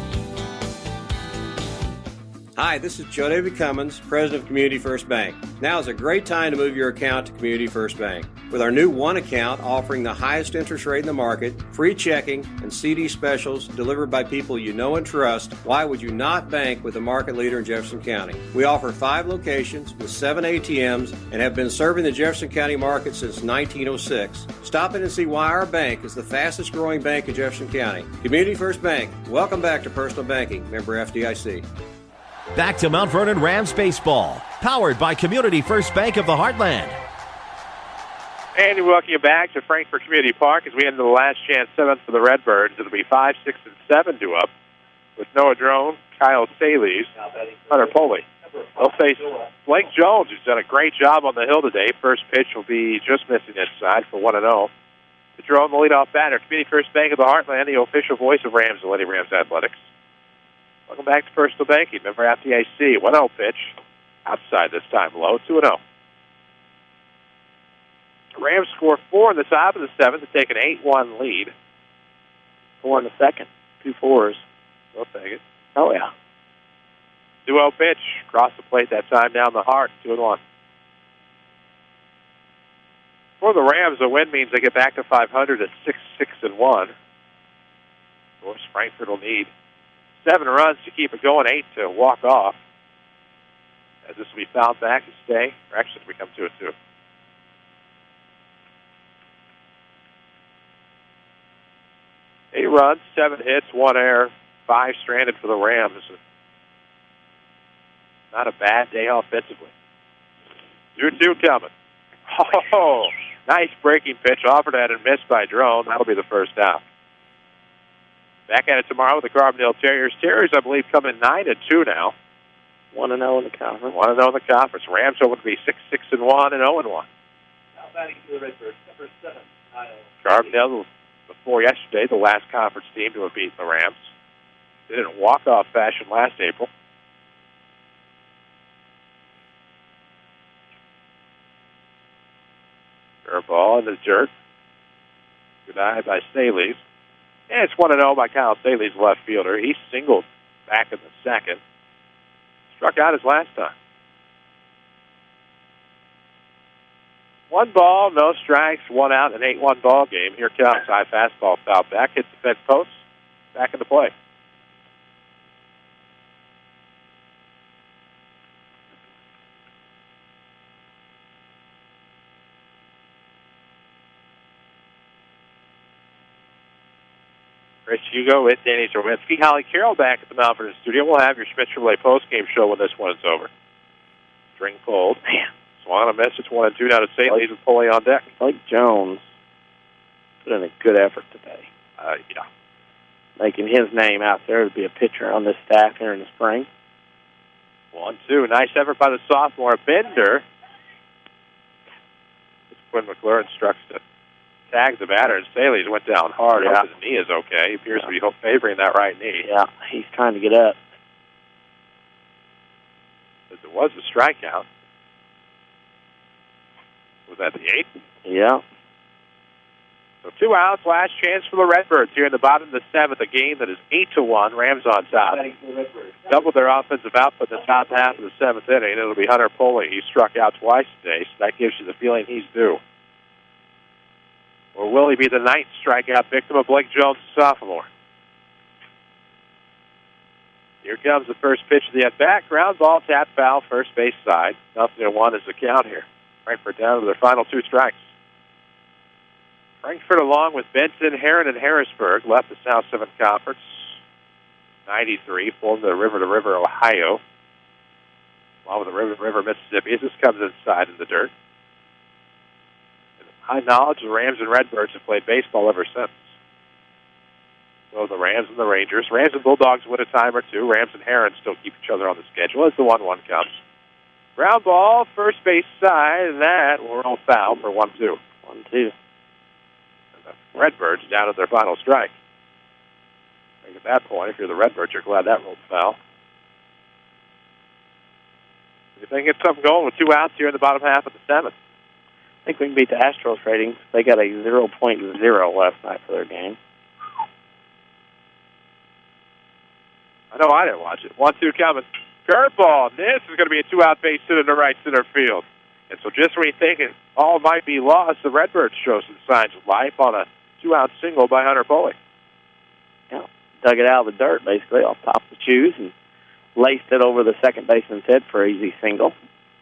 Hi, this is Joe David Cummins, President of Community First Bank. Now is a great time to move your account to Community First Bank. With our new One account offering the highest interest rate in the market, free checking, and CD specials delivered by people you know and trust, why would you not bank with the market leader in Jefferson County? We offer 5 locations with 7 ATMs and have been serving the Jefferson County market since 1906. Stop in and see why our bank is the fastest growing bank in Jefferson County. Community First Bank. Welcome back to personal banking. Member FDIC. Back to Mount Vernon Rams baseball, powered by Community First Bank of the Heartland. And we welcome you back to Frankfort Community Park as we enter the last chance 7th for the Redbirds. It'll be 5, 6, and 7 due up with Noah Drone, Kyle Staley's, Hunter Poley. They'll face Blake Jones, who's done a great job on the hill today. First pitch will be just missing inside for 1-0. The Drone, the leadoff batter. Community First Bank of the Heartland, the official voice of Rams and Lady Rams Athletics. Welcome back to Personal Banking. Member FDIC. 1-0 pitch. Outside this time. Low. 2-0. Rams score 4 in the top of the 7th to take an 8-1 lead. 4 in the second. 2 4s. They'll take it. Oh, yeah. 2-0 pitch. Across the plate that time down the heart. 2-1. For the Rams, a win means they get back to 500 at 6-6-1. Of course, Frankfort will need 7 runs to keep it going, 8 to walk off. As this will be fouled back to stay. Or actually, we come 2-2. Eight runs, 7 hits, 1 error, 5 stranded for the Rams. Not a bad day offensively. 2-2 coming. Oh, nice breaking pitch offered at and missed by Drone. That'll be the first out. Back at it tomorrow with the Carbondale Terriers. Terriers, I believe, come in 9-2 now. 1-0 in the conference. 1-0 in the conference. Rams hoping to be 6-6-1 and 0-1. Now batting for the Redbirds, number 7, Kyle. Carbondale, before yesterday, the last conference team to have beaten the Rams. They did it in walk-off fashion last April. Curveball in the dirt. Good eye by Staley's. And it's 1-0 by Kyle Staley's left fielder. He singled back in the second. Struck out his last time. 1 ball, no strikes, 1 out, an 8-1 ball game. Here comes high fastball foul back, hits the fence post, back into play. Chris Hugo with Danny Czerwinski. Holly Carroll back at the Mount Vernon studio. We'll have your Schmidt Chevrolet postgame show when this one is over. String pulled. Man. Swung on a miss. It's 1-2 now to St. Lee's with Foley on deck. Blake Jones put in a good effort today. Yeah. Making his name out there to be a pitcher on this staff here in the spring. 1-2. Nice effort by the sophomore Bender. Quinn McLaurin struck to tag the batter, and Staley's went down hard. Yeah. His knee is okay. He appears to be favoring that right knee. Yeah, he's trying to get up. As it was a strikeout. Was that the 8th? Yeah. So 2 outs, last chance for the Redbirds here in the bottom of the 7th, a game that is 8-1. Rams on top. Doubled their offensive output in the top half of the 7th inning. It'll be Hunter Poley. He struck out twice today, so that gives you the feeling he's due. Or will he be the 9th strikeout victim of Blake Jones, sophomore? Here comes the first pitch of the at-bat. Ground ball, tap foul, first base side. 0-1 is the count here. Frankfort down to their final 2 strikes. Frankfort, along with Benton, Heron, and Harrisburg, left the South 7 Conference. 93, formed the River-to-River, Ohio. Along with the River-to-River, Mississippi. As this comes inside in the dirt. High knowledge, the Rams and Redbirds have played baseball ever since. So the Rams and the Rangers. Rams and Bulldogs win a time or two. Rams and Herons still keep each other on the schedule as the 1-1 comes. Ground ball, first base side, and that will roll foul for 1-2. 1-2. Redbirds down at their final strike. I think at that point, if you're the Redbirds, you're glad that rolled foul. You think it's something going with 2 outs here in the bottom half of the 7th? I think we can beat the Astros ratings. They got a 0.0 last night for their game. I know I didn't watch it. 1-2 coming. Curveball. This is going to be a 2-out base hit into right center field. And so just when you think it all might be lost, the Redbirds show some signs of life on a 2-out single by Hunter Poley. Yeah, dug it out of the dirt, basically, off top of the shoes, and laced it over the second baseman's head for an easy single.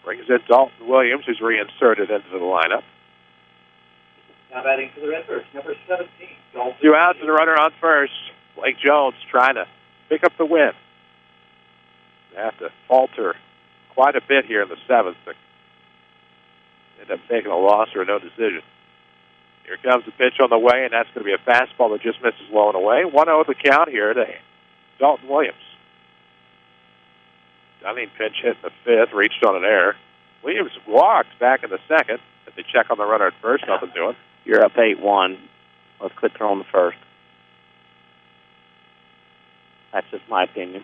Brings in Dalton Williams, who's reinserted into the lineup. Now batting for the Redbirds, number 17. 2 outs and a runner on first. Blake Jones trying to pick up the win. They have to falter quite a bit here in the 7th, but end up taking a loss or a no decision. Here comes the pitch on the way, and that's going to be a fastball that just misses low and away. 1-0 the count here to Dalton Williams. Dunning pinch hit in the 5th, reached on an error. Williams walked back in the 2nd. As they check on the runner at first, nothing doing. You're up 8-1. Let's quit throwing the first. That's just my opinion.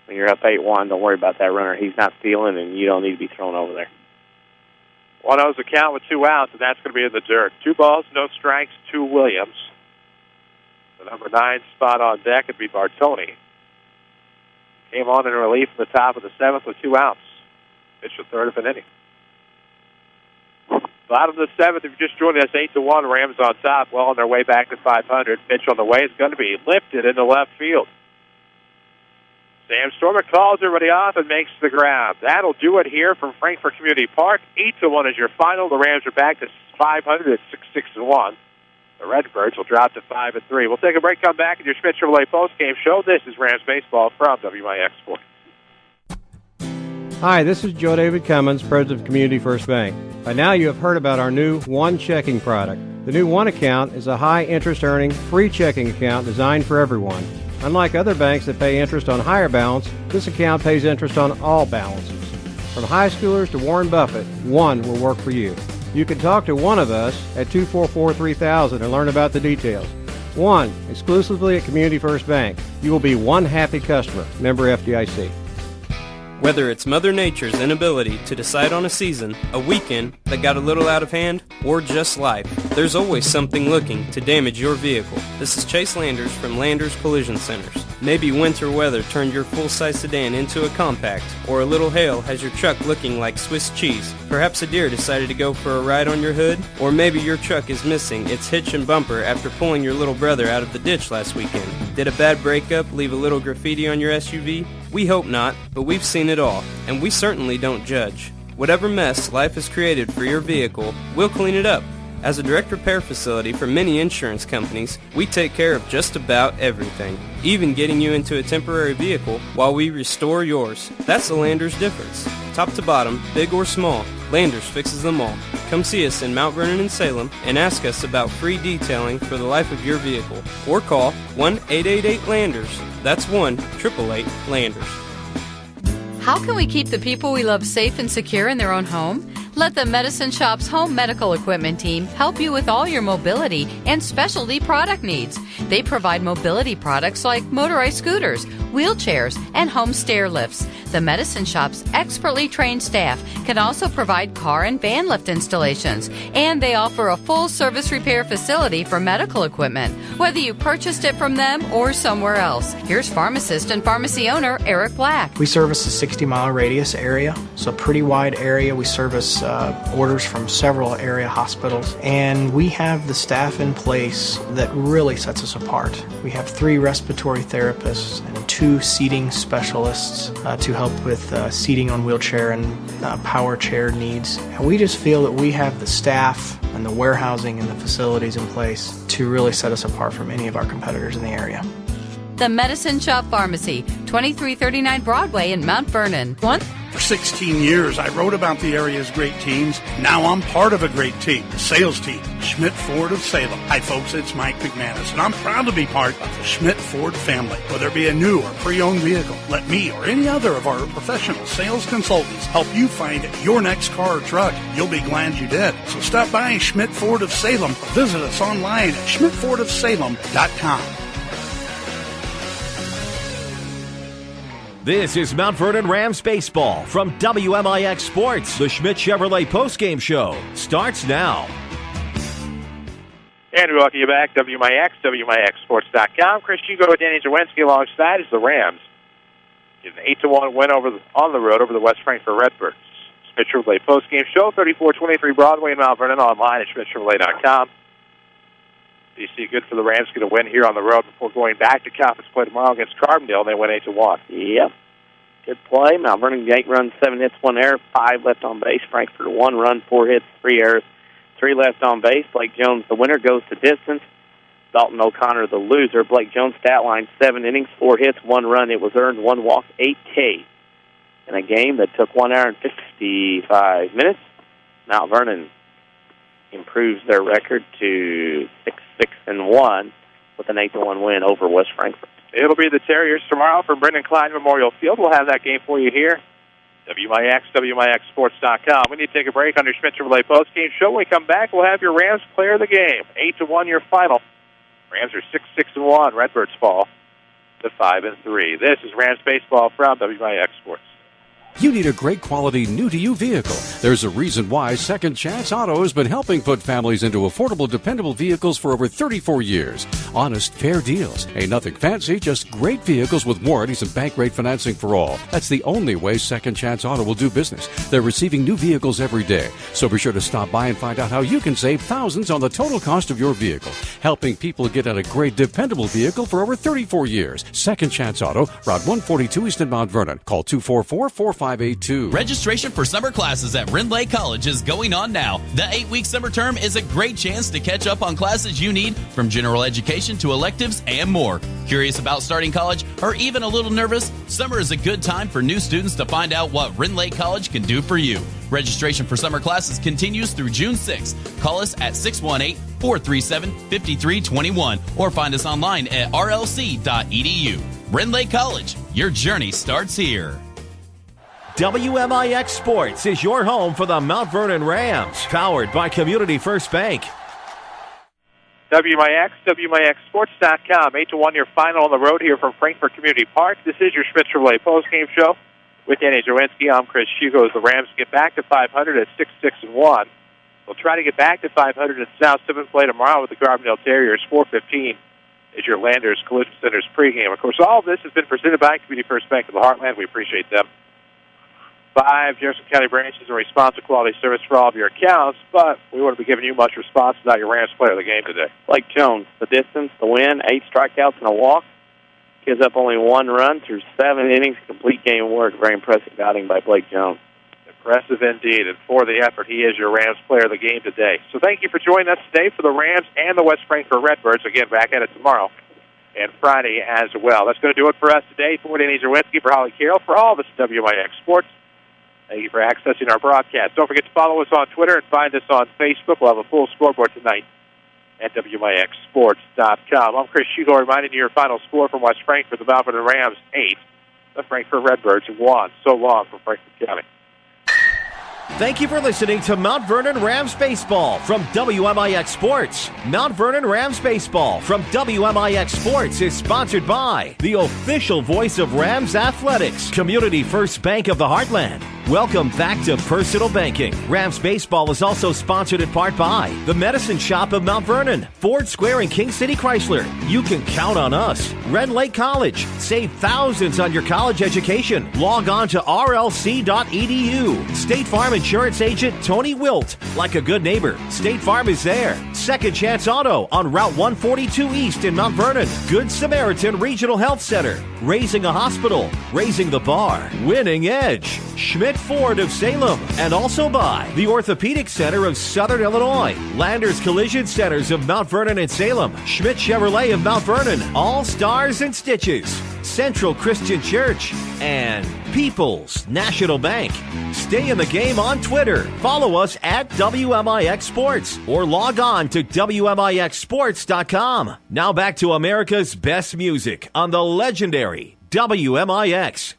When you're up 8-1, don't worry about that runner. He's not stealing, and you don't need to be thrown over there. 1-0's the count with 2 outs, and that's going to be in the dirt. 2 balls, no strikes, 2 Williams. The number 9 spot on deck would be Bartoni. Came on in relief in the top of the 7th with 2 outs. Pitched the 3rd of an inning. Bottom of the 7th, if you're just joining us, 8-1, Rams on top, well on their way back to 500. Pitch on the way is going to be lifted into left field. Sam Stormer calls everybody off and makes the grab. That'll do it here from Frankfort Community Park. 8-1 is your final. The Rams are back to 500 at 6-1. The Redbirds will drop to 5-3. We'll take a break, come back in your Schmidt Chevrolet postgame show. This is Rams Baseball from WMIX Sports. Hi, this is Joe David Cummins, President of Community First Bank. By now you have heard about our new One Checking product. The new One Account is a high-interest earning, free checking account designed for everyone. Unlike other banks that pay interest on higher balance, this account pays interest on all balances. From high schoolers to Warren Buffett, One will work for you. You can talk to one of us at 244-3000 and learn about the details. One, exclusively at Community First Bank. You will be one happy customer. Member FDIC. Whether it's Mother Nature's inability to decide on a season, a weekend that got a little out of hand, or just life, there's always something looking to damage your vehicle. This is Chase Landers from Landers Collision Centers. Maybe winter weather turned your full-size sedan into a compact, or a little hail has your truck looking like Swiss cheese. Perhaps a deer decided to go for a ride on your hood, or maybe your truck is missing its hitch and bumper after pulling your little brother out of the ditch last weekend. Did a bad breakup leave a little graffiti on your SUV? We hope not, but we've seen it all, and we certainly don't judge. Whatever mess life has created for your vehicle, we'll clean it up. As a direct repair facility for many insurance companies, we take care of just about everything, even getting you into a temporary vehicle while we restore yours. That's the Landers difference. Top to bottom, big or small, Landers fixes them all. Come see us in Mount Vernon and Salem and ask us about free detailing for the life of your vehicle. Or call 1-888-LANDERS. That's 1-888-LANDERS. How can we keep the people we love safe and secure in their own home? Let the Medicine Shop's home medical equipment team help you with all your mobility and specialty product needs. They provide mobility products like motorized scooters, wheelchairs, and home stair lifts. The Medicine Shop's expertly trained staff can also provide car and van lift installations, and they offer a full service repair facility for medical equipment, whether you purchased it from them or somewhere else. Here's pharmacist and pharmacy owner Eric Black. We service a 60-mile radius area, so a pretty wide area. We service orders from several area hospitals, and we have the staff in place that really sets us apart. We have 3 respiratory therapists and 2 seating specialists to help with seating on wheelchair and power chair needs. And we just feel that we have the staff and the warehousing and the facilities in place to really set us apart from any of our competitors in the area. The Medicine Shop Pharmacy, 2339 Broadway in Mount Vernon. For 16 years, I wrote about the area's great teams. Now I'm part of a great team, the sales team, Schmidt Ford of Salem. Hi, folks, it's Mike McManus, and I'm proud to be part of the Schmidt Ford family. Whether it be a new or pre-owned vehicle, let me or any other of our professional sales consultants help you find your next car or truck. You'll be glad you did. So stop by Schmidt Ford of Salem or visit us online at schmidtfordofsalem.com. This is Mount Vernon Rams baseball from WMIX Sports. The Schmidt Chevrolet postgame show starts now. And we welcome you back, WMIX, WMIXsports.com. Chris Hugo and Danny Czerwinski alongside as the Rams get an 8-1 win on the road over the West Frankfort Redbirds. Schmidt Chevrolet postgame show, 3423 Broadway in Mount Vernon, online at schmidtchevrolet.com. DC good for the Rams, get a win here on the road before going back to conference play tomorrow against Carbondale. They win 8-1. Yep. Good play. Mount Vernon 8 runs, 7 hits, 1 error, 5 left on base. Frankfort 1 run, 4 hits, 3 errors, 3 left on base. Blake Jones, the winner, goes to distance. Dalton O'Connor, the loser. Blake Jones stat line, 7 innings, 4 hits, 1 run. It was earned, 1 walk, 8 Ks. In a game that took 1 hour and 55 minutes, Mount Vernon improves their record to 6-1 with an 8-1 win over West Frankfort. It'll be the Terriers tomorrow from Brendan Klein Memorial Field. We'll have that game for you here. WMIX, WMIXsports.com. We need to take a break on your Schmidt Chevrolet postgame show. When we come back, we'll have your Rams player of the game. 8-1 your final. Rams are 6-1. Redbirds fall to 5-3. This is Rams baseball from WMIX Sports. You need a great quality new-to-you vehicle. There's a reason why Second Chance Auto has been helping put families into affordable, dependable vehicles for over 34 years. Honest, fair deals. Ain't nothing fancy, just great vehicles with warranties and bank rate financing for all. That's the only way Second Chance Auto will do business. They're receiving new vehicles every day. So be sure to stop by and find out how you can save thousands on the total cost of your vehicle. Helping people get out a great, dependable vehicle for over 34 years. Second Chance Auto, Route 142 East in Mount Vernon. Call 244-4582. Registration for summer classes at Rindley College is going on now. The 8-week summer term is a great chance to catch up on classes you need, from general education to electives and more. Curious about starting college or even a little nervous? Summer is a good time for new students to find out what Rindley College can do for you. Registration for summer classes continues through June 6th. Call us at 618-437-5321 or find us online at rlc.edu. Rindley College, your journey starts here. WMIX Sports is your home for the Mount Vernon Rams, powered by Community First Bank. WMIX, WMIXsports.com. 8-1 your final on the road here from Frankfort Community Park. This is your Schmidt Chevrolet postgame show with Danny Czerwinski. I'm Chris Hugo as the Rams get back to 500 at 6-1. We'll try to get back to 500 in South 7 play tomorrow with the Carbondale Terriers. 4:15 is your Landers Collision Center's pregame. Of course, all of this has been presented by Community First Bank of the Heartland. We appreciate them. 5 Jefferson County branches are responsive quality service for all of your accounts, but we want to be giving you much response about your Rams player of the game today. Blake Jones, the distance, the win, 8 strikeouts and a walk. Gives up only 1 run through 7 innings, complete game work. Very impressive outing by Blake Jones. Impressive indeed, and for the effort, he is your Rams player of the game today. So thank you for joining us today for the Rams and the West Frankfort Redbirds. Again, back at it tomorrow and Friday as well. That's going to do it for us today. For Danny Czerwinski, for Holly Carroll, for all this WMIX Sports. Thank you for accessing our broadcast. Don't forget to follow us on Twitter and find us on Facebook. We'll have a full scoreboard tonight at WMIXsports.com. I'm Chris Hugo, reminding you your final score from West Frankfort. The Mount Vernon Rams 8, the Frankfort Redbirds 1. So long from Frankfort County. Thank you for listening to Mount Vernon Rams Baseball from WMIX Sports. Mount Vernon Rams Baseball from WMIX Sports is sponsored by the official voice of Rams Athletics, Community First Bank of the Heartland. Welcome back to Personal Banking. Rams Baseball is also sponsored in part by the Medicine Shop of Mount Vernon, Ford Square and King City Chrysler. You can count on us. Red Lake College. Save thousands on your college education. Log on to rlc.edu. State Farm Insurance Agent Tony Wilt. Like a good neighbor, State Farm is there. Second Chance Auto on Route 142 East in Mount Vernon. Good Samaritan Regional Health Center. Raising a Hospital. Raising the Bar. Winning Edge. Schmidt Ford of Salem, and also by the Orthopedic Center of Southern Illinois, Landers Collision Centers of Mount Vernon and Salem, Schmidt Chevrolet of Mount Vernon, All Stars and Stitches, Central Christian Church, and People's National Bank. Stay in the game on Twitter. Follow us at WMIX Sports or log on to WMIXsports.com. Now back to America's best music on the legendary WMIX.